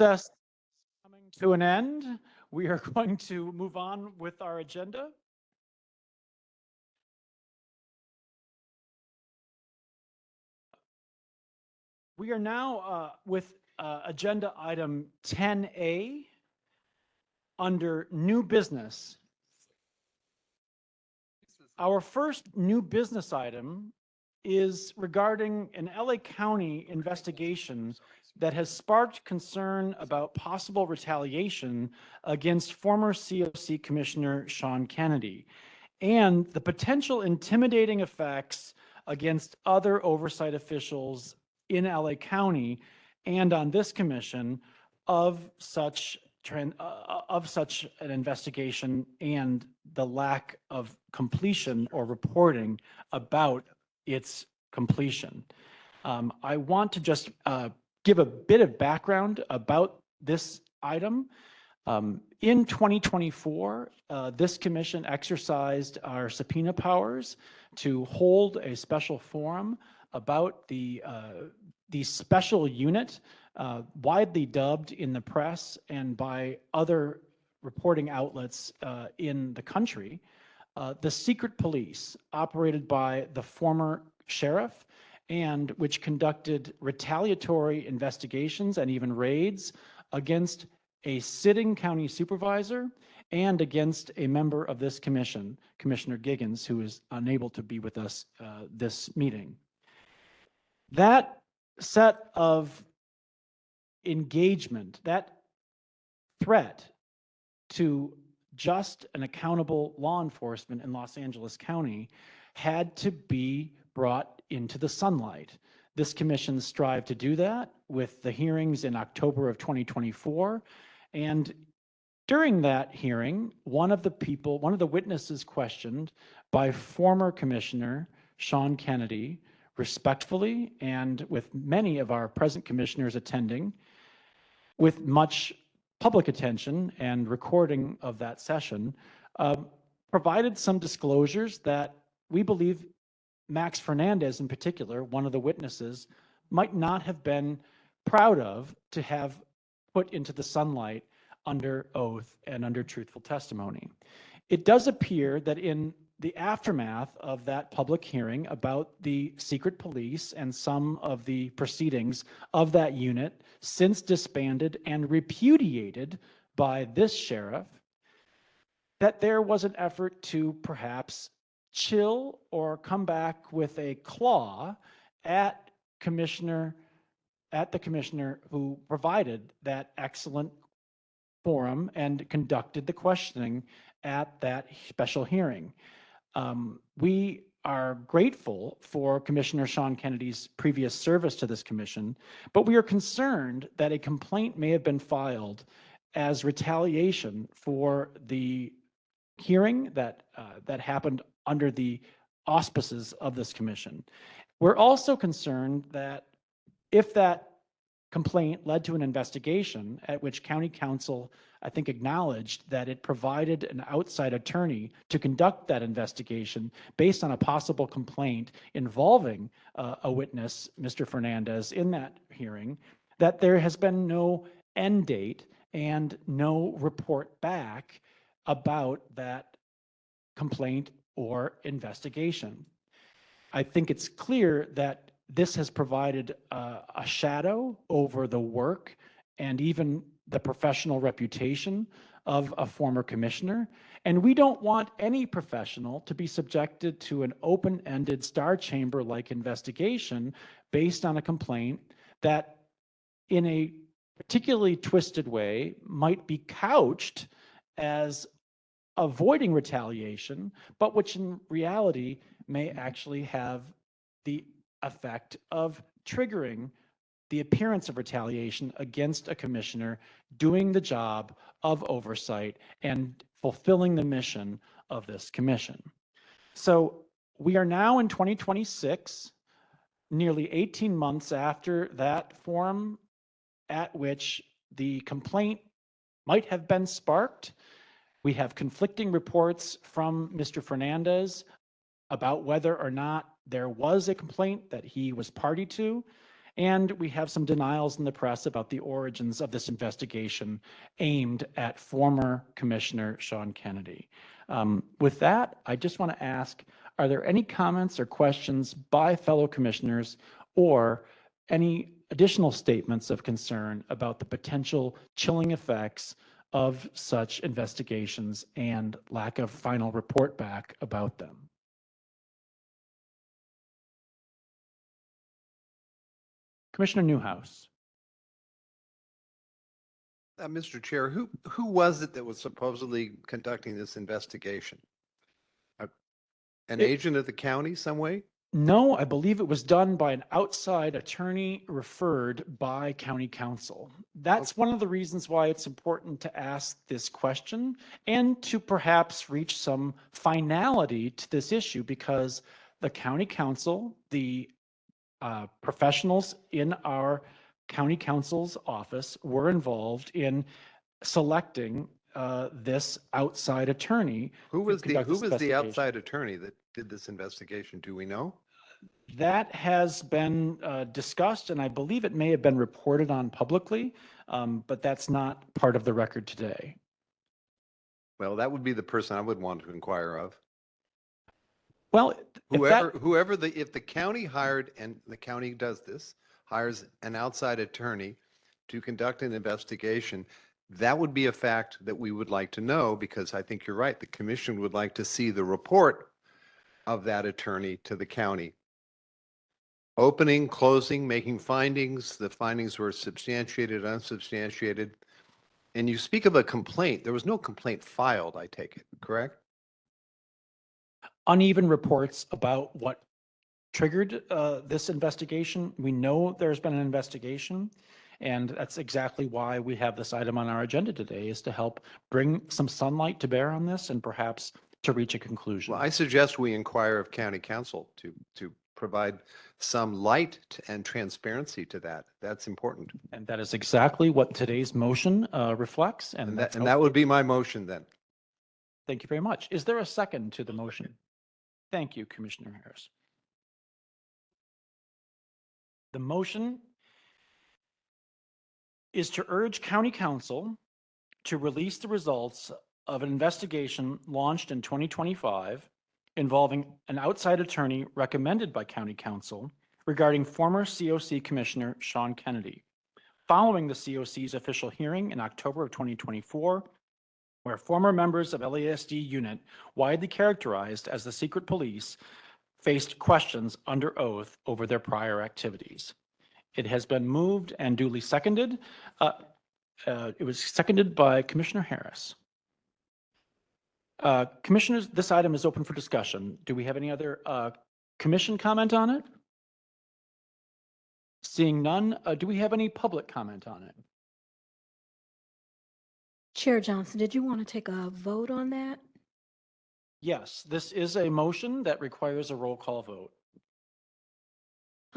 Recess coming to an end. We are going to move on with our agenda. We are now with agenda item 10A under new business. Our first new business item is regarding an LA County investigation that has sparked concern about possible retaliation against former COC Commissioner Sean Kennedy and the potential intimidating effects against other oversight officials in LA County and on this commission of such an investigation and the lack of completion or reporting about its completion. I want to just give a bit of background about this item. In 2024, this commission exercised our subpoena powers to hold a special forum about the special unit, widely dubbed in the press and by other reporting outlets in the country, the secret police operated by the former sheriff and which conducted retaliatory investigations and even raids against a sitting county supervisor and against a member of this commission, Commissioner Giggins, who is unable to be with us this meeting. That set of engagement, that threat to just and accountable law enforcement in Los Angeles County had to be brought into the sunlight. This commission strived to do that with the hearings in October of 2024. And during that hearing, one of the witnesses questioned by former Commissioner Sean Kennedy, respectfully and with many of our present commissioners attending, with much public attention and recording of that session, provided some disclosures that we believe Max Fernandez in particular, one of the witnesses, might not have been proud of to have put into the sunlight under oath and under truthful testimony. It does appear that in the aftermath of that public hearing about the secret police and some of the proceedings of that unit, since disbanded and repudiated by this sheriff, that there was an effort to perhaps chill or come back with a claw at the commissioner who provided that excellent forum and conducted the questioning at that special hearing. We are grateful for Commissioner Sean Kennedy's previous service to this commission, but we are concerned that a complaint may have been filed as retaliation for the hearing that happened under the auspices of this commission. We're also concerned that if that complaint led to an investigation at which county council, I think, acknowledged that it provided an outside attorney to conduct that investigation based on a possible complaint involving a witness, Mr. Fernandez, in that hearing, that there has been no end date and no report back about that complaint or investigation. I think it's clear that this has provided a shadow over the work and even the professional reputation of a former commissioner. And we don't want any professional to be subjected to an open-ended star chamber-like investigation based on a complaint that in a particularly twisted way might be couched as avoiding retaliation, but which in reality may actually have the effect of triggering the appearance of retaliation against a commissioner doing the job of oversight and fulfilling the mission of this commission. So we are now in 2026, nearly 18 months after that forum at which the complaint might have been sparked. We have conflicting reports from Mr. Fernandez about whether or not there was a complaint that he was party to. And we have some denials in the press about the origins of this investigation aimed at former Commissioner Sean Kennedy. With that, I just want to ask, are there any comments or questions by fellow commissioners or any additional statements of concern about the potential chilling effects of such investigations and lack of final report back about them? Commissioner Newhouse. Mr. Chair, who was it that was supposedly conducting this investigation? An agent of the county some way? No, I believe it was done by an outside attorney referred by county council. That's one of the reasons why it's important to ask this question and to perhaps reach some finality to this issue, because the county council, the professionals in our county council's office were involved in selecting this outside attorney. Who was the outside attorney that did this investigation? Do we know? That has been discussed, and I believe it may have been reported on publicly, but that's not part of the record today. Well, that would be the person I would want to inquire of. Well, if the county hired, and the county does this, hires an outside attorney to conduct an investigation, that would be a fact that we would like to know, because I think you're right. The commission would like to see the report of that attorney to the county. Opening, closing, making findings. The findings were substantiated, unsubstantiated. And you speak of a complaint. There was no complaint filed, I take it, correct? Uneven reports about what triggered this investigation. We know there's been an investigation, and that's exactly why we have this item on our agenda today, is to help bring some sunlight to bear on this and perhaps to reach a conclusion. Well, I suggest we inquire of county council to provide some light and transparency to that. That's important. And that is exactly what today's motion reflects. And that would be my motion then. Thank you very much. Is there a second to the motion? Thank you, Commissioner Harris. The motion is to urge County Council to release the results of an investigation launched in 2025 involving an outside attorney recommended by County Council regarding former COC Commissioner Sean Kennedy. Following the COC's official hearing in October of 2024, where former members of LASD unit, widely characterized as the secret police, faced questions under oath over their prior activities. It has been moved and duly seconded. It was seconded by Commissioner Harris. Commissioners, this item is open for discussion. Do we have any other commission comment on it? Seeing none, do we have any public comment on it? Chair Johnson, did you want to take a vote on that? Yes, this is a motion that requires a roll call vote.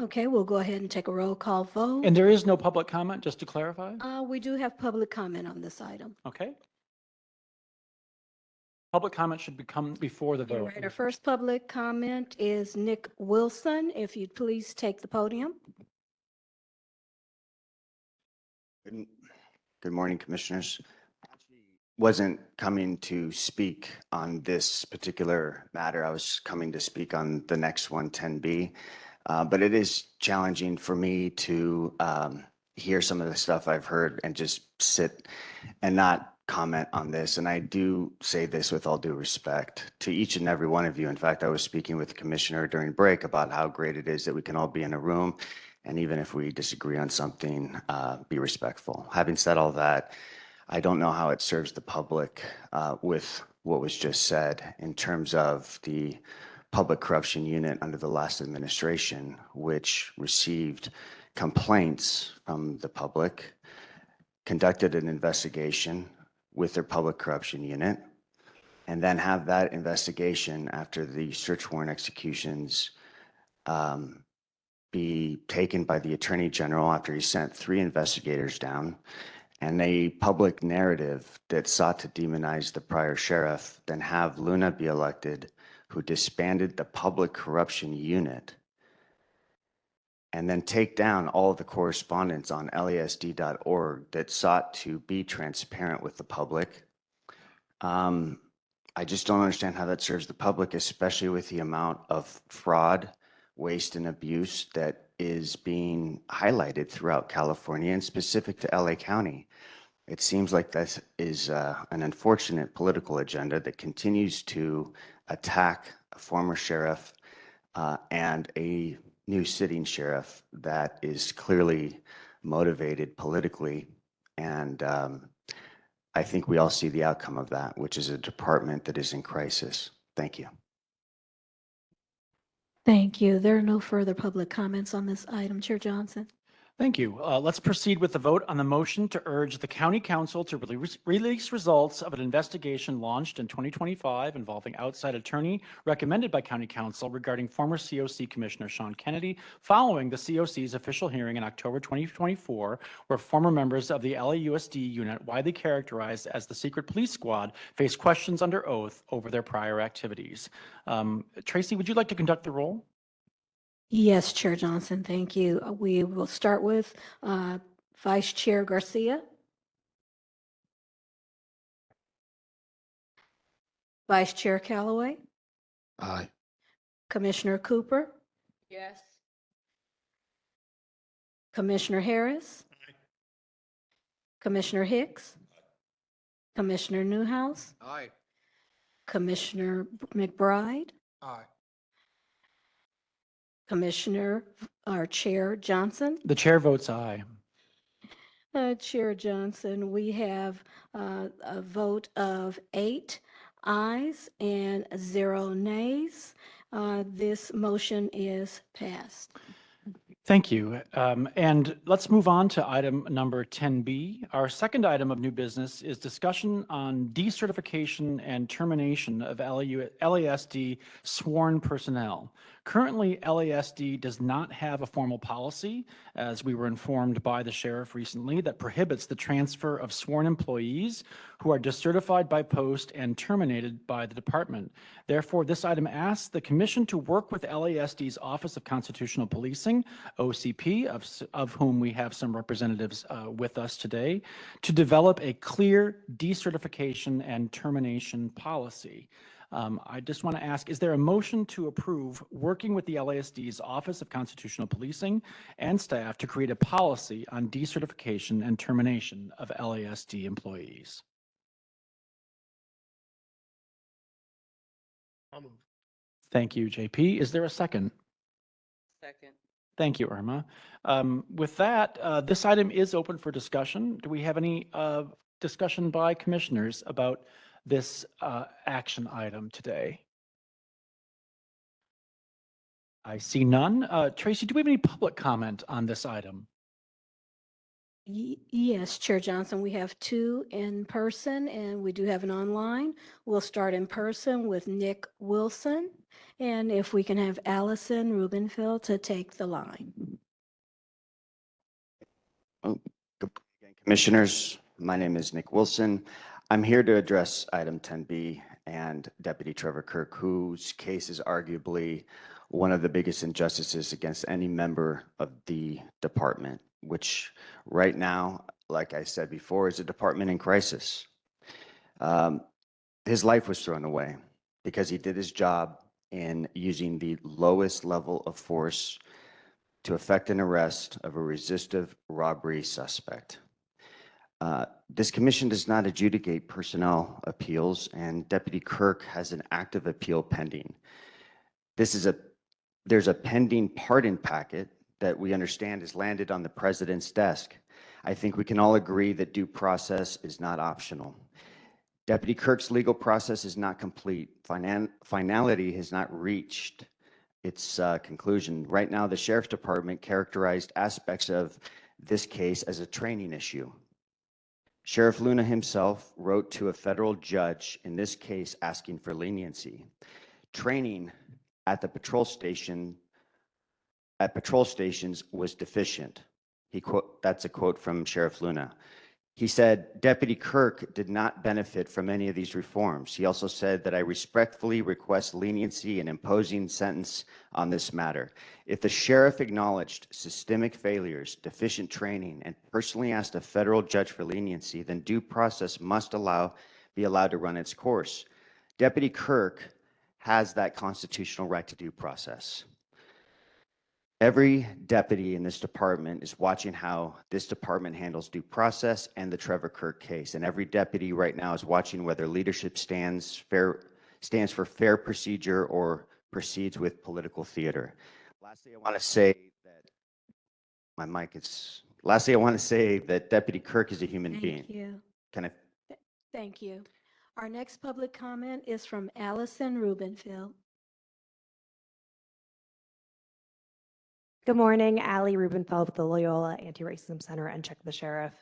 Okay, we'll go ahead and take a roll call vote. And there is no public comment, just to clarify? We do have public comment on this item. Okay. Public comment should come before the vote. Right, our first public comment is Nick Wilson. If you'd please take the podium. Good morning, Commissioners. Wasn't coming to speak on this particular matter. I was coming to speak on the next one, 10B. But it is challenging for me to hear some of the stuff I've heard and just sit and not comment on this. And I do say this with all due respect to each and every one of you. In fact, I was speaking with the Commissioner during break about how great it is that we can all be in a room, and even if we disagree on something, be respectful. Having said all that, I don't know how it serves the public with what was just said in terms of the Public Corruption Unit under the last administration, which received complaints from the public, conducted an investigation with their Public Corruption Unit, and then have that investigation after the search warrant executions be taken by the Attorney General after he sent 3 investigators down, and a public narrative that sought to demonize the prior sheriff, then have Luna be elected, who disbanded the Public Corruption Unit, and then take down all of the correspondence on LASD.org that sought to be transparent with the public. I just don't understand how that serves the public, especially with the amount of fraud, waste, and abuse that is being highlighted throughout California and specific to LA County. It seems like this is an unfortunate political agenda that continues to attack a former sheriff and a new sitting sheriff that is clearly motivated politically. And I think we all see the outcome of that, which is a department that is in crisis. Thank you. Thank you. There are no further public comments on this item. Chair Johnson. Thank you. Let's proceed with the vote on the motion to urge the County Council to release results of an investigation launched in 2025 involving outside attorney recommended by County Council regarding former COC Commissioner Sean Kennedy following the COC's official hearing in October 2024, where former members of the LAUSD unit, widely characterized as the secret police squad, faced questions under oath over their prior activities. Tracy, would you like to conduct the roll? Yes, Chair Johnson, thank you. We will start with Vice Chair Garcia. Vice Chair Callaway. Aye. Commissioner Cooper. Yes. Commissioner Harris. Commissioner Hicks. Commissioner Newhouse. Aye. Commissioner McBride. Aye. Commissioner, or Chair Johnson. The chair votes aye. Chair Johnson, we have a vote of 8 ayes and 0 nays. This motion is passed. Thank you. And let's move on to item number 10B. Our second item of new business is discussion on decertification and termination of LASD sworn personnel. Currently, LASD does not have a formal policy, as we were informed by the sheriff recently, that prohibits the transfer of sworn employees who are decertified by post and terminated by the department. Therefore, this item asks the commission to work with LASD's Office of Constitutional Policing, OCP, of whom we have some representatives with us today, to develop a clear decertification and termination policy. I just want to ask, is there a motion to approve working with the LASD's Office of Constitutional Policing and staff to create a policy on decertification and termination of LASD employees? I'll move. Thank you, JP. Is there a second? Second. Thank you, Irma. With that, this item is open for discussion. Do we have any discussion by commissioners about this action item today? I see none. Tracy, do we have any public comment on this item? Yes, Chair Johnson, we have 2 in person and we do have an online. We'll start in person with Nick Wilson. And if we can have Allison Rubenfeld to take the line. Commissioners, my name is Nick Wilson. I'm here to address item 10B and Deputy Trevor Kirk, whose case is arguably one of the biggest injustices against any member of the department, which right now, like I said before, is a department in crisis. His life was thrown away because he did his job in using the lowest level of force to effect an arrest of a resistive robbery suspect. This commission does not adjudicate personnel appeals, and Deputy Kirk has an active appeal pending. There's a pending pardon packet that we understand has landed on the president's desk. I think we can all agree that due process is not optional. Deputy Kirk's legal process is not complete. Finality has not reached its conclusion. Right now, the Sheriff's Department characterized aspects of this case as a training issue. Sheriff Luna himself wrote to a federal judge in this case asking for leniency. Training at the patrol stations was deficient. That's a quote from Sheriff Luna. He said Deputy Kirk did not benefit from any of these reforms. He also said that I respectfully request leniency and imposing sentence on this matter. If the sheriff acknowledged systemic failures, deficient training, and personally asked a federal judge for leniency, then due process must be allowed to run its course. Deputy Kirk has that constitutional right to due process. Every deputy in this department is watching how this department handles due process and the Trevor Kirk case. And every deputy right now is watching whether leadership stands for fair procedure or proceeds with political theater. Lastly, I want to say that Deputy Kirk is a human being. Thank you. Can I? Thank you. Our next public comment is from Allison Rubenfeld. Good morning, Allie Rubenfeld with the Loyola Anti-Racism Center and Check the Sheriff.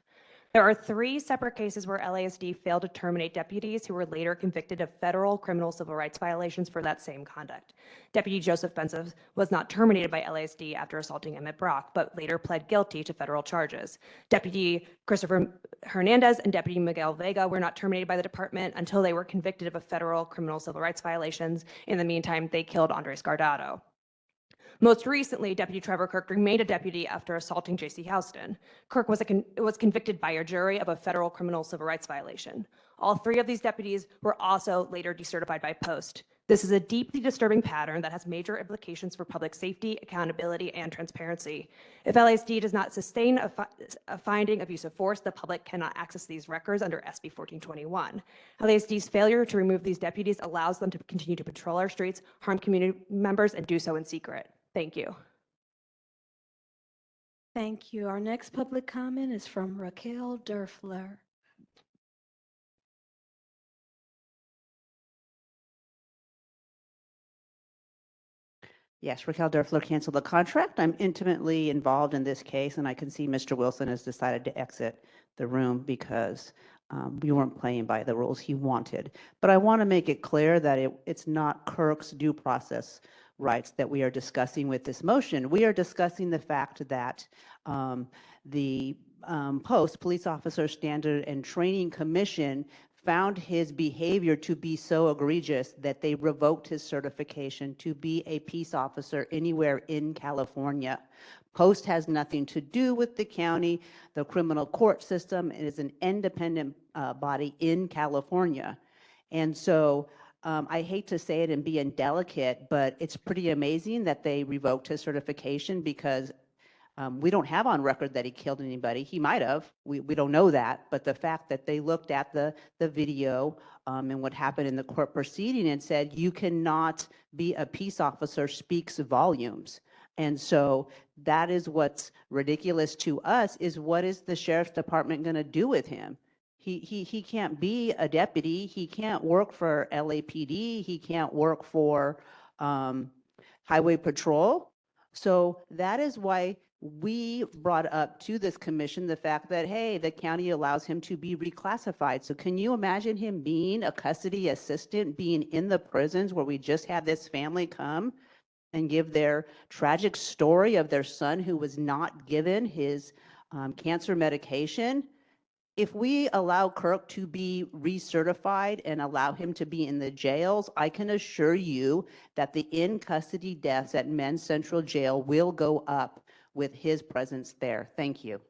There are 3 separate cases where LASD failed to terminate deputies who were later convicted of federal criminal civil rights violations for that same conduct. Deputy Joseph Benza was not terminated by LASD after assaulting Emmett Brock, but later pled guilty to federal charges. Deputy Christopher Hernandez and Deputy Miguel Vega were not terminated by the department until they were convicted of a federal criminal civil rights violations. In the meantime, they killed Andres Guardado. Most recently, Deputy Trevor Kirk remained a deputy after assaulting J.C. Houston. Kirk was convicted by a jury of a federal criminal civil rights violation. All 3 of these deputies were also later decertified by post. This is a deeply disturbing pattern that has major implications for public safety, accountability, and transparency. If LASD does not sustain a finding of use of force, the public cannot access these records under SB 1421. LASD's failure to remove these deputies allows them to continue to patrol our streets, harm community members, and do so in secret. Thank you. Thank you. Our next public comment is from Raquel Derfler. Yes, Raquel Derfler canceled the contract. I'm intimately involved in this case, and I can see Mr. Wilson has decided to exit the room because we weren't playing by the rules he wanted. But I want to make it clear that it's not Kirk's due process rights that we are discussing with this motion. We are discussing the fact that the Police Officer Standard and Training Commission found his behavior to be so egregious that they revoked his certification to be a peace officer anywhere in California. Post has nothing to do with the county. The criminal court system is an independent body in California. And so I hate to say it and be indelicate, but it's pretty amazing that they revoked his certification because we don't have on record that he killed anybody. He might have. We don't know that. But the fact that they looked at the video and what happened in the court proceeding and said, you cannot be a peace officer speaks volumes. And so that is what's ridiculous to us is what is the sheriff's department going to do with him? He can't be a deputy. He can't work for LAPD. He can't work for Highway Patrol. So that is why we brought up to this commission the fact that, hey, the county allows him to be reclassified. So can you imagine him being a custody assistant, being in the prisons where we just had this family come and give their tragic story of their son who was not given his cancer medication? If we allow Kirk to be recertified and allow him to be in the jails, I can assure you that the in-custody deaths at Men's Central Jail will go up with his presence there. Thank you.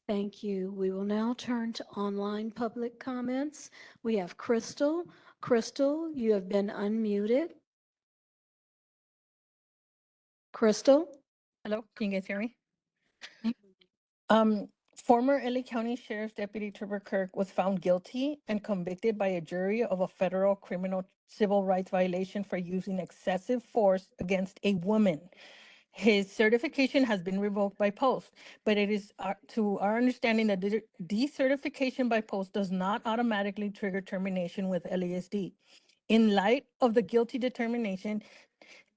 Thank you. We will now turn to online public comments. We have Crystal. Crystal, you have been unmuted. Crystal? Hello, can you guys hear me? Former LA County Sheriff's Deputy Trevor Kirk was found guilty and convicted by a jury of a federal criminal civil rights violation for using excessive force against a woman. His certification has been revoked by post, but it is to our understanding that decertification by post does not automatically trigger termination with LASD. In light of the guilty determination,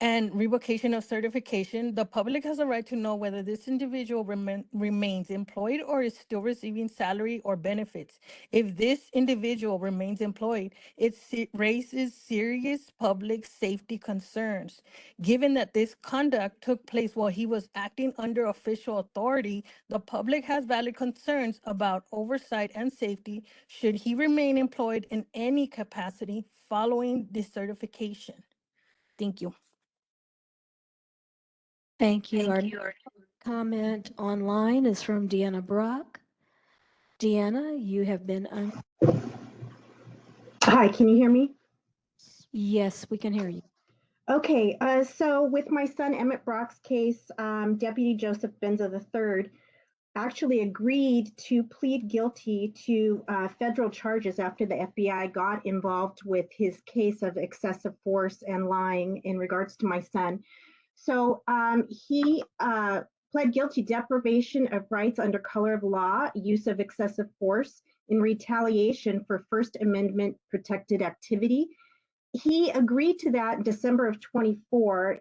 and revocation of certification, the public has a right to know whether this individual remains employed or is still receiving salary or benefits. If this individual remains employed, it raises serious public safety concerns. Given that this conduct took place while he was acting under official authority, the public has valid concerns about oversight and safety should he remain employed in any capacity following decertification. Thank you. Thank you. Our comment online is from Deanna Brock. Deanna, you have been Hi, can you hear me? Yes, we can hear you. Okay, so with my son Emmett Brock's case, Deputy Joseph Benza III actually agreed to plead guilty to federal charges after the FBI got involved with his case of excessive force and lying in regards to my son. So he pled guilty deprivation of rights under color of law, use of excessive force in retaliation for First Amendment protected activity. He agreed to that in December of 24,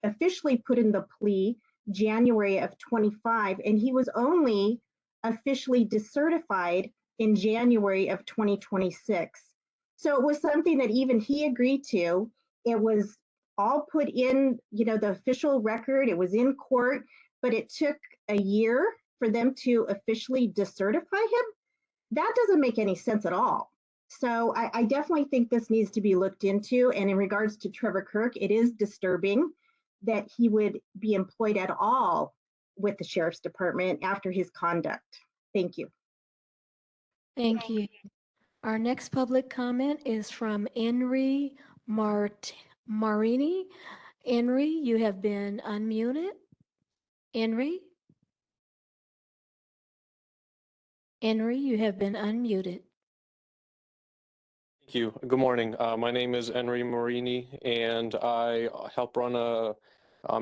officially put in the plea January of 25, and he was only officially decertified in January of 2026. So it was something that even he agreed to. It was all put in, the official record. It was in court, but it took a year for them to officially decertify him. That doesn't make any sense at all. So I definitely think this needs to be looked into. And in regards to Trevor Kirk, it is disturbing that he would be employed at all with the Sheriff's Department after his conduct. Thank you. Thank you. Our next public comment is from Enri Marini. Enri, you have been unmuted. Enri? Enri, you have been unmuted. Thank you. Good morning. My name is Enri Marini, and I help run a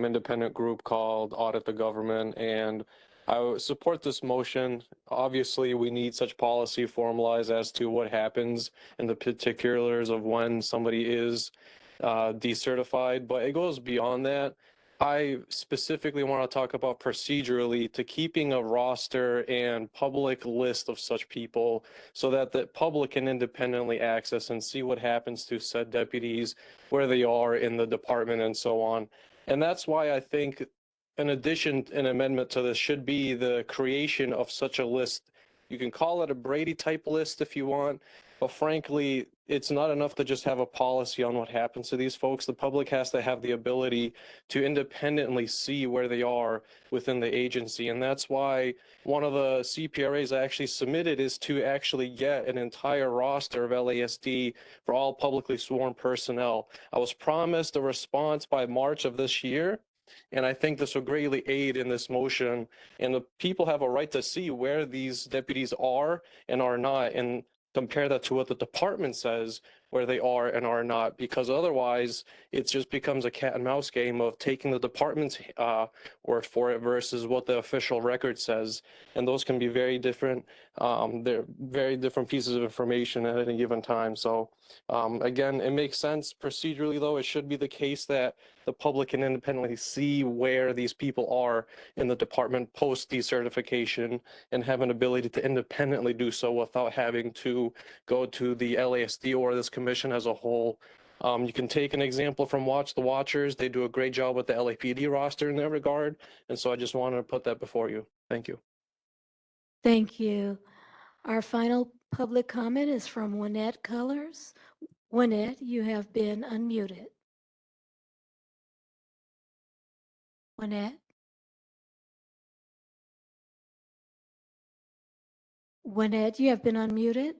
independent group called Audit the Government, and I support this motion. Obviously, we need such policy formalized as to what happens in the particulars of when somebody is decertified, but it goes beyond that. I specifically want to talk about procedurally to keeping a roster and public list of such people so that the public can independently access and see what happens to said deputies, where they are in the department and so on. And that's why I think an amendment to this should be the creation of such a list. You can call it a Brady type list if you want, but frankly, it's not enough to just have a policy on what happens to these folks. The public has to have the ability to independently see where they are within the agency. And that's why one of the CPRAs I actually submitted is to actually get an entire roster of LASD for all publicly sworn personnel. I was promised a response by March of this year, and I think this will greatly aid in this motion. And the people have a right to see where these deputies are and are not, and compare that to what the department says where they are and are not, because otherwise it just becomes a cat and mouse game of taking the department's word for it versus what the official record says. And those can be very different. They're very different pieces of information at any given time. So again, it makes sense procedurally, though. It should be the case that the public can independently see where these people are in the department post decertification and have an ability to independently do so without having to go to the LASD or this commission as a whole. You can take an example from Watch the Watchers. They do a great job with the LAPD roster in that regard. And so I just wanted to put that before you. Thank you. Thank you. Our final public comment is from Wynette Colors. Wynette, you have been unmuted. Wynette? Wynette, you have been unmuted.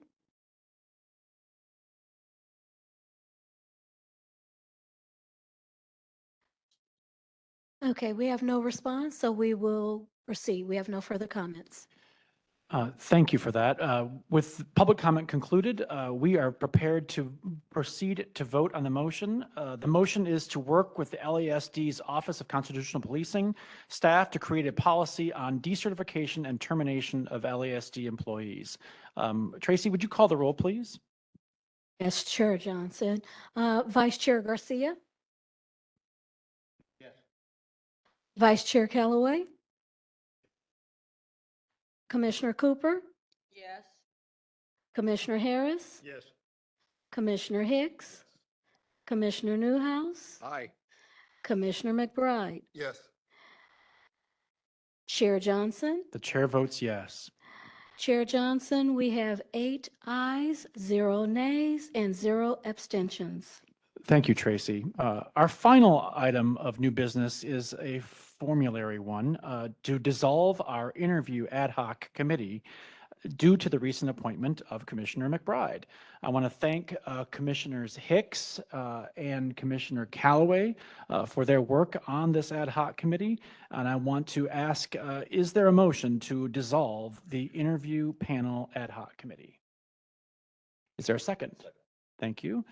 Okay, we have no response, so we will proceed. We have no further comments. Thank you for that. With public comment concluded, we are prepared to proceed to vote on the motion. The motion is to work with the LASD's Office of Constitutional Policing staff to create a policy on decertification and termination of LASD employees. Tracy, would you call the roll, please? Yes, Chair Johnson. Vice Chair Garcia? Vice Chair Callaway, Commissioner Cooper, Yes. Commissioner Harris, Yes. Commissioner Hicks, Commissioner Newhouse, Aye. Commissioner McBride, Yes. Chair Johnson. The chair votes yes. Chair Johnson, we have 8 ayes, 0 nays, and 0 abstentions. Thank you, Tracy. Our final item of new business is a formulary one to dissolve our interview ad hoc committee due to the recent appointment of Commissioner McBride. I want to thank Commissioners Hicks and Commissioner Callaway for their work on this ad hoc committee. And I want to ask, is there a motion to dissolve the interview panel ad hoc committee? Is there a second? Thank you.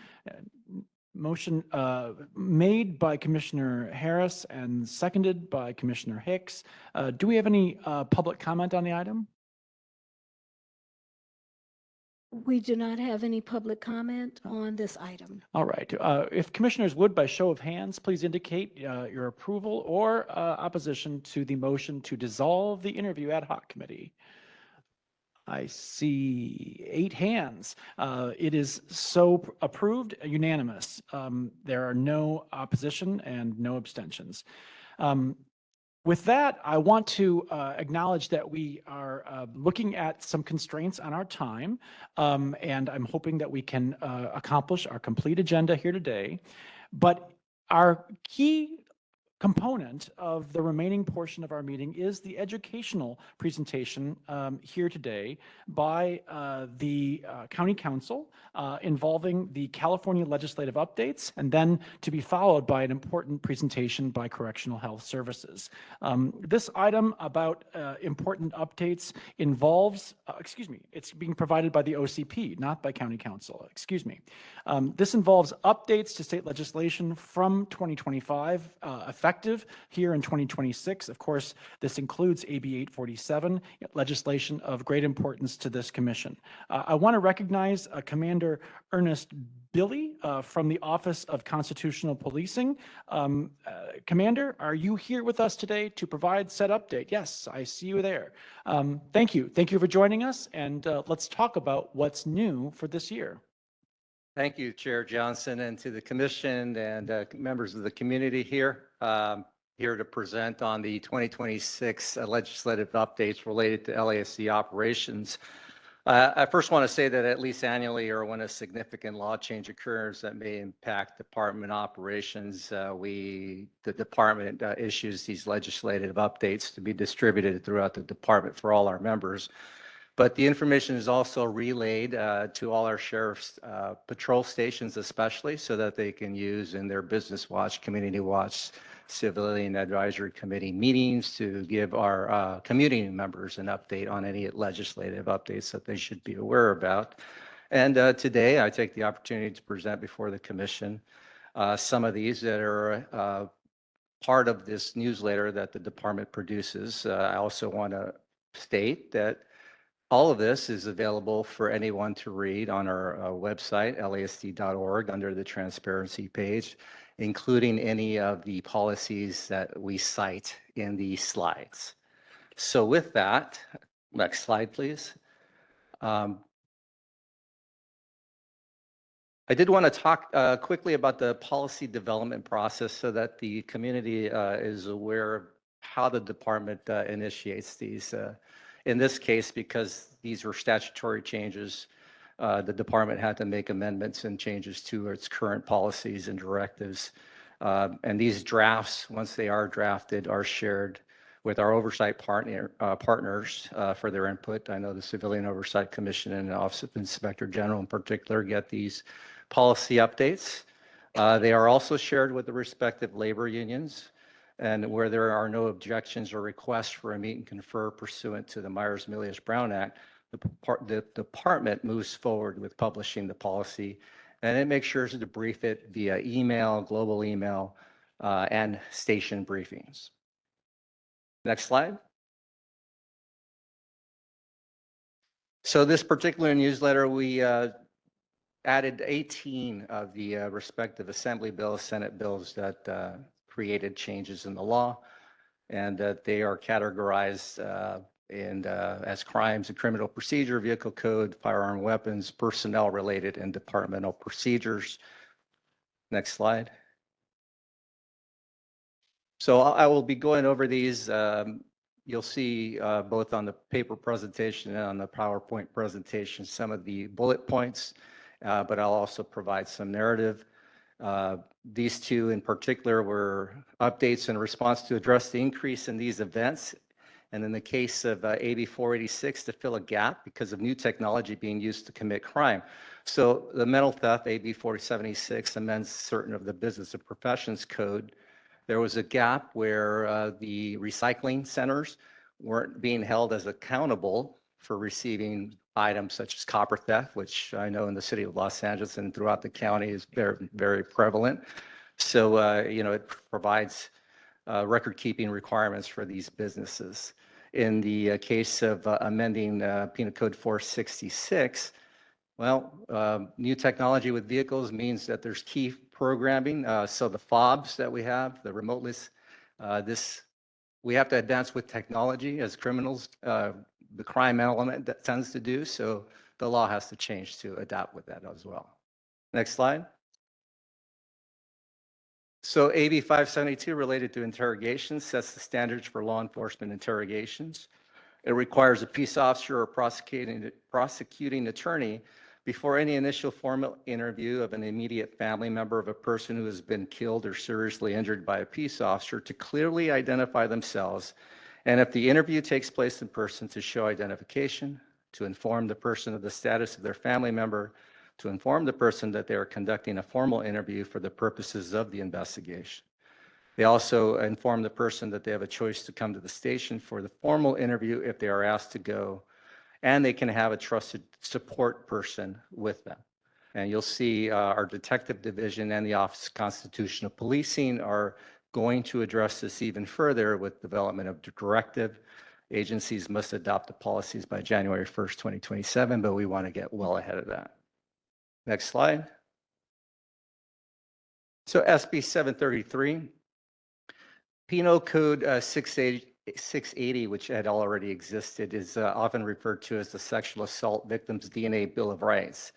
Motion made by Commissioner Harris and seconded by Commissioner Hicks. Do we have any public comment on the item? We do not have any public comment on this item. All right. If commissioners would, by show of hands, please indicate your approval or opposition to the motion to dissolve the interview ad hoc committee. I see 8 hands. It is so approved, unanimous. There are no opposition and no abstentions. With that, I want to acknowledge that we are looking at some constraints on our time, and I'm hoping that we can accomplish our complete agenda here today. But our key component of the remaining portion of our meeting is the educational presentation here today by the County Council involving the California legislative updates, and then to be followed by an important presentation by Correctional Health Services. This item about important updates involves, it's being provided by the OCP, not by County Council, This involves updates to state legislation from 2025, effective here in 2026. Of course, this includes AB 847, legislation of great importance to this commission. I want to recognize Commander Ernest Billy from the Office of Constitutional Policing. Commander, are you here with us today to provide said update? Yes, I see you there. Thank you. Thank you for joining us, and let's talk about what's new for this year. Thank you, Chair Johnson, and to the commission and members of the community here. Here to present on the 2026 legislative updates related to LASD operations. I first want to say that at least annually, or when a significant law change occurs that may impact department operations, the department issues these legislative updates to be distributed throughout the department for all our members. But the information is also relayed to all our sheriff's patrol stations especially, so that they can use in their business watch, community watch, civilian advisory committee meetings to give our community members an update on any legislative updates that they should be aware about. And today I take the opportunity to present before the commission some of these that are part of this newsletter that the department produces. I also want to state that all of this is available for anyone to read on our website, lasd.org, under the transparency page, including any of the policies that we cite in these slides. So with that, next slide, please. I did want to talk quickly about the policy development process so that the community is aware of how the department initiates these. In this case, because these were statutory changes, the department had to make amendments and changes to its current policies and directives. And these drafts, once they are drafted, are shared with our oversight partners for their input. I know the Civilian Oversight Commission and the Office of Inspector General in particular get these policy updates. They are also shared with the respective labor unions, and where there are no objections or requests for a meet and confer pursuant to the Myers-Milius-Brown Act, the department moves forward with publishing the policy, and it makes sure to brief it via email, global email, and station briefings. Next slide. So this particular newsletter, we added 18 of the respective Assembly bills, Senate bills that created changes in the law. and they are categorized as crimes and criminal procedure, vehicle code, firearm weapons, personnel related, and departmental procedures. Next slide. So I will be going over these. You'll see both on the paper presentation and on the PowerPoint presentation some of the bullet points, but I'll also provide some narrative. These two in particular were updates in response to address the increase in these events. And in the case of AB 486, to fill a gap because of new technology being used to commit crime. So the mental theft, AB 476, amends certain of the Business and Professions Code. There was a gap where the recycling centers weren't being held as accountable for receiving items such as copper theft, which I know in the city of Los Angeles and throughout the county is very, very prevalent. So, it provides record-keeping requirements for these businesses. In the case of amending Penal Code 466, well, new technology with vehicles means that there's key programming. So the fobs that we have, the remoteless, we have to advance with technology as criminals, the crime element that tends to do. So the law has to change to adapt with that as well. Next slide. So AB 572 related to interrogations sets the standards for law enforcement interrogations. It requires a peace officer or prosecuting attorney before any initial formal interview of an immediate family member of a person who has been killed or seriously injured by a peace officer to clearly identify themselves, and if the interview takes place in person, to show identification, to inform the person of the status of their family member, to inform the person that they are conducting a formal interview for the purposes of the investigation. They also inform the person that they have a choice to come to the station for the formal interview if they are asked to go, and they can have a trusted support person with them. And you'll see our detective division and the Office of Constitutional Policing are going to address this even further with development of the directive. Agencies must adopt the policies by January 1st, 2027, but we want to get well ahead of that. Next slide. So SB 733, Penal Code 680, which had already existed, is often referred to as the Sexual Assault Victims DNA Bill of Rights.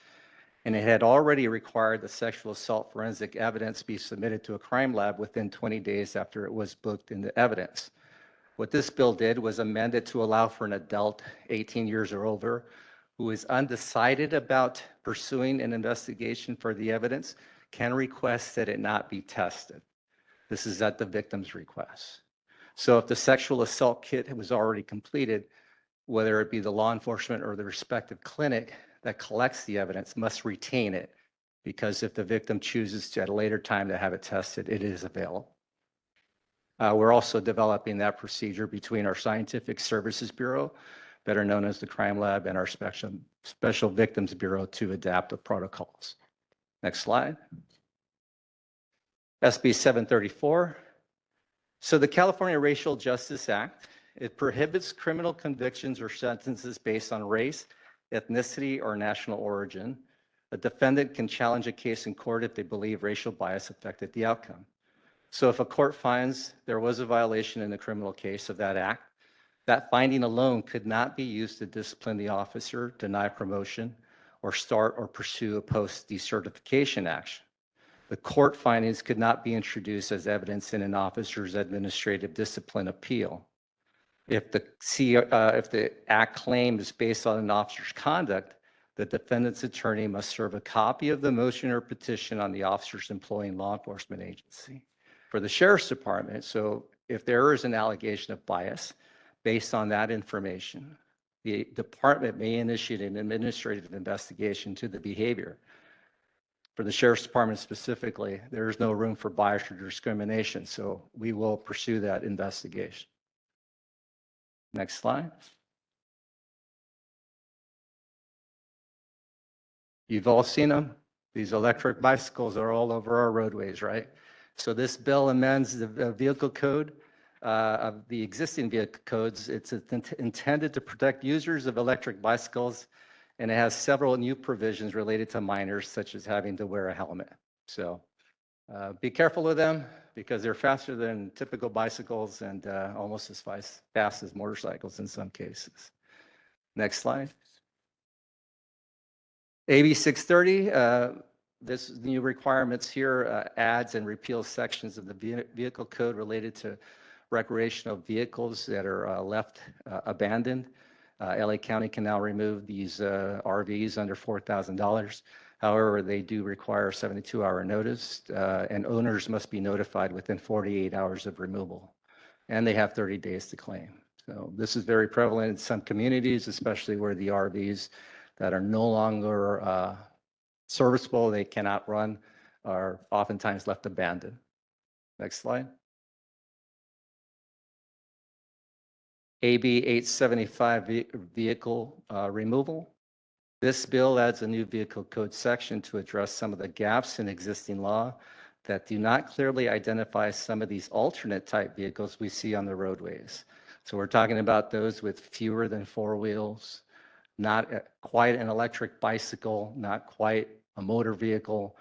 And it had already required the sexual assault forensic evidence be submitted to a crime lab within 20 days after it was booked into evidence. What this bill did was amend it to allow for an adult 18 years or over who is undecided about pursuing an investigation for the evidence can request that it not be tested. This is at the victim's request. So if the sexual assault kit was already completed, whether it be the law enforcement or the respective clinic that collects the evidence must retain it, because if the victim chooses to at a later time to have it tested, it is available. We're also developing that procedure between our Scientific Services Bureau, better known as the Crime Lab, and our Special Victims Bureau to adapt the protocols. Next slide. SB 734. So the California Racial Justice Act, it prohibits criminal convictions or sentences based on race, ethnicity, or national origin. A defendant can challenge a case in court if they believe racial bias affected the outcome. So if a court finds there was a violation in the criminal case of that act, that finding alone could not be used to discipline the officer, deny promotion, or start or pursue a post-decertification action. The court findings could not be introduced as evidence in an officer's administrative discipline appeal. If the act claim is based on an officer's conduct, the defendant's attorney must serve a copy of the motion or petition on the officer's employing law enforcement agency. For the sheriff's department, so if there is an allegation of bias based on that information, the department may initiate an administrative investigation to the behavior. For the sheriff's department specifically, there is no room for bias or discrimination, so we will pursue that investigation. Next slide. You've all seen them. These electric bicycles are all over our roadways, right? So this bill amends the vehicle code of the existing vehicle codes. It's intended to protect users of electric bicycles, and it has several new provisions related to minors, such as having to wear a helmet. So Be careful with them because they're faster than typical bicycles and almost as fast as motorcycles in some cases. Next slide. AB 630, this new requirements here adds and repeals sections of the vehicle code related to recreational vehicles that are left abandoned. LA County can now remove these RVs under $4,000. However, they do require a 72-hour notice, and owners must be notified within 48 hours of removal, and they have 30 days to claim. So this is very prevalent in some communities, especially where the RVs that are no longer serviceable, they cannot run, are oftentimes left abandoned. Next slide. AB 875 vehicle removal. This bill adds a new vehicle code section to address some of the gaps in existing law that do not clearly identify some of these alternate type vehicles we see on the roadways. So we're talking about those with fewer than 4 wheels, not quite an electric bicycle, not quite a motor vehicle.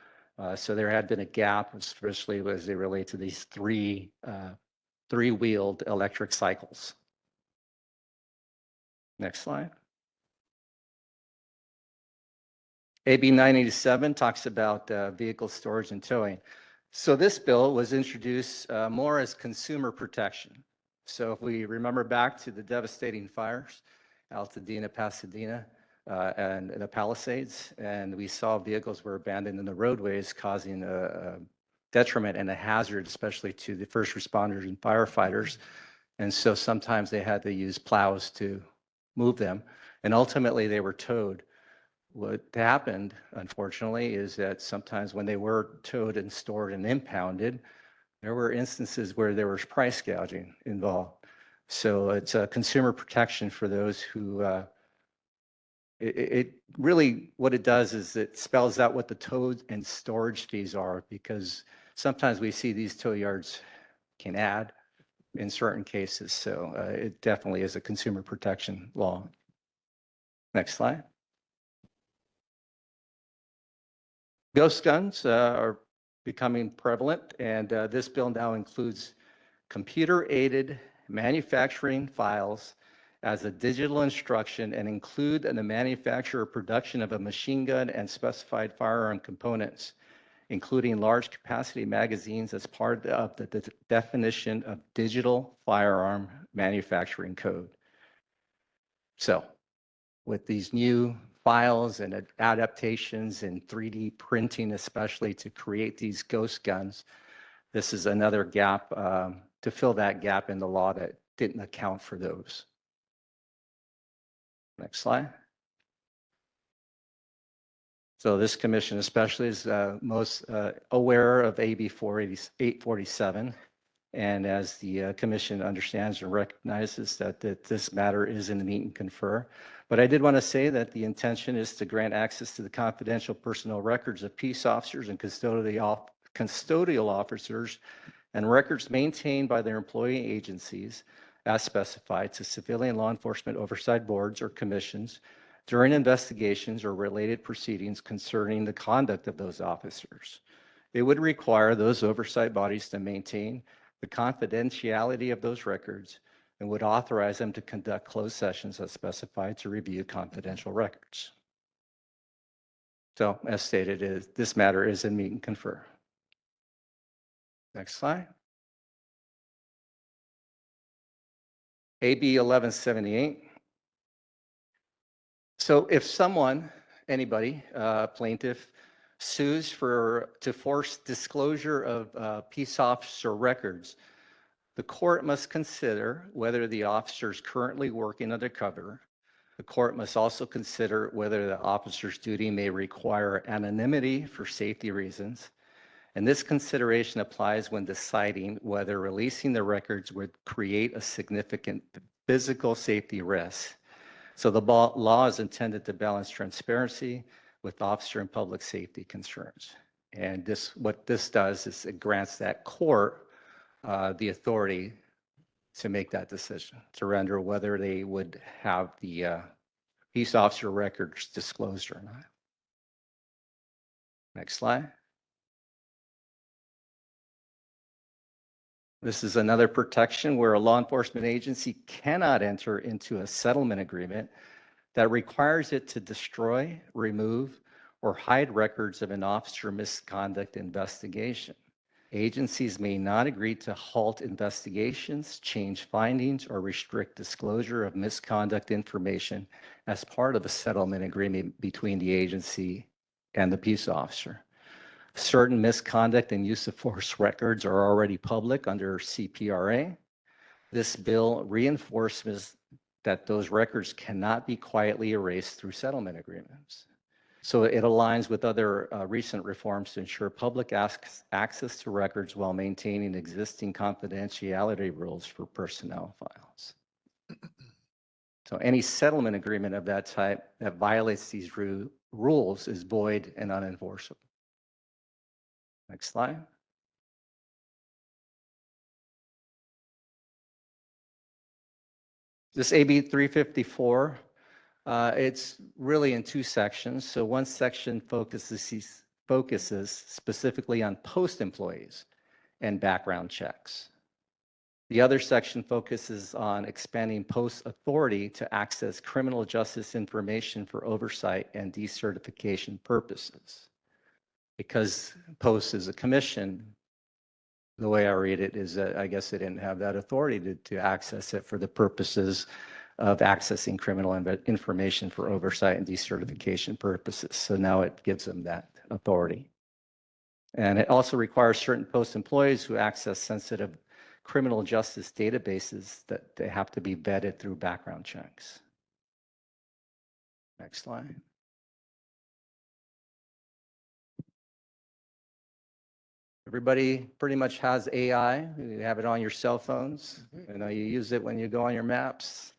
So there had been a gap, especially as they relate to these three-wheeled electric cycles. Next slide. AB 987 talks about vehicle storage and towing. So this bill was introduced more as consumer protection. So if we remember back to the devastating fires, Altadena, Pasadena, and the Palisades, and we saw vehicles were abandoned in the roadways, causing a detriment and a hazard, especially to the first responders and firefighters. And so sometimes they had to use plows to move them, and ultimately they were towed. What happened, unfortunately, is that sometimes when they were towed and stored and impounded, there were instances where there was price gouging involved. So it's a consumer protection for those who, it really, what it does is it spells out what the tow and storage fees are, because sometimes we see these tow yards can add in certain cases. So it definitely is a consumer protection law. Next slide. Ghost guns are becoming prevalent, and this bill now includes computer-aided manufacturing files as a digital instruction and include the manufacture or production of a machine gun and specified firearm components, including large capacity magazines as part of the definition of digital firearm manufacturing code. So with these new files and adaptations and 3D printing, especially to create these ghost guns, this is another gap to fill that gap in the law that didn't account for those. Next slide. So this commission especially is most aware of AB 847. And as the commission understands and recognizes that this matter is in the meet and confer. But I did want to say that the intention is to grant access to the confidential personnel records of peace officers and custodial officers and records maintained by their employee agencies as specified to civilian law enforcement oversight boards or commissions during investigations or related proceedings concerning the conduct of those officers. It would require those oversight bodies to maintain the confidentiality of those records and would authorize them to conduct closed sessions as specified to review confidential records. So as stated, this matter is in meet and confer. Next slide. AB 1178. So if someone, anybody, plaintiff, sues to force disclosure of peace officer records, the court must consider whether the officer is currently working undercover. The court must also consider whether the officer's duty may require anonymity for safety reasons. And this consideration applies when deciding whether releasing the records would create a significant physical safety risk. So the law is intended to balance transparency with officer and public safety concerns. And what this does is it grants that court the authority to make that decision, to render whether they would have the peace officer records disclosed or not. Next slide. This is another protection where a law enforcement agency cannot enter into a settlement agreement that requires it to destroy, remove, or hide records of an officer misconduct investigation. Agencies may not agree to halt investigations, change findings, or restrict disclosure of misconduct information as part of a settlement agreement between the agency and the peace officer. Certain misconduct and use of force records are already public under CPRA. This bill reinforces that those records cannot be quietly erased through settlement agreements. So it aligns with other recent reforms to ensure public access to records while maintaining existing confidentiality rules for personnel files. So any settlement agreement of that type that violates these rules is void and unenforceable. Next slide. This AB 354, it's really in two sections. So one section focuses specifically on post employees and background checks. The other section focuses on expanding post authority to access criminal justice information for oversight and decertification purposes. Because post is a commission, the way I read it is that I guess they didn't have that authority to access it for the purposes of accessing criminal information for oversight and decertification purposes. So now it gives them that authority. And it also requires certain post employees who access sensitive criminal justice databases that they have to be vetted through background checks. Next slide. Everybody pretty much has AI. You have it on your cell phones. You know, you use it when you go on your maps.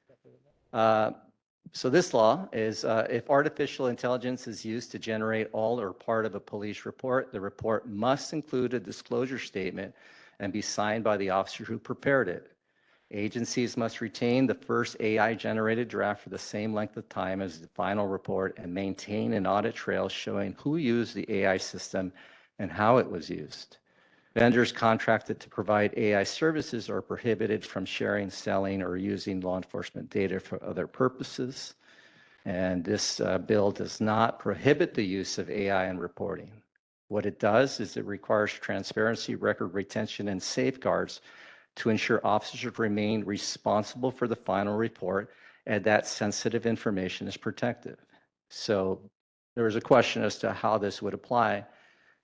So this law is if artificial intelligence is used to generate all or part of a police report, the report must include a disclosure statement and be signed by the officer who prepared it. Agencies must retain the first AI-generated draft for the same length of time as the final report and maintain an audit trail showing who used the AI system and how it was used. Vendors contracted to provide AI services are prohibited from sharing, selling, or using law enforcement data for other purposes. And this bill does not prohibit the use of AI in reporting. What it does is it requires transparency, record retention, and safeguards to ensure officers remain responsible for the final report and that sensitive information is protected. So there was a question as to how this would apply.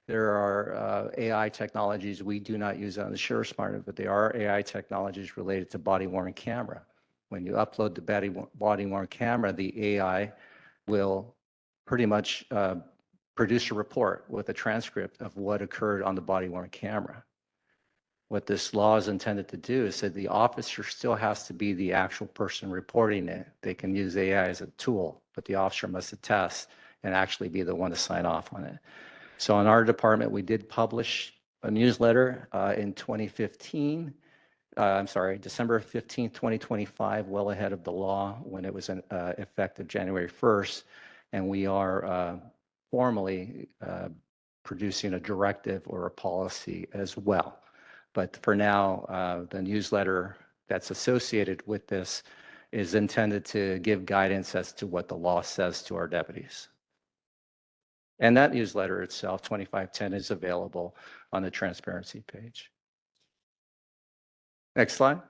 There are AI technologies we do not use on the sheriff's department, but there are AI technologies related to body-worn camera. When you upload the body-worn camera, the AI will pretty much produce a report with a transcript of what occurred on the body-worn camera. What this law is intended to do is that the officer still has to be the actual person reporting it. They can use AI as a tool, but the officer must attest and actually be the one to sign off on it. So in our department, we did publish a newsletter in 2015. December 15th, 2025, well ahead of the law when it was effective January 1st. And we are formally producing a directive or a policy as well. But for now, the newsletter that's associated with this is intended to give guidance as to what the law says to our deputies. And that newsletter itself, 2510, is available on the transparency page. Next slide.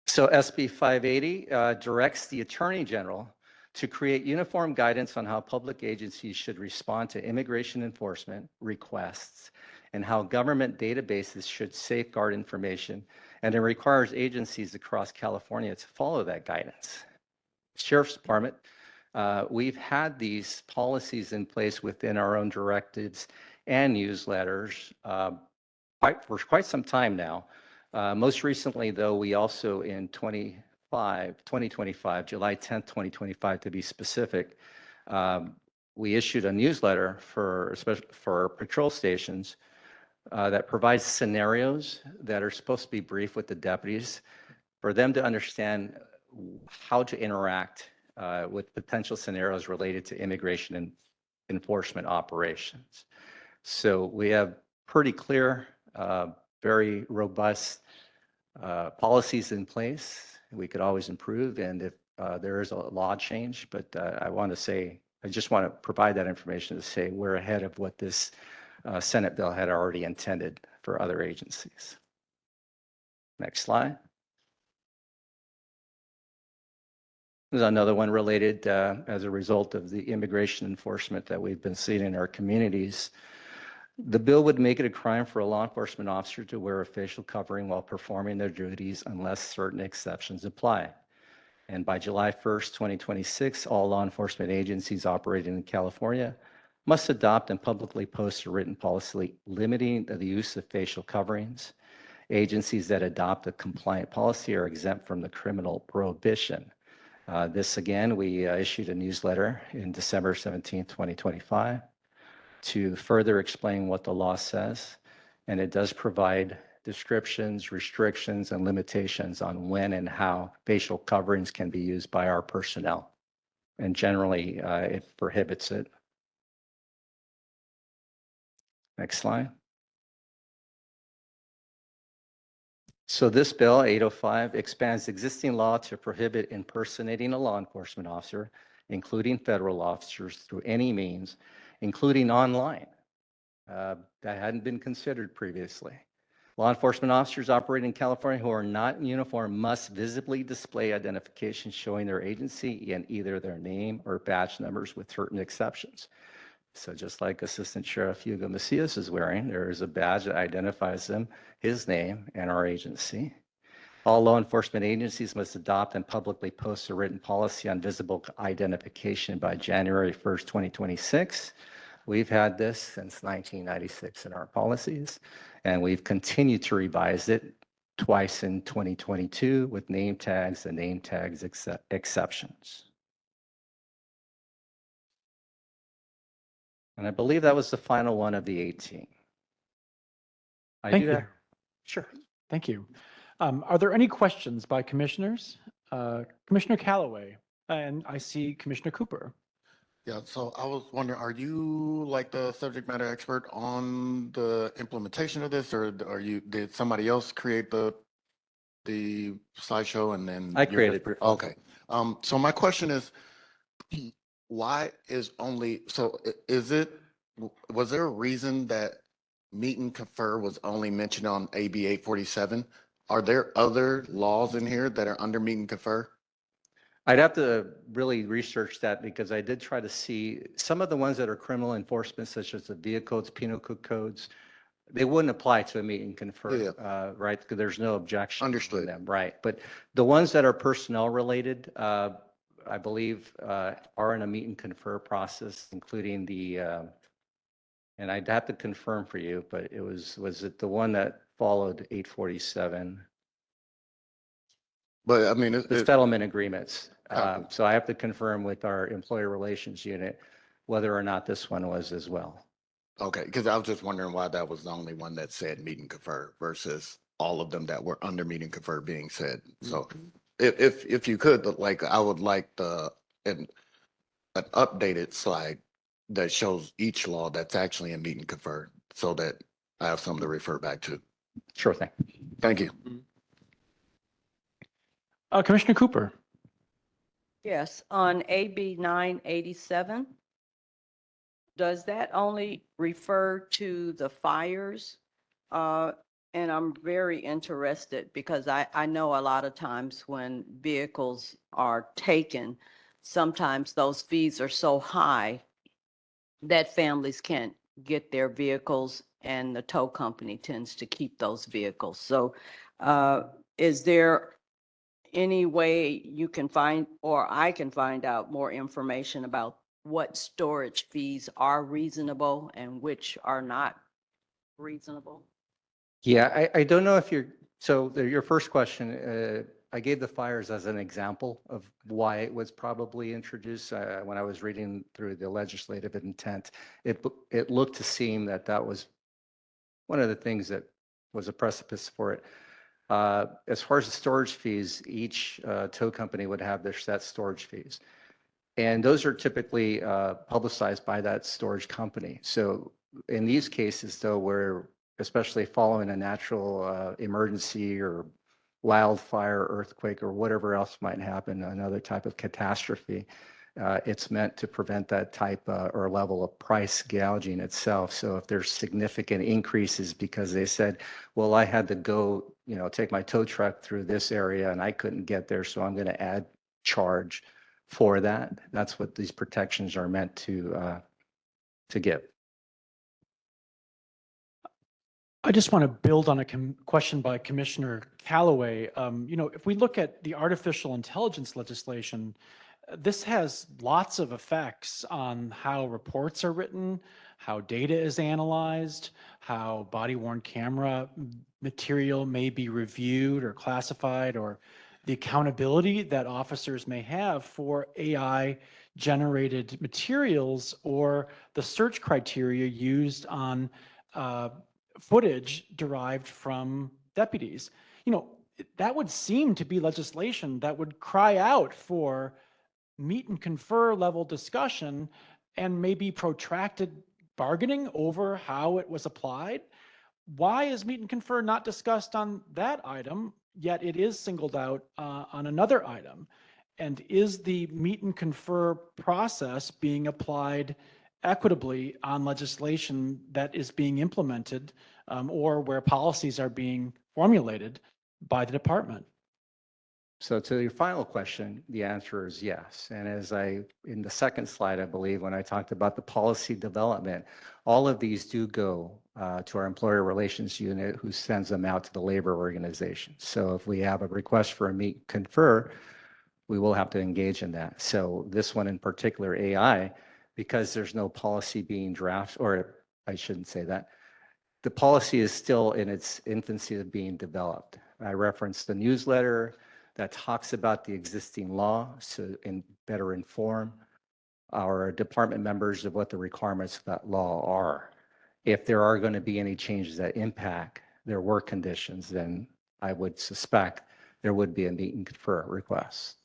So SB 580 directs the Attorney General to create uniform guidance on how public agencies should respond to immigration enforcement requests and how government databases should safeguard information. And it requires agencies across California to follow that guidance. Sheriff's Department, we've had these policies in place within our own directives and newsletters for quite some time now. Most recently, though, we also in 2025, July 10th, 2025, to be specific, we issued a newsletter for patrol stations that provides scenarios that are supposed to be brief with the deputies for them to understand how to interact with potential scenarios related to immigration and enforcement operations. So we have pretty clear, very robust policies in place. We could always improve, and if there is a law change, but I just want to provide that information to say we're ahead of what this Senate bill had already intended for other agencies. Next slide. There's another one related as a result of the immigration enforcement that we've been seeing in our communities. The bill would make it a crime for a law enforcement officer to wear a facial covering while performing their duties unless certain exceptions apply. And by July 1st, 2026, all law enforcement agencies operating in California must adopt and publicly post a written policy limiting the use of facial coverings. Agencies that adopt a compliant policy are exempt from the criminal prohibition. This again, we issued a newsletter in December 17, 2025 to further explain what the law says. And it does provide descriptions, restrictions, and limitations on when and how facial coverings can be used by our personnel. And generally, it prohibits it. Next slide. So this bill, 805, expands existing law to prohibit impersonating a law enforcement officer, including federal officers, through any means, including online. That hadn't been considered previously. Law enforcement officers operating in California who are not in uniform must visibly display identification showing their agency in either their name or badge numbers with certain exceptions. So just like Assistant Sheriff Hugo Macias is wearing, there is a badge that identifies him, his name, and our agency. All law enforcement agencies must adopt and publicly post a written policy on visible identification by January 1st, 2026. We've had this since 1996 in our policies, and we've continued to revise it twice in 2022 with name tags and name tags exceptions. And I believe that was the final one of the 18. Thank you. Sure. Thank you. Are there any questions by commissioners? Commissioner Callaway, and I see Commissioner Cooper. Yeah, so I was wondering, are you like the subject matter expert on the implementation of this, or did somebody else create the slideshow and then I created it. Okay. So my question is, why is only, was there a reason that meet and confer was only mentioned on AB 847? Are there other laws in here that are under meet and confer? I'd have to really research that because I did try to see some of the ones that are criminal enforcement, such as the vehicle codes, penal code codes, they wouldn't apply to a meet and confer, right? Because there's no objection. Understood. To them, right? But the ones that are personnel related, I believe, are in a meet and confer process, including the, and I'd have to confirm for you, but it was it the one that followed 847? But I mean, the settlement agreements. So I have to confirm with our employee relations unit whether or not this one was as well. Okay, because I was just wondering why that was the only one that said meet and confer versus all of them that were under meet and confer being said. So if you could, like, I would like an updated slide that shows each law that's actually in meet and confer so that I have something to refer back to. Sure thing. Thank you. Commissioner Cooper. Yes, on AB 987, does that only refer to the fires? And I'm very interested because I know a lot of times when vehicles are taken, sometimes those fees are so high that families can't get their vehicles and the tow company tends to keep those vehicles. So is there any way you can find, or I can find out more information about what storage fees are reasonable and which are not reasonable? Yeah, I don't know if your first question, I gave the fires as an example of why it was probably introduced. When I was reading through the legislative intent, it looked to seem that that was one of the things that was a precipice for it. As far as the storage fees, each tow company would have their set storage fees. And those are typically publicized by that storage company. So in these cases, though, where especially following a natural emergency or wildfire, earthquake, or whatever else might happen, another type of catastrophe. It's meant to prevent that type or level of price gouging itself. So if there's significant increases because they said, well, I had to go, take my tow truck through this area and I couldn't get there, so I'm going to add charge for that. That's what these protections are meant to give. I just want to build on a question by Commissioner Callaway. If we look at the artificial intelligence legislation, this has lots of effects on how reports are written, how data is analyzed, how body-worn camera material may be reviewed or classified, or the accountability that officers may have for AI-generated materials or the search criteria used on footage derived from deputies. That would seem to be legislation that would cry out for meet and confer level discussion and maybe protracted bargaining over how it was applied. Why is meet and confer not discussed on that item, yet it is singled out on another item? And is the meet and confer process being applied equitably on legislation that is being implemented or where policies are being formulated by the department? So to your final question, the answer is yes. And in the second slide, I believe, when I talked about the policy development, all of these do go to our employer relations unit, who sends them out to the labor organization. So if we have a request for a meet confer, we will have to engage in that. So this one in particular, AI, because there's no policy being drafted, or I shouldn't say that, the policy is still in its infancy of being developed. I referenced the newsletter that talks about the existing law so better inform our department members of what the requirements of that law are. If there are going to be any changes that impact their work conditions, then I would suspect there would be a meet and confer request.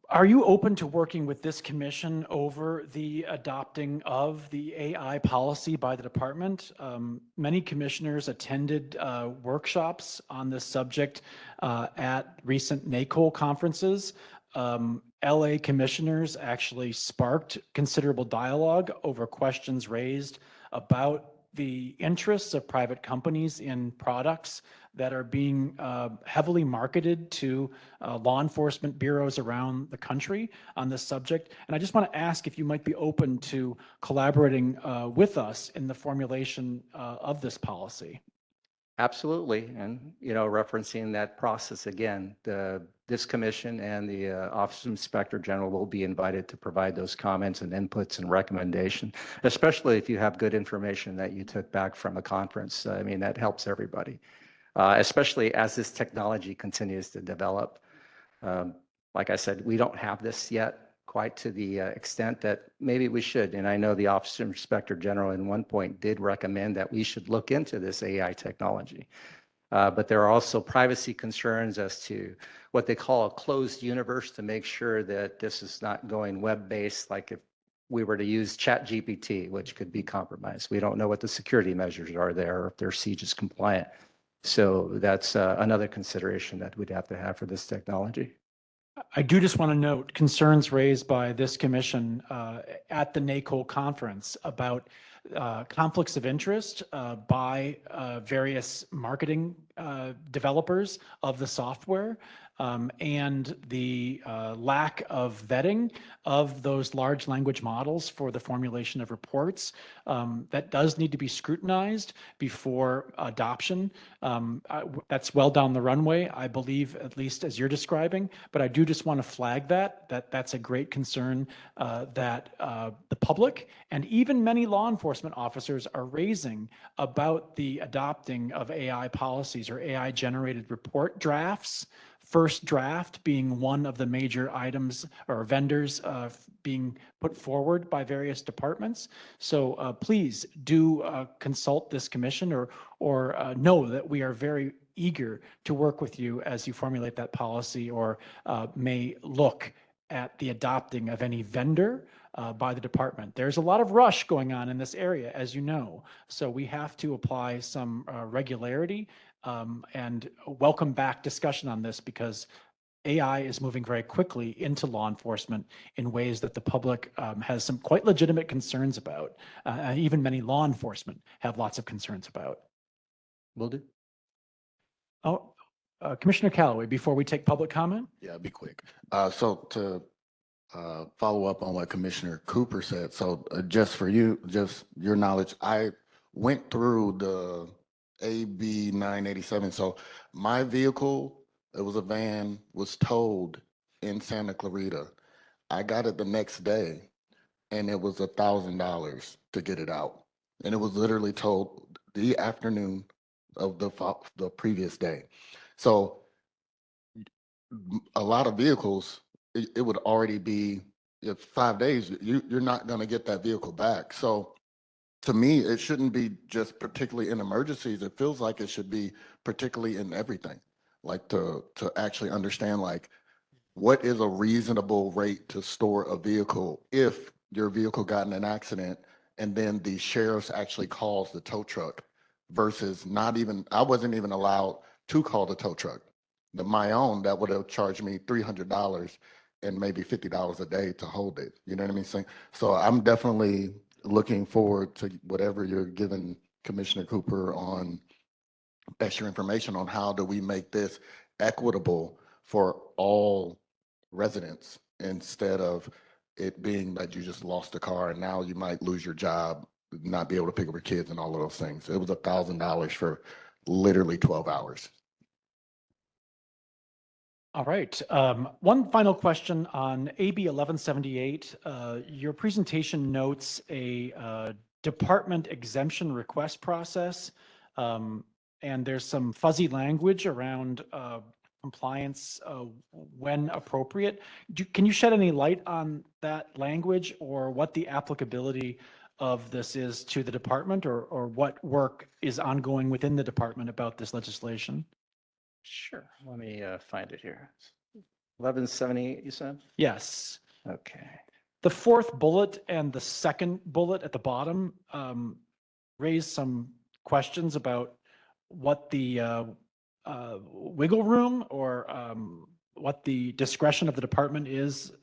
Are you open to working with this commission over the adopting of the AI policy by the department? Many commissioners attended workshops on this subject at recent NACOL conferences. LA commissioners actually sparked considerable dialogue over questions raised about the interests of private companies in products that are being heavily marketed to law enforcement bureaus around the country on this subject. And I just want to ask if you might be open to collaborating with us in the formulation of this policy. Absolutely. And, referencing that process again, this commission and the Office of Inspector General will be invited to provide those comments and inputs and recommendations, especially if you have good information that you took back from a conference. I mean, that helps everybody, especially as this technology continues to develop. Like I said, we don't have this yet quite to the extent that maybe we should. And I know the Office of Inspector General in one point did recommend that we should look into this AI technology. But there are also privacy concerns as to what they call a closed universe, to make sure that this is not going web-based, like if we were to use ChatGPT, which could be compromised. We don't know what the security measures are there, or if their siege is compliant. So that's another consideration that we'd have to have for this technology. I do just want to note concerns raised by this commission at the NACOL conference about conflicts of interest by various marketing developers of the software and the lack of vetting of those large language models for the formulation of reports. That does need to be scrutinized before adoption. That's well down the runway, I believe, at least as you're describing, but I do just want to flag that's a great concern that the public and even many law enforcement officers are raising about the adopting of AI policies or AI generated report drafts. First draft being one of the major items or vendors being put forward by various departments. So please do consult this commission or know that we are very eager to work with you as you formulate that policy or may look at the adopting of any vendor by the department. There's a lot of rush going on in this area, as you know. So we have to apply some regularity and welcome back discussion on this, because AI is moving very quickly into law enforcement in ways that the public has some quite legitimate concerns about. Even many law enforcement have lots of concerns about. Will do. Oh, Commissioner Callaway, before we take public comment? Yeah, be quick. So to follow up on what Commissioner Cooper said, so just for you, just your knowledge, I went through the AB 987. So my vehicle, it was a van, was towed in Santa Clarita. I got it the next day, and it was $1,000 to get it out. And it was literally towed the afternoon of the previous day. So a lot of vehicles, it would already be, if 5 days, you're not going to get that vehicle back. So to me, it shouldn't be just particularly in emergencies. It feels like it should be particularly in everything, like to actually understand, like, what is a reasonable rate to store a vehicle if your vehicle got in an accident and then the sheriff's actually calls the tow truck, versus not even, I wasn't even allowed to call the tow truck. My own, that would have charged me $300 and maybe $50 a day to hold it. You know what I mean? So I'm definitely looking forward to whatever you're giving Commissioner Cooper on extra information on how do we make this equitable for all residents, instead of it being that you just lost a car and now you might lose your job, not be able to pick up your kids and all of those things. It was $1,000 for literally 12 hours. All right. One final question on AB 1178. Your presentation notes a department exemption request process, and there's some fuzzy language around compliance when appropriate. Can you shed any light on that language, or what the applicability of this is to the department, or what work is ongoing within the department about this legislation? Sure. Let me find it here. 1178, you said? Yes. Okay. The fourth bullet and the second bullet at the bottom raise some questions about what the wiggle room or what the discretion of the department is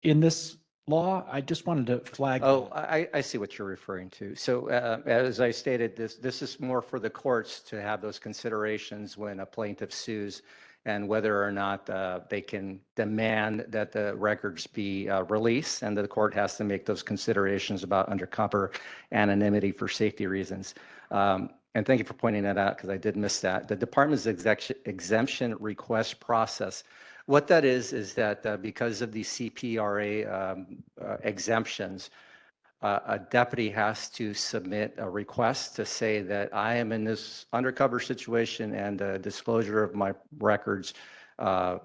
in this law. I just wanted to flag. Oh, I see what you're referring to. So as I stated, this is more for the courts to have those considerations when a plaintiff sues, and whether or not they can demand that the records be released, and the court has to make those considerations about undercover anonymity for safety reasons. And thank you for pointing that out, because I did miss that. The department's exemption request process, what that is that because of the CPRA exemptions, a deputy has to submit a request to say that I am in this undercover situation, and the disclosure of my records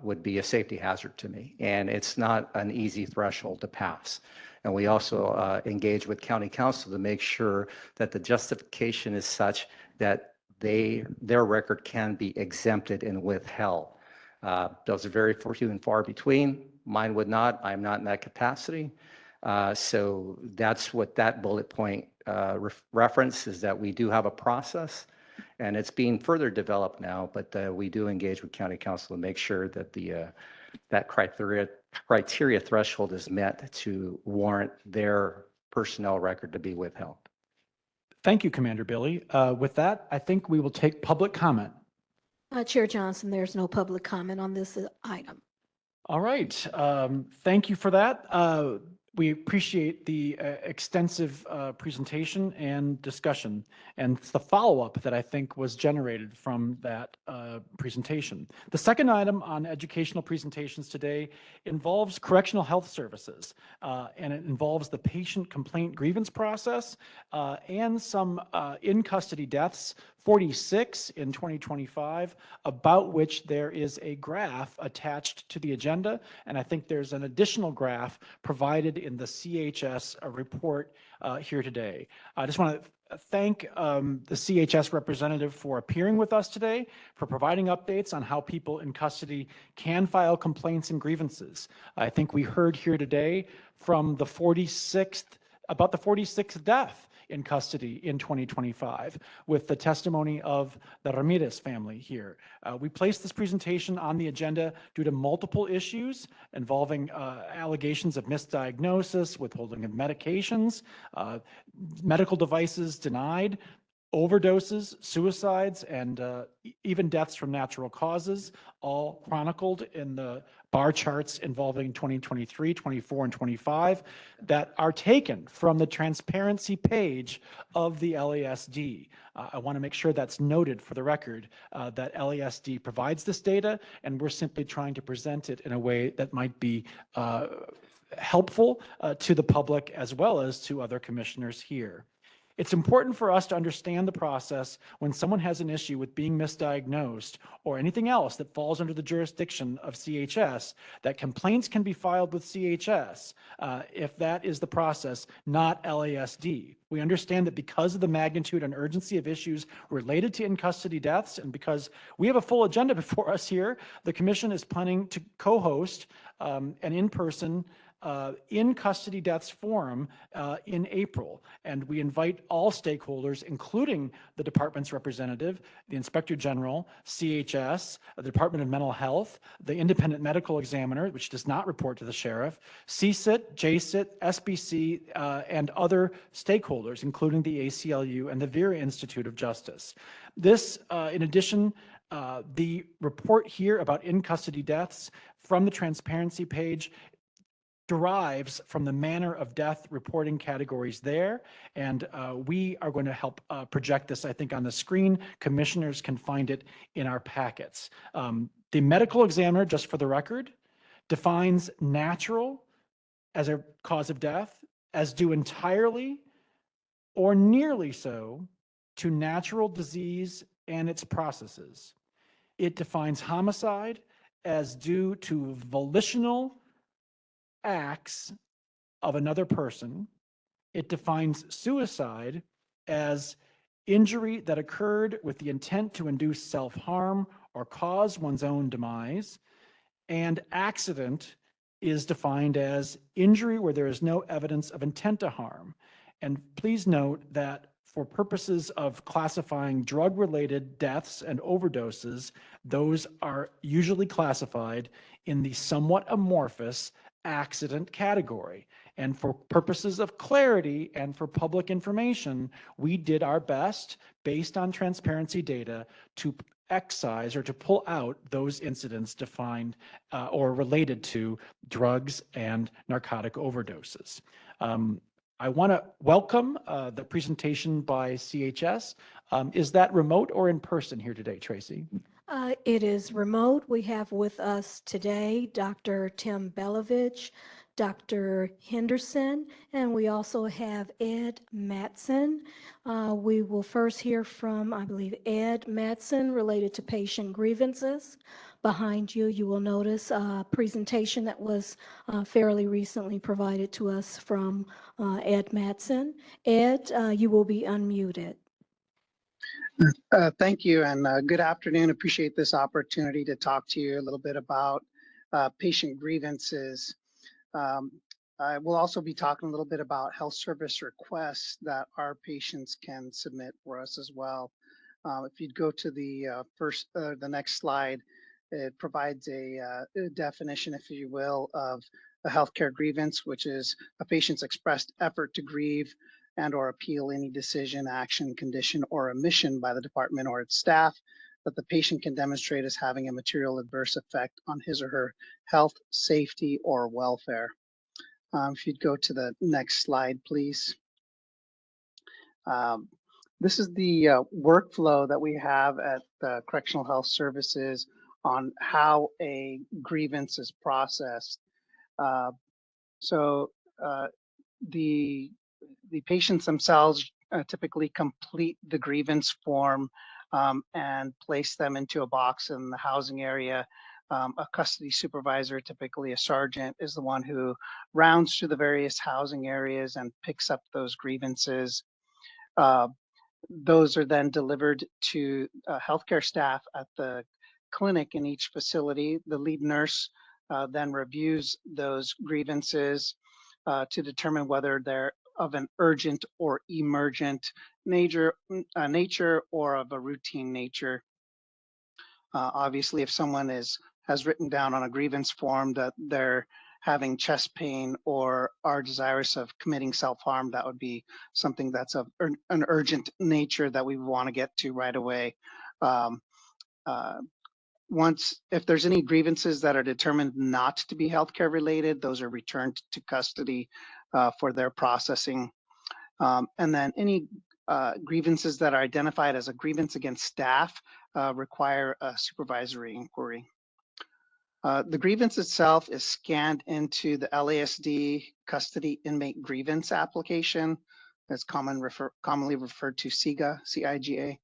would be a safety hazard to me. And it's not an easy threshold to pass. And we also engage with county council to make sure that the justification is such that their record can be exempted and withheld. Those are very few and far between. Mine would not. I'm not in that capacity. So that's what that bullet point reference is, that we do have a process, and it's being further developed now, but we do engage with county council to make sure that that criteria threshold is met to warrant their personnel record to be withheld. Thank you, Commander Billy. With that, I think we will take public comment. Chair Johnson, there's no public comment on this item. All right. Thank you for that. We appreciate the extensive presentation and discussion, and the follow-up that I think was generated from that presentation. The second item on educational presentations today involves correctional health services, and it involves the patient complaint grievance process and some in-custody deaths 46 in 2025, about which there is a graph attached to the agenda. And I think there's an additional graph provided in the CHS report here today. I just want to thank the CHS representative for appearing with us today, for providing updates on how people in custody can file complaints and grievances. I think we heard here today from the 46th, about the 46th death in custody in 2025 with the testimony of the Ramirez family here. We placed this presentation on the agenda due to multiple issues involving allegations of misdiagnosis, withholding of medications, medical devices denied, overdoses, suicides, and even deaths from natural causes, all chronicled in the bar charts involving 2023, 24, and 25 that are taken from the transparency page of the LASD. I want to make sure that's noted for the record that LASD provides this data, and we're simply trying to present it in a way that might be helpful to the public as well as to other commissioners here. It's important for us to understand the process when someone has an issue with being misdiagnosed or anything else that falls under the jurisdiction of CHS, that complaints can be filed with CHS if that is the process, not LASD. We understand that because of the magnitude and urgency of issues related to in-custody deaths, and because we have a full agenda before us here, the Commission is planning to co-host an in-person in-custody deaths forum in April. And we invite all stakeholders, including the department's representative, the Inspector General, CHS, the Department of Mental Health, the Independent Medical Examiner, which does not report to the sheriff, CSIT, JSIT, SBC, and other stakeholders, including the ACLU and the Vera Institute of Justice. This, in addition, the report here about in-custody deaths from the transparency page derives from the manner of death reporting categories there. And we are going to help project this, I think, on the screen. Commissioners can find it in our packets. The medical examiner, just for the record, defines natural as a cause of death as due entirely or nearly so to natural disease and its processes. It defines homicide as due to volitional acts of another person. It defines suicide as injury that occurred with the intent to induce self-harm or cause one's own demise. And accident is defined as injury where there is no evidence of intent to harm. And please note that for purposes of classifying drug-related deaths and overdoses, those are usually classified in the somewhat amorphous accident category. And for purposes of clarity and for public information, we did our best based on transparency data to excise or to pull out those incidents defined or related to drugs and narcotic overdoses. I want to welcome the presentation by CHS. Is that remote or in person here today, Tracy? It is remote. We have with us today Dr. Tim Belovich, Dr. Henderson, and we also have Ed Matson. We will first hear from, I believe, Ed Matson related to patient grievances. Behind you, you will notice a presentation that was fairly recently provided to us from Ed Matson. Ed, you will be unmuted. Thank you, and good afternoon. Appreciate this opportunity to talk to you a little bit about patient grievances. I will also be talking a little bit about health service requests that our patients can submit for us as well. If you'd go to the the next slide, it provides a definition, if you will, of a healthcare grievance, which is a patient's expressed effort to grieve and or appeal any decision, action, condition, or omission by the department or its staff that the patient can demonstrate as having a material adverse effect on his or her health, safety, or welfare. If you'd go to the next slide, please. This is the workflow that we have at Correctional Health Services on how a grievance is processed. The patients themselves typically complete the grievance form and place them into a box in the housing area. A custody supervisor, typically a sergeant, is the one who rounds through the various housing areas and picks up those grievances. Those are then delivered to healthcare staff at the clinic in each facility. The lead nurse then reviews those grievances to determine whether they're of an urgent or emergent nature or of a routine nature. Obviously, if someone has written down on a grievance form that they're having chest pain or are desirous of committing self-harm, that would be something that's of an urgent nature that we want to get to right away. If there's any grievances that are determined not to be healthcare related, those are returned to custody for their processing. And then any grievances that are identified as a grievance against staff require a supervisory inquiry. The grievance itself is scanned into the LASD custody inmate grievance application. That's commonly referred to CIGA, C-I-G-A.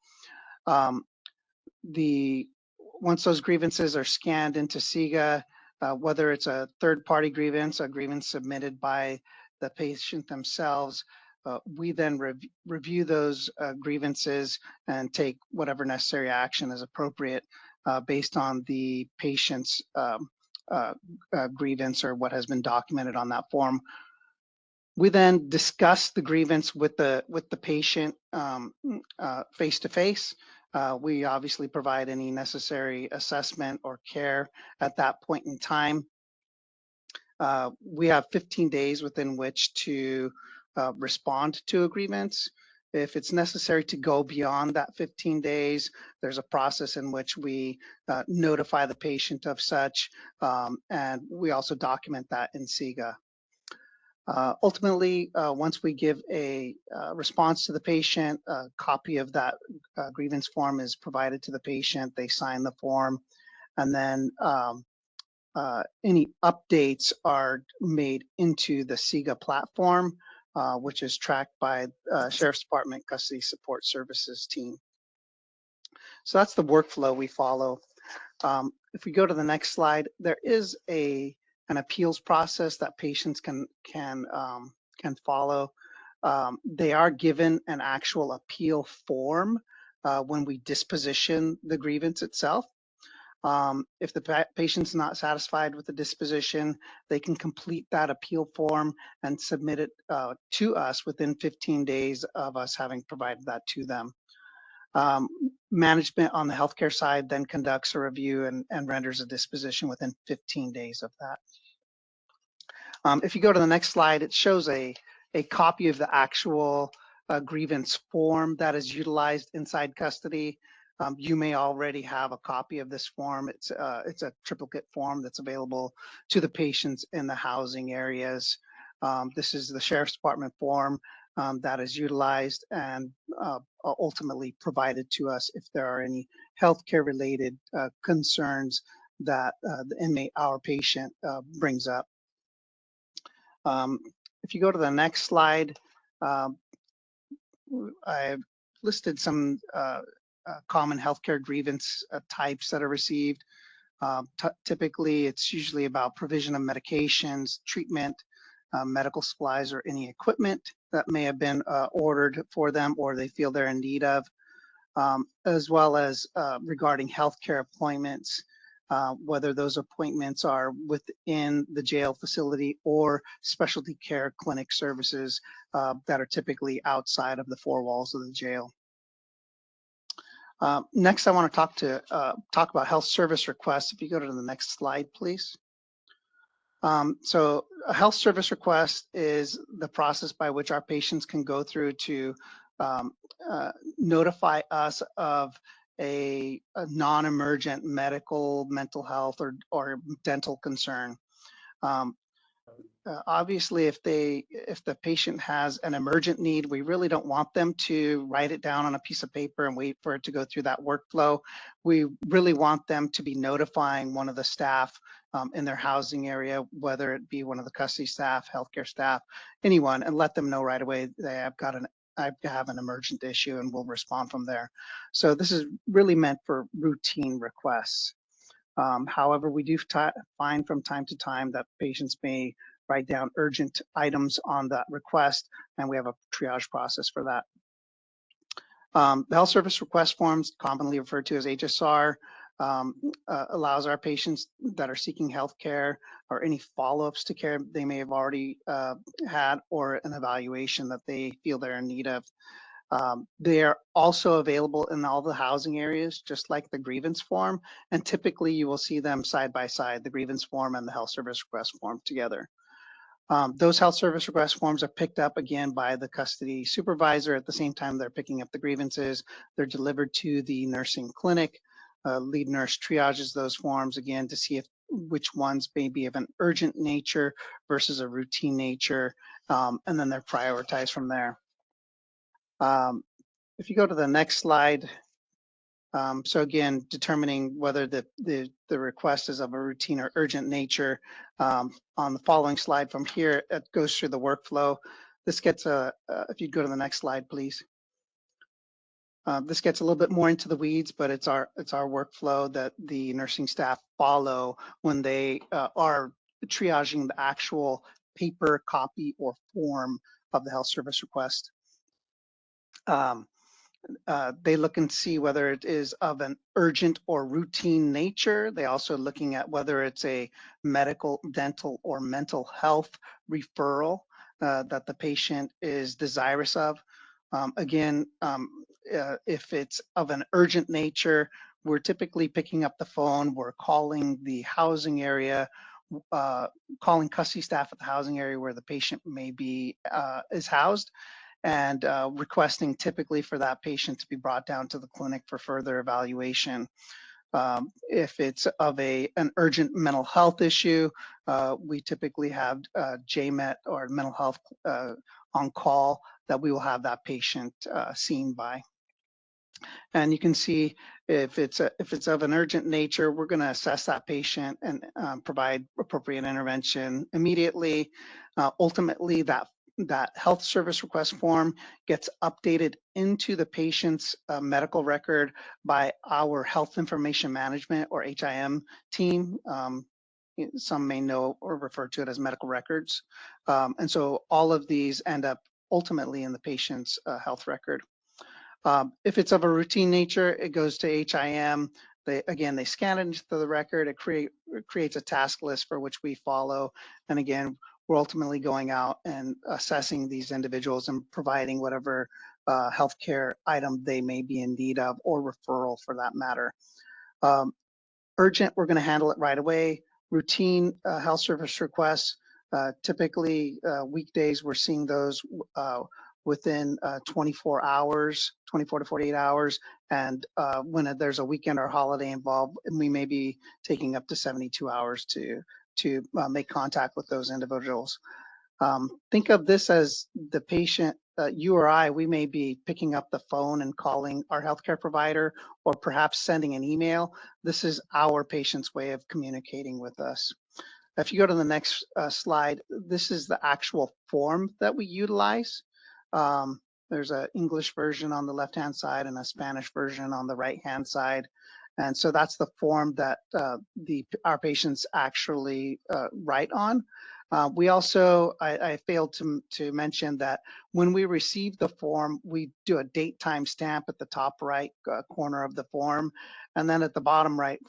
Once those grievances are scanned into CIGA, whether it's a third-party grievance, a grievance submitted by the patient themselves, we then review those grievances and take whatever necessary action is appropriate based on the patient's grievance or what has been documented on that form. We then discuss the grievance with the patient face to face. We obviously provide any necessary assessment or care at that point in time. We have 15 days within which to respond to a grievance. If it's necessary to go beyond that 15 days, there's a process in which we notify the patient of such, and we also document that in CIGA. Ultimately, once we give a response to the patient, a copy of that grievance form is provided to the patient. They sign the form, and then any updates are made into the CIGA platform, which is tracked by Sheriff's Department Custody Support Services team. So that's the workflow we follow. If we go to the next slide, there is an appeals process that patients can follow. They are given an actual appeal form when we disposition the grievance itself. If the patient's not satisfied with the disposition, they can complete that appeal form and submit it to us within 15 days of us having provided that to them. Management on the healthcare side then conducts a review and renders a disposition within 15 days of that. If you go to the next slide, it shows a copy of the actual grievance form that is utilized inside custody. You may already have a copy of this form. It's a triplicate form that's available to the patients in the housing areas. This is the Sheriff's Department form that is utilized and ultimately provided to us if there are any healthcare related concerns that the inmate, our patient, brings up. If you go to the next slide, I've listed some common healthcare grievance types that are received. Typically, it's usually about provision of medications, treatment, medical supplies, or any equipment that may have been ordered for them or they feel they're in need of, as well as regarding healthcare appointments, whether those appointments are within the jail facility or specialty care clinic services that are typically outside of the four walls of the jail. Next, I want to talk about health service requests. If you go to the next slide, please. So a health service request is the process by which our patients can go through to notify us of a non-emergent medical, mental health, or dental concern. Obviously, if the patient has an emergent need, we really don't want them to write it down on a piece of paper and wait for it to go through that workflow. We really want them to be notifying one of the staff in their housing area, whether it be one of the custody staff, healthcare staff, anyone, and let them know right away they have got I have an emergent issue, and we'll respond from there. So this is really meant for routine requests. However, we do find from time to time that patients may write down urgent items on that request, and we have a triage process for that. The health service request forms, commonly referred to as HSR, allows our patients that are seeking health care or any follow-ups to care they may have already had, or an evaluation that they feel they're in need of. They are also available in all the housing areas, just like the grievance form, and typically you will see them side by side, the grievance form and the health service request form together. Those health service request forms are picked up again by the custody supervisor. At the same time they're picking up the grievances, they're delivered to the nursing clinic. Lead nurse triages those forms again to see which ones may be of an urgent nature versus a routine nature, and then they're prioritized from there. If you go to the next slide, so again, determining whether the request is of a routine or urgent nature. On the following slide from here, it goes through the workflow. This gets if you go to the next slide, please. This gets a little bit more into the weeds, but it's our workflow that the nursing staff follow when they are triaging the actual paper copy or form of the health service request. They look and see whether it is of an urgent or routine nature. They also looking at whether it's a medical, dental, or mental health referral that the patient is desirous of. If it's of an urgent nature, we're typically picking up the phone, we're calling the housing area, calling custody staff at the housing area where the patient may be is housed, and requesting typically for that patient to be brought down to the clinic for further evaluation. If it's of an urgent mental health issue, we typically have JMET or mental health on call that we will have that patient seen by. And you can see if it's of an urgent nature, we're going to assess that patient and provide appropriate intervention immediately. Ultimately, that health service request form gets updated into the patient's medical record by our health information management or HIM team. Some may know or refer to it as medical records. And so all of these end up ultimately in the patient's health record. If it's of a routine nature, it goes to HIM. They scan it into the record. It creates a task list for which we follow. And again, we're ultimately going out and assessing these individuals and providing whatever healthcare item they may be in need of, or referral for that matter. Urgent, we're going to handle it right away. Routine health service requests, typically weekdays, we're seeing those within 24 to 48 hours. And when there's a weekend or holiday involved, we may be taking up to 72 hours to make contact with those individuals. Think of this as the patient, you or I, we may be picking up the phone and calling our healthcare provider, or perhaps sending an email. This is our patient's way of communicating with us. If you go to the next slide, this is the actual form that we utilize. There's an English version on the left-hand side and a Spanish version on the right-hand side. And so that's the form that our patients actually write on. We also, I failed to mention that when we receive the form, we do a date time stamp at the top right corner of the form. And then at the bottom right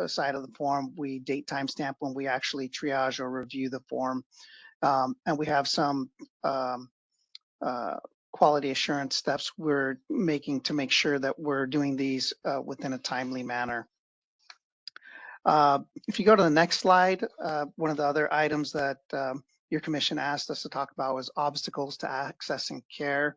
side of the form, we date time stamp when we actually triage or review the form. And we have some quality assurance steps we're making to make sure that we're doing these within a timely manner. If you go to the next slide, one of the other items that your commission asked us to talk about was obstacles to accessing care.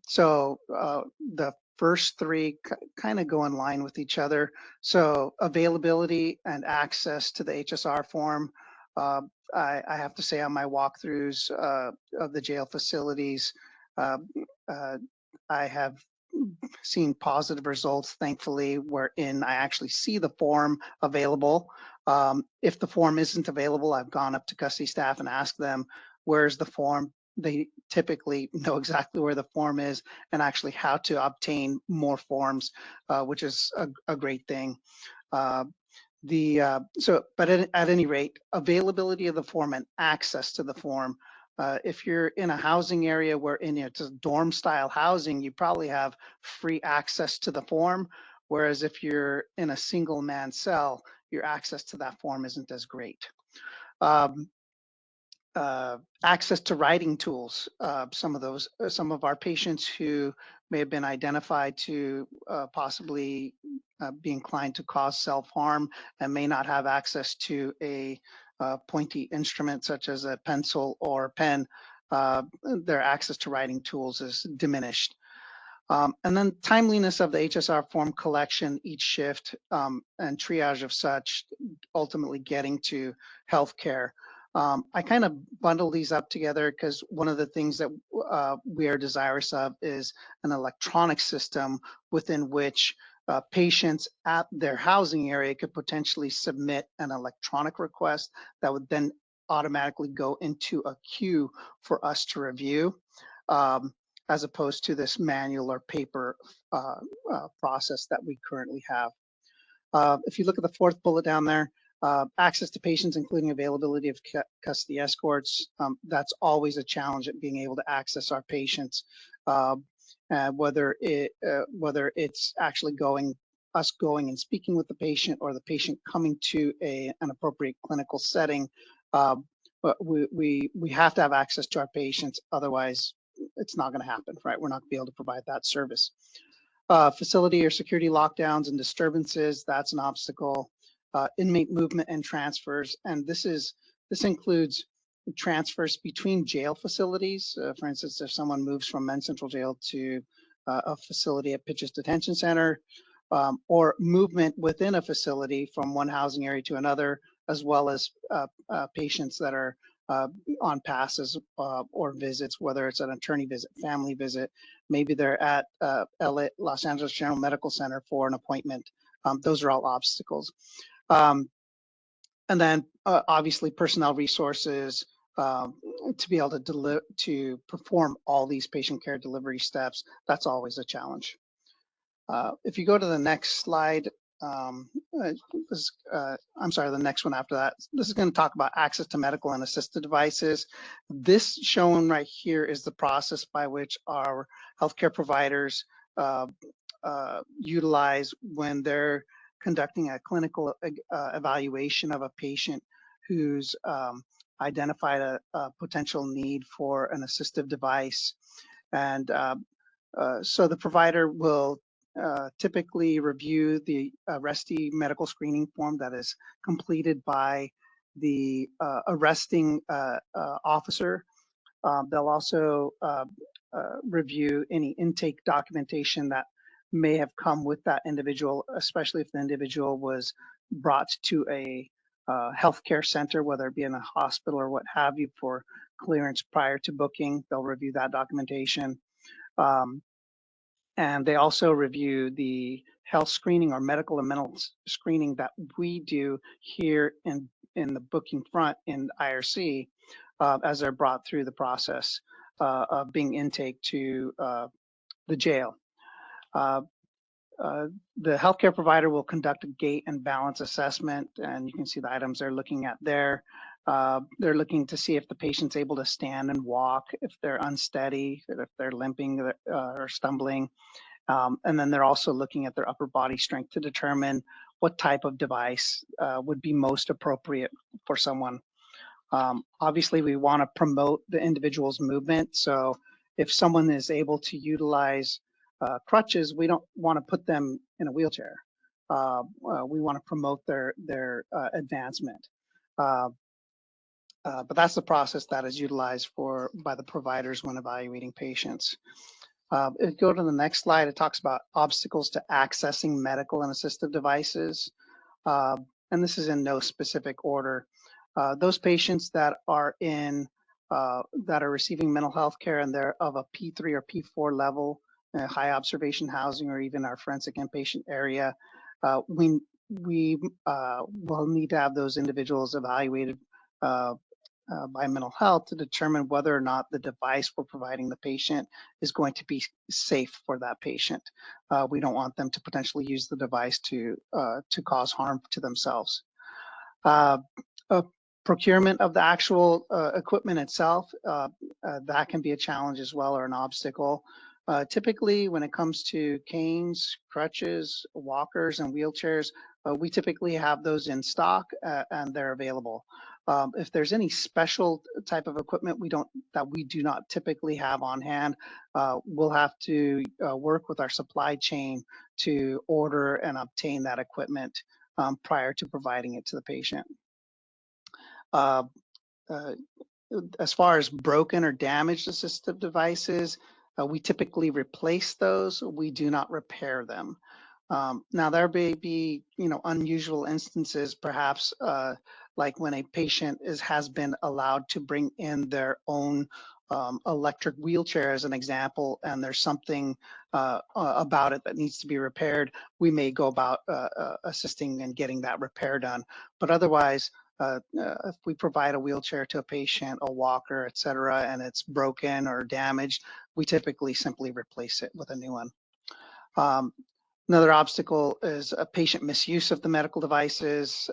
So the first three kind of go in line with each other. So availability and access to the HSR form. I have to say on my walkthroughs of the jail facilities, I have seen positive results, thankfully, wherein I actually see the form available. If the form isn't available, I've gone up to custody staff and asked them, where's the form? they typically know exactly where the form is and actually how to obtain more forms, which is a great thing. But at any rate, availability of the form and access to the form. If you're in a housing area where it's a dorm style housing, you probably have free access to the form. Whereas if you're in a single man cell, your access to that form isn't as great. Access to writing tools. Some of our patients who may have been identified to possibly be inclined to cause self-harm and may not have access to a pointy instrument such as a pencil or pen, their access to writing tools is diminished. And then timeliness of the HSR form collection each shift and triage of such, ultimately getting to healthcare. I kind of bundle these up together because one of the things that we are desirous of is an electronic system within which patients at their housing area could potentially submit an electronic request that would then automatically go into a queue for us to review, as opposed to this manual or paper process that we currently have. If you look at the fourth bullet down there, access to patients, including availability of custody escorts. That's always a challenge at being able to access our patients, whether it's actually going and speaking with the patient or the patient coming to an appropriate clinical setting. We have to have access to our patients, otherwise it's not going to happen, right? We're not going to be able to provide that service. Facility or security lockdowns and disturbances, that's an obstacle. Inmate movement and transfers, and this includes transfers between jail facilities. For instance, if someone moves from Men's Central Jail to a facility at Pitches Detention Center, or movement within a facility from one housing area to another, as well as patients that are on passes or visits, whether it's an attorney visit, family visit, maybe they're at Los Angeles General Medical Center for an appointment. Those are all obstacles. And then obviously personnel resources to be able to perform all these patient care delivery steps. That's always a challenge. If you go to the next slide, I'm sorry, the next one after that, this is going to talk about access to medical and assisted devices. This shown right here is the process by which our healthcare providers utilize when they're conducting a clinical evaluation of a patient who's identified a potential need for an assistive device. And so the provider will typically review the arrestee medical screening form that is completed by the arresting officer. They'll also review any intake documentation that may have come with that individual, especially if the individual was brought to a healthcare center, whether it be in a hospital or what have you, for clearance prior to booking. They'll review that documentation. And they also review the health screening or medical and mental screening that we do here in the booking front in IRC as they're brought through the process of being intake to the jail. The healthcare provider will conduct a gait and balance assessment, and you can see the items they're looking at there. They're looking to see if the patient's able to stand and walk, if they're unsteady, if they're limping or stumbling. And then they're also looking at their upper body strength to determine what type of device would be most appropriate for someone. Obviously, we want to promote the individual's movement. So if someone is able to utilize crutches, we don't want to put them in a wheelchair. We want to promote their advancement. But that's the process that is utilized by the providers when evaluating patients. If you go to the next slide, it talks about obstacles to accessing medical and assistive devices. And this is in no specific order. Those patients that are receiving mental health care and they're of a P3 or P4 level, high observation housing, or even our forensic inpatient area, we will need to have those individuals evaluated by mental health to determine whether or not the device we're providing the patient is going to be safe for that patient. We don't want them to potentially use the device to cause harm to themselves. Procurement of the actual equipment itself, that can be a challenge as well, or an obstacle. Typically, when it comes to canes, crutches, walkers, and wheelchairs, we typically have those in stock and they're available. If there's any special type of equipment that we do not typically have on hand, we'll have to work with our supply chain to order and obtain that equipment prior to providing it to the patient. As far as broken or damaged assistive devices, we typically replace those. We do not repair them. Now there may be, unusual instances, perhaps like when a patient has been allowed to bring in their own electric wheelchair, as an example, and there's something about it that needs to be repaired. We may go about assisting and getting that repair done. But otherwise, if we provide a wheelchair to a patient, a walker, et cetera, and it's broken or damaged, we typically simply replace it with a new one. Another obstacle is a patient misuse of the medical devices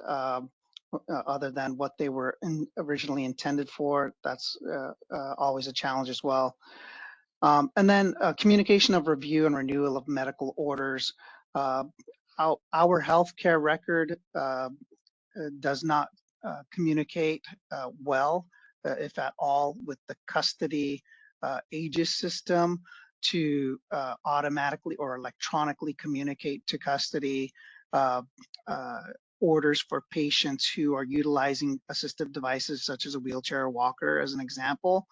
other than what they were originally intended for. That's always a challenge as well. And then communication of review and renewal of medical orders. Our healthcare record does not communicate well, if at all, with the custody AEGIS system to automatically or electronically communicate to custody orders for patients who are utilizing assistive devices such as a wheelchair or walker, as an example.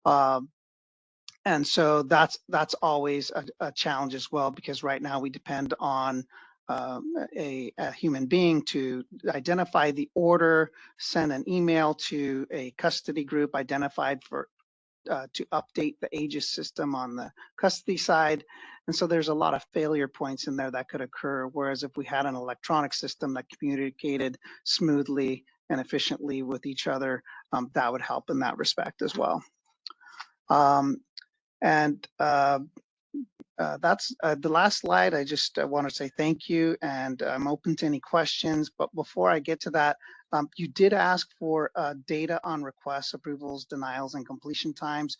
And so that's always a challenge as well, because right now we depend on a human being to identify the order, send an email to a custody group identified to update the AEGIS system on the custody side. And so there's a lot of failure points in there that could occur. Whereas if we had an electronic system that communicated smoothly and efficiently with each other, that would help in that respect as well. That's the last slide. I just want to say thank you, and I'm open to any questions. But before I get to that, you did ask for data on requests, approvals, denials, and completion times.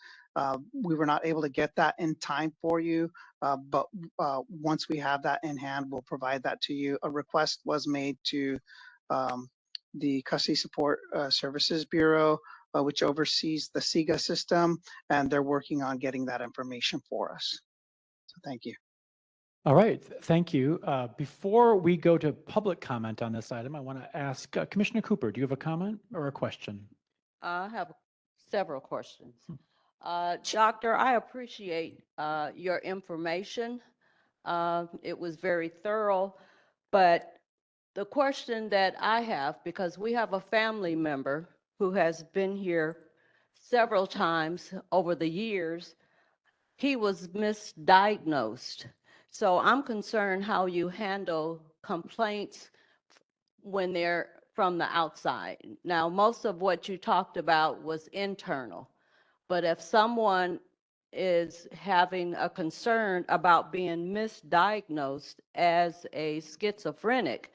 We were not able to get that in time for you, but once we have that in hand, we'll provide that to you. A request was made to the Custody Support Services Bureau, which oversees the SIGA system, and they're working on getting that information for us. So thank you. All right, thank you. Before we go to public comment on this item, I want to ask Commissioner Cooper, do you have a comment or a question? I have several questions. Doctor, I appreciate your information. It was very thorough, but the question that I have, because we have a family member who has been here several times over the years, he was misdiagnosed. So I'm concerned how you handle complaints when they're from the outside. Now, most of what you talked about was internal, but if someone is having a concern about being misdiagnosed as a schizophrenic,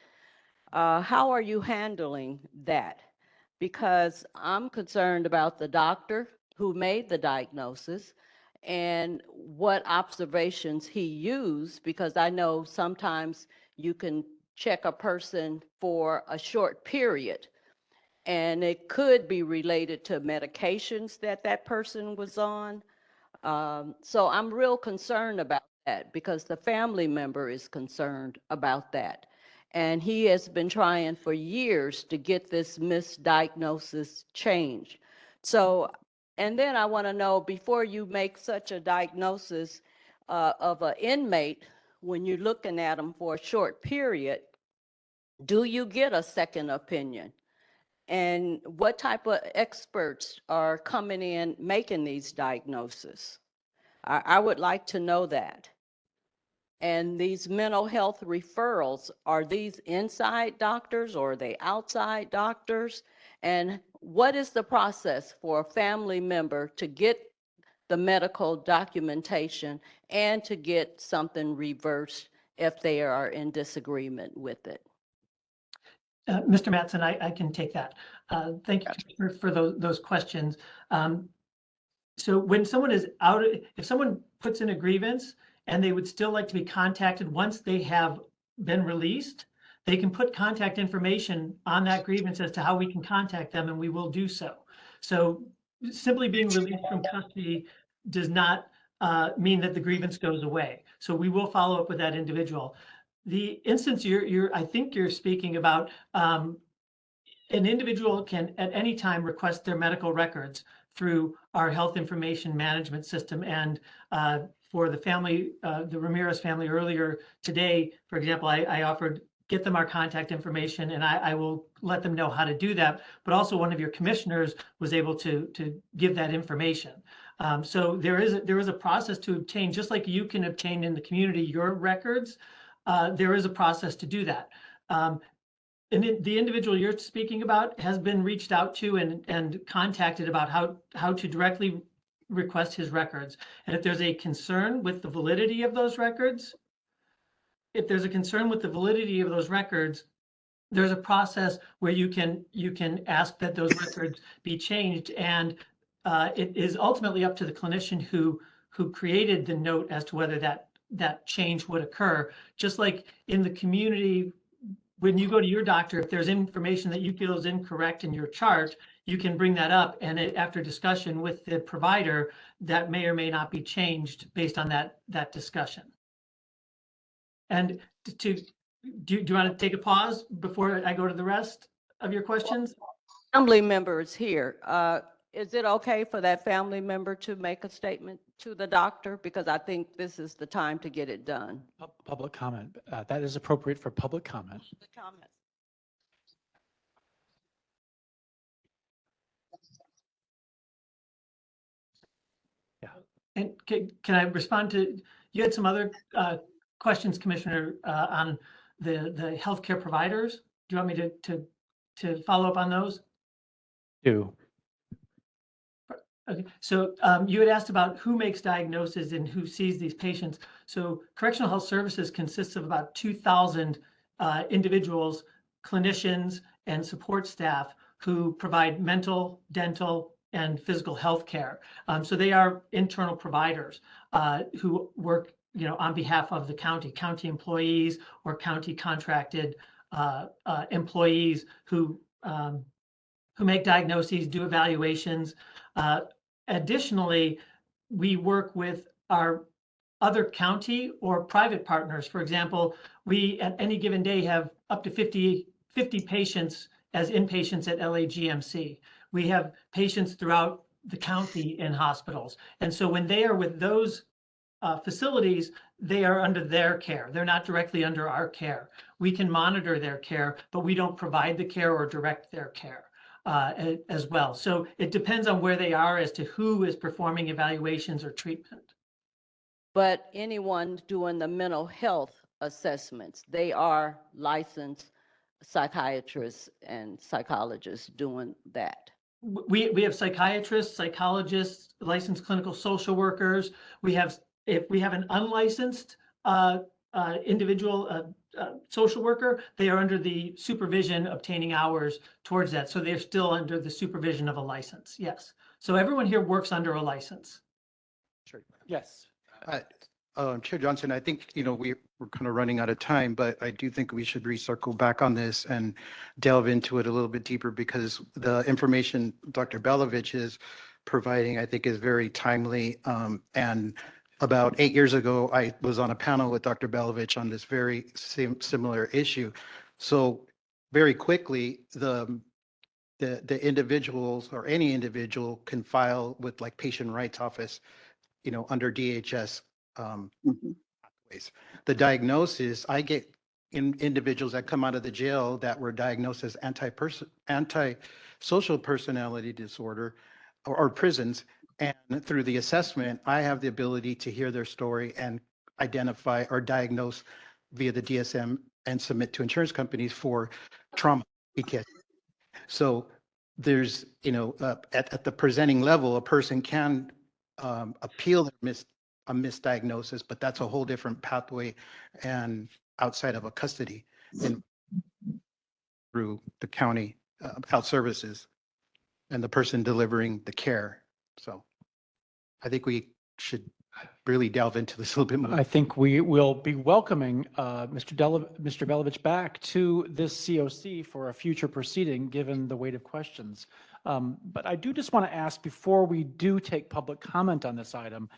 how are you handling that? Because I'm concerned about the doctor who made the diagnosis and what observations he used, because I know sometimes you can check a person for a short period and it could be related to medications that that person was on. So I'm real concerned about that because the family member is concerned about that. And he has been trying for years to get this misdiagnosis changed. So, and then I want to know, before you make such a diagnosis of an inmate, when you're looking at them for a short period, do you get a second opinion? And what type of experts are coming in making these diagnoses? I would like to know that. And these mental health referrals, are these inside doctors or are they outside doctors? And what is the process for a family member to get the medical documentation and to get something reversed if they are in disagreement with it? Mr. Mattson, I can take that. Thank you Commissioner, for those questions. So when someone is out, if someone puts in a grievance and they would still like to be contacted once they have been released, they can put contact information on that grievance as to how we can contact them, and we will do so. So simply being released from custody does not mean that the grievance goes away. So we will follow up with that individual. The instance I think you're speaking about, an individual can at any time request their medical records through our health information management system. And for the family, the Ramirez family earlier today, for example, I offered get them our contact information, and I will let them know how to do that. But also one of your commissioners was able to give that information. So there is a process to obtain, just like you can obtain in the community your records. There is a process to do that. And the individual you're speaking about has been reached out to and contacted about how to directly request his records. And if there's a concern with the validity of those records, there's a process where you can ask that those records be changed. And it is ultimately up to the clinician who created the note as to whether that change would occur. Just like in the community, when you go to your doctor, if there's information that you feel is incorrect in your chart, you can bring that up, and after discussion with the provider, that may or may not be changed based on that discussion. And do you want to take a pause before I go to the rest of your questions? Family members here, is it okay for that family member to make a statement to the doctor? Because I think this is the time to get it done. Public comment. That is appropriate for public comment. Yeah. And can I respond to, you had some other questions, Commissioner, on the healthcare providers. Do you want me to follow up on those? Do. Okay, so you had asked about who makes diagnoses and who sees these patients. So Correctional Health Services consists of about 2,000 individuals, clinicians, and support staff who provide mental, dental, and physical health care. So they are internal providers who work, on behalf of the county employees or county contracted employees who make diagnoses, do evaluations. Additionally, we work with our other county or private partners. For example, we at any given day have up to 50 patients as inpatients at LAGMC. We have patients throughout the county in hospitals. And so when they are with those facilities, they are under their care. They're not directly under our care. We can monitor their care, but we don't provide the care or direct their care. As well. So it depends on where they are as to who is performing evaluations or treatment. But anyone doing the mental health assessments, they are licensed psychiatrists and psychologists doing that. We have psychiatrists, psychologists, licensed clinical social workers. If we have an unlicensed individual social worker, they are under the supervision obtaining hours towards that. So they're still under the supervision of a license. Yes. So everyone here works under a license. Sure. Yes. Chair Johnson, I think, we're kind of running out of time, but I do think we should recircle back on this and delve into it a little bit deeper, because the information Dr. Belovich is providing, I think, is very timely. And about 8 years ago, I was on a panel with Dr. Belovich on this very similar issue. So very quickly, the individuals or any individual can file with like Patient Rights Office, under DHS pathways. The diagnosis, I get individuals that come out of the jail that were diagnosed as antisocial personality disorder or prisons. And through the assessment, I have the ability to hear their story and identify or diagnose via the DSM and submit to insurance companies for trauma. So there's, at the presenting level, a person can appeal a misdiagnosis, but that's a whole different pathway and outside of a custody and through the county health services and the person delivering the care. So I think we should really delve into this a little bit more. I think we will be welcoming Mr. Belovich back to this COC for a future proceeding, given the weight of questions. But I do just want to ask, before we do take public comment on this item,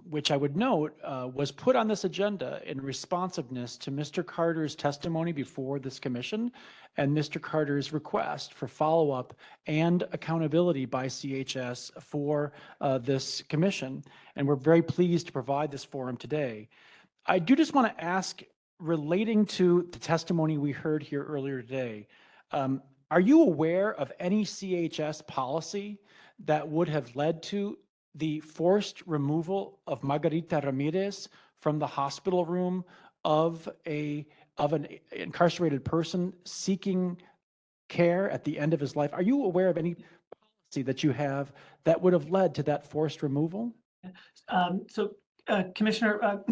which I would note was put on this agenda in responsiveness to Mr. Carter's testimony before this commission and Mr. Carter's request for follow-up and accountability by CHS for this commission. And we're very pleased to provide this forum today. I do just want to ask, relating to the testimony we heard here earlier today, are you aware of any CHS policy that would have led to the forced removal of Margarita Ramirez from the hospital room of an incarcerated person seeking care at the end of his life? Are you aware of any policy that you have that would have led to that forced removal? Commissioner,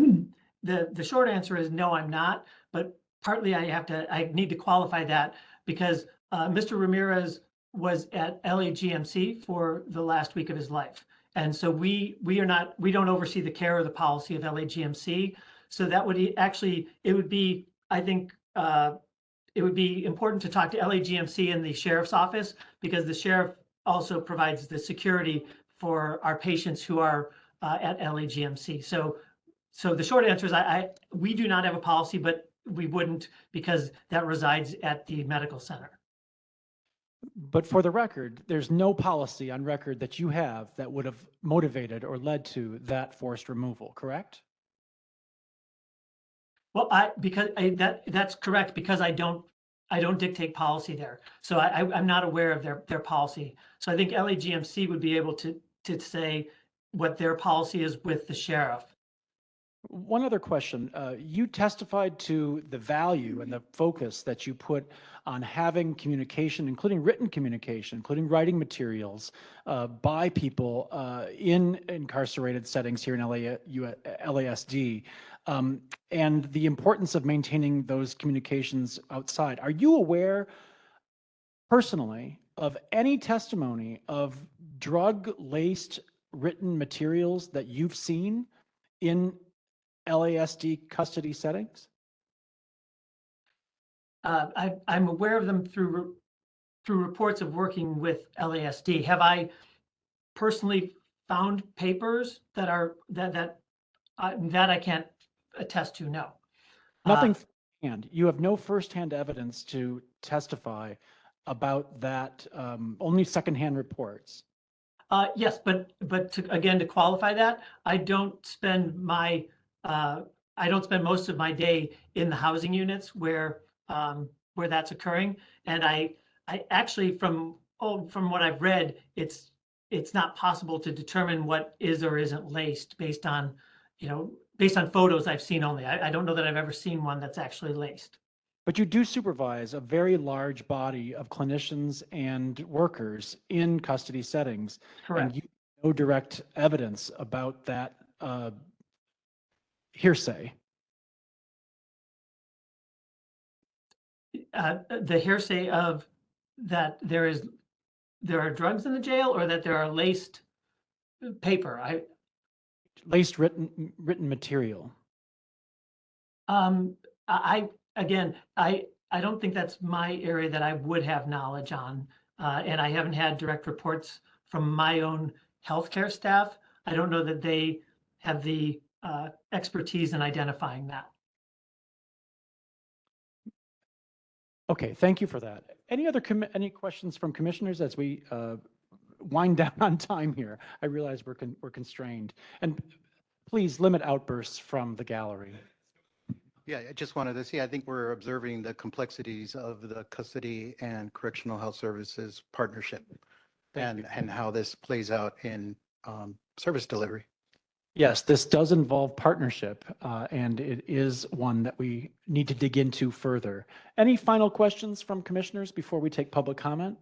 the short answer is no, I'm not. But partly I need to qualify that because Mr. Ramirez was at LAGMC for the last week of his life. And so we don't oversee the care or the policy of LAGMC. So that would it would be, I think, it would be important to talk to LAGMC and the sheriff's office, because the sheriff also provides the security for our patients who are at LAGMC. So the short answer is we do not have a policy, but we wouldn't, because that resides at the medical center. But for the record, there's no policy on record that you have that would have motivated or led to that forced removal, correct? Well, that's correct, because I don't dictate policy there. So I'm not aware of their policy. So I think LAGMC would be able to say what their policy is with the sheriff. One other question. You testified to the value and the focus that you put on having communication, including written communication, including writing materials by people in incarcerated settings here in LASD, and the importance of maintaining those communications outside. Are you aware personally of any testimony of drug-laced written materials that you've seen in LASD custody settings? I'm aware of them through reports of working with LASD. Have I personally found papers that I can't attest to? No. Nothing firsthand. You have no firsthand evidence to testify about that. Only secondhand reports. Yes, but again, to qualify that, I don't spend most of my day in the housing units where that's occurring. And I actually, from what I've read, it's not possible to determine what is or isn't laced based on photos I've seen only. I don't know that I've ever seen one that's actually laced. But you do supervise a very large body of clinicians and workers in custody settings. Correct. And you have no direct evidence about that hearsay. The hearsay of that there are drugs in the jail, or that there are laced paper. Laced written material. I don't think that's my area that I would have knowledge on, and I haven't had direct reports from my own healthcare staff. I don't know that they have the expertise in identifying that. Okay, thank you for that. Any questions from commissioners as we wind down on time here? I realize we're constrained, and please limit outbursts from the gallery. Yeah, I just wanted to see, I think we're observing the complexities of the custody and correctional health services partnership and how this plays out in service delivery. Yes, this does involve partnership, and it is one that we need to dig into further. Any final questions from commissioners before we take public comment?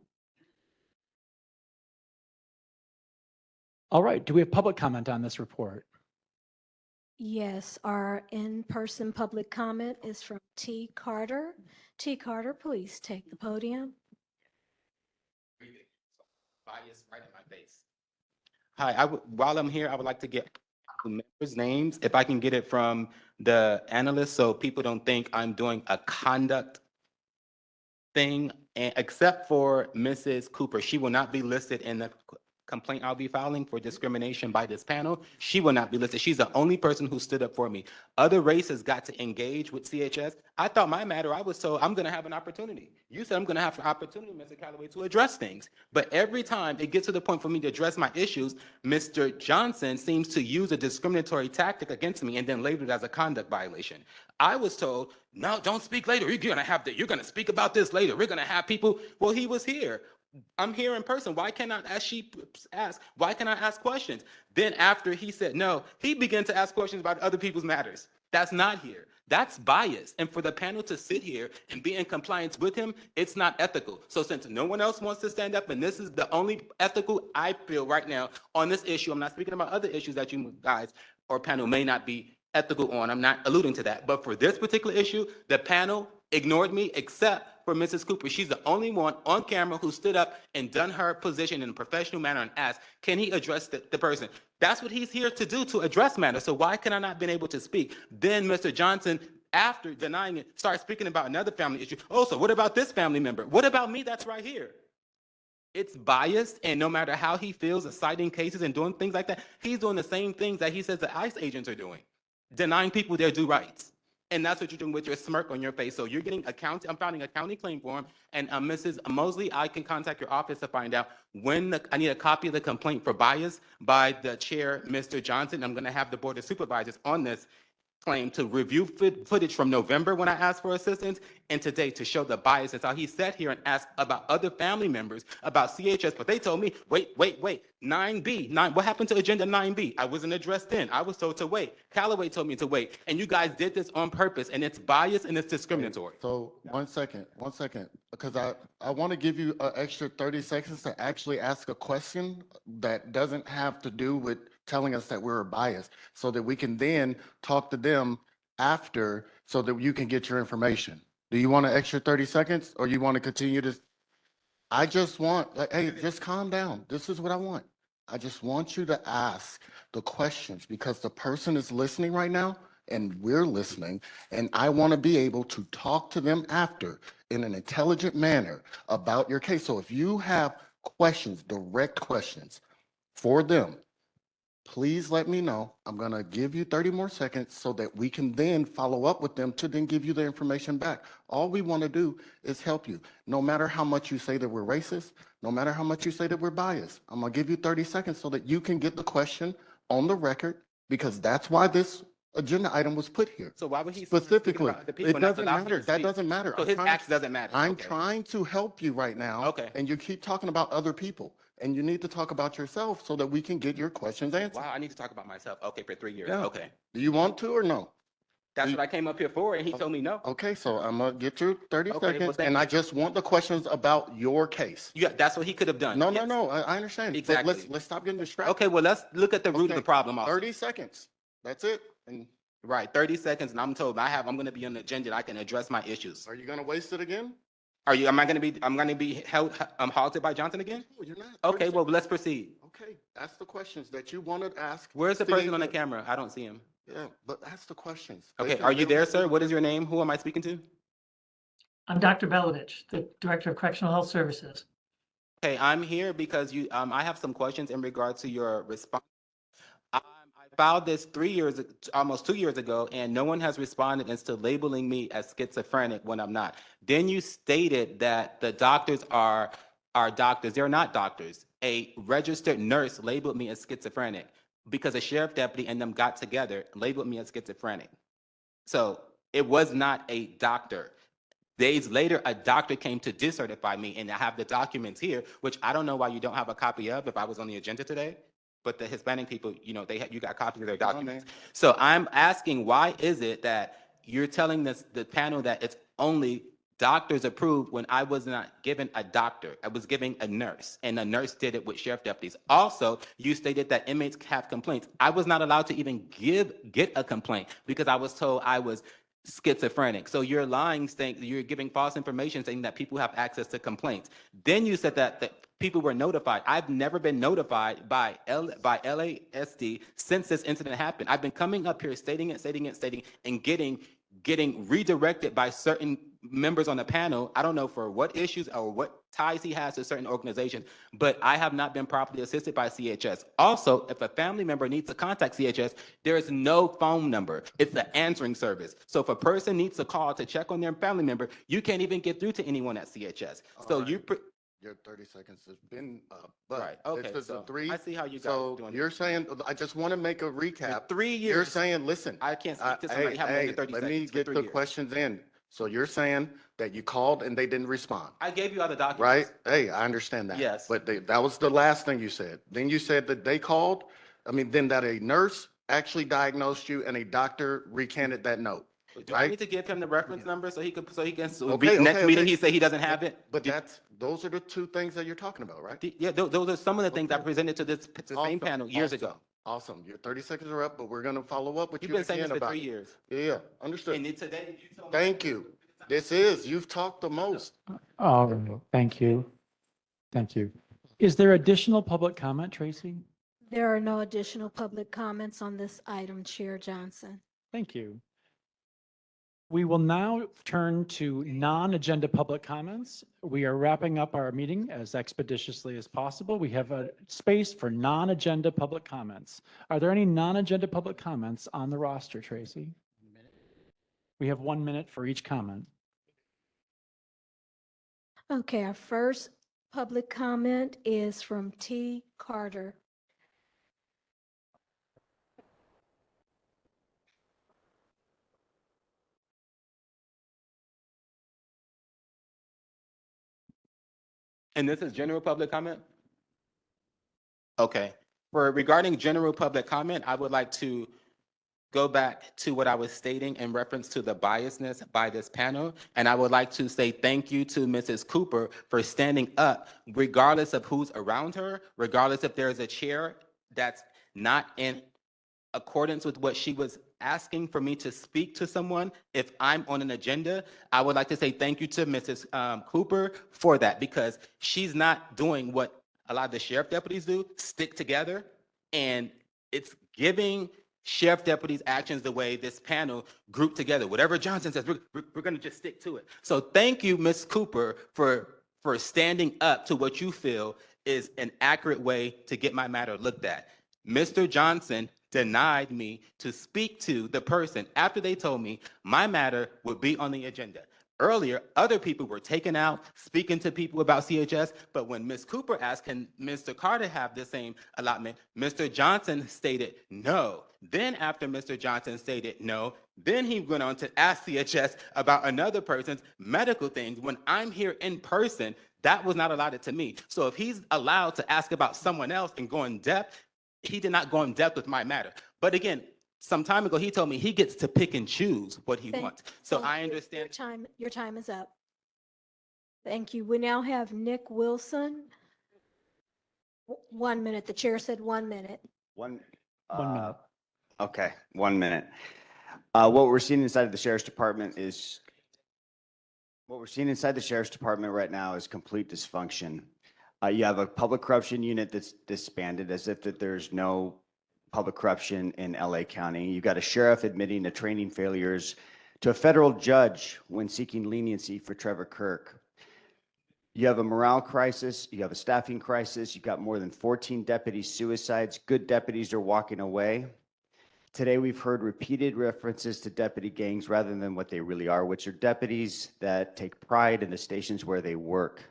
All right, do we have public comment on this report? Yes, our in-person public comment is from T. Carter. T. Carter, please take the podium. Bias right in my face. Hi, while I'm here, I would like to get the members' names, if I can get it from the analyst, so people don't think I'm doing a conduct thing, and except for Mrs. Cooper, she will not be listed in the complaint I'll be filing for discrimination by this panel. She will not be listed. She's the only person who stood up for me. Other races got to engage with CHS. I thought my matter, I was told I'm going to have an opportunity. You said I'm going to have an opportunity, Mr. Callaway, to address things. But every time it gets to the point for me to address my issues, Mr. Johnson seems to use a discriminatory tactic against me and then label it as a conduct violation. I was told, no, don't speak later. You're going to speak about this later. We're going to have people. Well, he was here. I'm here in person. Why can't I, as she asked, why can't I ask questions? Then after he said no, he began to ask questions about other people's matters. That's not here. That's bias. And for the panel to sit here and be in compliance with him, it's not ethical. So since no one else wants to stand up, and this is the only ethical I feel right now on this issue, I'm not speaking about other issues that you guys or panel may not be ethical on. I'm not alluding to that. But for this particular issue, the panel ignored me except for Mrs. Cooper. She's the only one on camera who stood up and done her position in a professional manner and asked, can he address the person? That's what he's here to do, to address matters. So why can I not been able to speak? Then Mr. Johnson, after denying it, started speaking about another family issue. Oh, so what about this family member? What about me that's right here? It's biased, and no matter how he feels citing cases and doing things like that, he's doing the same things that he says the ICE agents are doing, denying people their due rights. And that's what you're doing with your smirk on your face. So you're getting a county, I'm filing a county claim form, and Mrs. Mosley, I can contact your office to find out when I need a copy of the complaint for bias by the chair, Mr. Johnson. I'm gonna have the Board of Supervisors on this claim to review footage from November when I asked for assistance and today to show the bias. That's how he sat here and asked about other family members about CHS, but they told me, wait, 9B, what happened to agenda 9B? I wasn't addressed then. I was told to wait. Callaway told me to wait. And you guys did this on purpose, and it's biased and it's discriminatory. So one second, because I want to give you an extra 30 seconds to actually ask a question that doesn't have to do with telling us that we're biased, so that we can then talk to them after so that you can get your information. Do you want an extra 30 seconds or you want to continue to? I just want, hey, just calm down. This is what I want. I just want you to ask the questions because the person is listening right now and we're listening, and I want to be able to talk to them after in an intelligent manner about your case. So if you have questions, direct questions for them, please let me know. I'm going to give you 30 more seconds so that we can then follow up with them to then give you the information back. All we want to do is help you. No matter how much you say that we're racist, no matter how much you say that we're biased, I'm going to give you 30 seconds so that you can get the question on the record, because that's why this agenda item was put here. So why would he specifically? The people It doesn't matter. That doesn't matter. So his acts doesn't matter. I'm Okay. trying to help you right now. Okay. And you keep talking about other people. And you need to talk about yourself so that we can get your questions answered. Wow, I need to talk about myself. Okay, for 3 years. Yeah. Okay. Do you want to or no? That's what I came up here for, and he told me no. Okay, so I'm gonna get you 30 Okay, well, seconds, thank and you. I just want the questions about your case. Yeah, that's what he could have done. No, Yes. no, I understand. But Exactly. let's stop getting distracted. Okay, well, let's look at the root of the problem also. 30 seconds. That's it. And Right, 30 seconds, and I'm told I'm going to be on the agenda and I can address my issues. are you gonna waste it again? I'm going to be held, halted by Johnson again? No, you're not. Okay, well, let's proceed. Okay, ask the questions that you wanted to ask. Where's the person on the CHS. camera? I don't see him. Yeah, but ask the questions. Okay, are you there, sir? What is your name? Who am I speaking to? I'm Dr. Belovich, the Director of Correctional Health Services. Okay, I'm here because I have some questions in regard to your response. I filed this almost 2 years ago, and no one has responded and still labeling me as schizophrenic when I'm not. Then you stated that the doctors are doctors. They're not doctors. A registered nurse labeled me as schizophrenic because a sheriff deputy and them got together, labeled me as schizophrenic. So it was not a doctor. Days later, a doctor came to decertify me, and I have the documents here, which I don't know why you don't have a copy of if I was on the agenda today. But the Hispanic people, you got copies of their documents. So I'm asking, why is it that you're telling the panel that it's only doctors approved when I was not given a doctor. I was giving a nurse, and a nurse did it with sheriff deputies. Also, you stated that inmates have complaints. I was not allowed to even get a complaint because I was told I was schizophrenic. So you're lying, saying you're giving false information, saying that people have access to complaints. Then you said that people were notified. I've never been notified by LASD since this incident happened. I've been coming up here stating, and getting redirected by certain members on the panel. I don't know for what issues or what ties he has to certain organizations, but I have not been properly assisted by CHS. Also, if a family member needs to contact CHS, there is no phone number. It's an answering service. So if a person needs to call to check on their family member, you can't even get through to anyone at CHS. So Your 30 seconds has been up, but right. Okay. this is So a three. I see how you guys So doing. you're saying, I just want to make a recap. 3 years. You're saying, listen, I can't speak to somebody having more than 30 let seconds me for get 3 the years. questions in. So you're saying that you called and they didn't respond, I gave you all the documents. right? Hey, I understand that. Yes. But that was the last thing you said. Then you said that they called, then that a nurse actually diagnosed you and a doctor recanted that note. Do I Right? need to give him the reference number so he can Okay, next okay, meeting okay. he say he doesn't have it? But those are the two things that you're talking about, right? Yeah, those are some of the things I Okay. presented to the same Awesome, panel years awesome, ago. Awesome. Your 30 seconds are up, but we're going to follow up with You've you been saying again this for about 3 it. years. Yeah, understood. And then today you told me. Thank you. You've talked the most. All right, thank you. Thank you. Is there additional public comment, Tracy? There are no additional public comments on this item, Chair Johnson. Thank you. We will now turn to non-agenda public comments. We are wrapping up our meeting as expeditiously as possible. We have a space for non-agenda public comments. Are there any non-agenda public comments on the roster, Tracy? We have 1 minute for each comment. Okay, our first public comment is from T. Carter. And this is general public comment? Okay. Regarding general public comment, I would like to go back to what I was stating in reference to the biasness by this panel. And I would like to say thank you to Mrs. Cooper for standing up, regardless of who's around her, regardless if there's a chair that's not in accordance with what she was asking for me to speak to someone. If I'm on an agenda, I would like to say thank you to Mrs. Cooper for that, because she's not doing what a lot of the sheriff deputies do, stick together. And it's giving sheriff deputies' actions the way this panel grouped together. Whatever Johnson says, we're going to just stick to it. So thank you, Ms. Cooper, for standing up to what you feel is an accurate way to get my matter looked at. Mr. Johnson denied me to speak to the person after they told me my matter would be on the agenda. Earlier, other people were taken out, speaking to people about CHS, but when Ms. Cooper asked, can Mr. Carter have the same allotment, Mr. Johnson stated no. Then after Mr. Johnson stated no, then he went on to ask CHS about another person's medical things. When I'm here in person, that was not allotted to me. So if he's allowed to ask about someone else and go in depth, he did not go in depth with my matter. But again, some time ago, he told me he gets to pick and choose what he wants. So I understand. Your time is up. Thank you. We now have Nick Wilson. 1 minute. The chair said 1 minute. 1 minute. Okay, 1 minute. What we're seeing inside the sheriff's department right now is complete dysfunction. You have a public corruption unit that's disbanded as if that there's no public corruption in LA County. You've got a sheriff admitting to training failures to a federal judge when seeking leniency for Trevor Kirk. You have a morale crisis. You have a staffing crisis. You've got more than 14 deputy suicides. Good deputies are walking away. Today, we've heard repeated references to deputy gangs rather than what they really are, which are deputies that take pride in the stations where they work.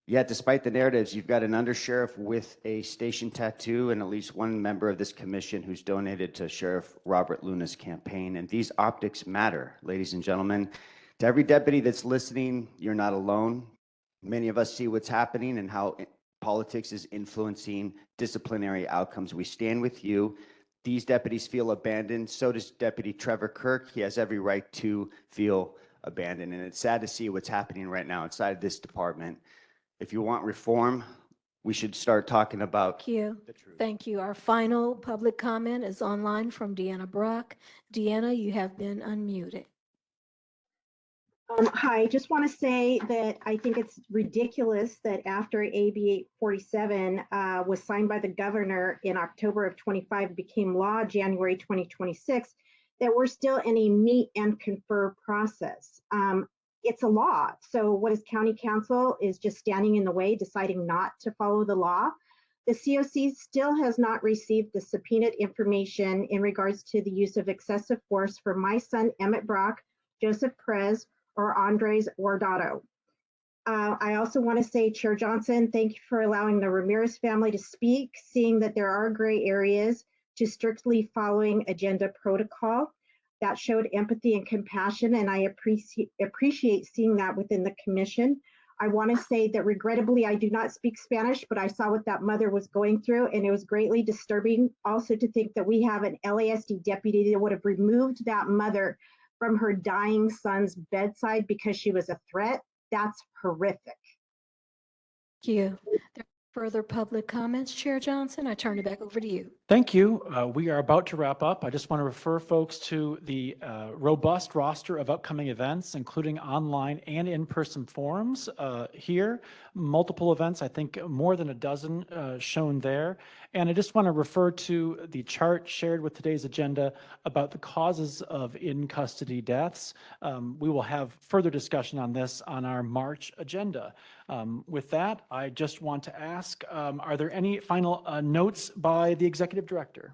Yet, despite the narratives, you've got an undersheriff with a station tattoo and at least one member of this commission who's donated to Sheriff Robert Luna's campaign. And these optics matter, ladies and gentlemen. To every deputy that's listening, you're not alone. Many of us see what's happening and how politics is influencing disciplinary outcomes. We stand with you. These deputies feel abandoned. So does Deputy Trevor Kirk. He has every right to feel abandoned. And it's sad to see what's happening right now inside this department. If you want reform, we should start talking about Thank you. the truth. Thank you. Our final public comment is online from Deanna Brock. Deanna, you have been unmuted. Hi, I just want to say that I think it's ridiculous that after AB 847 was signed by the governor in October of 25, became law January 2026, that we're still in a meet and confer process. It's a law. So what is county council is just standing in the way, deciding not to follow the law. The COC still has not received the subpoenaed information in regards to the use of excessive force for my son, Emmett Brock, Joseph Perez, or Andres Guardado. I also want to say, Chair Johnson, thank you for allowing the Ramirez family to speak, seeing that there are gray areas to strictly following agenda protocol. That showed empathy and compassion, and I appreciate seeing that within the commission. I want to say that regrettably, I do not speak Spanish, but I saw what that mother was going through, and it was greatly disturbing also to think that we have an LASD deputy that would have removed that mother from her dying son's bedside because she was a threat. That's horrific. Thank you. There are further public comments, Chair Johnson. I turn it back over to you. Thank you. We are about to wrap up. I just want to refer folks to the robust roster of upcoming events, including online and in-person forums here. Multiple events, I think more than a dozen shown there. And I just want to refer to the chart shared with today's agenda about the causes of in-custody deaths. We will have further discussion on this on our March agenda. With that, I just want to ask, are there any final notes by the Executive Director?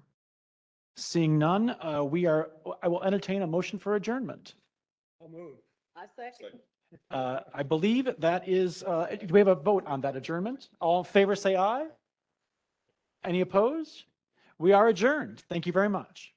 Seeing none, I will entertain a motion for adjournment. I'll move. I second. I believe that is, do we have a vote on that adjournment? All in favor say aye. Any opposed? We are adjourned. Thank you very much.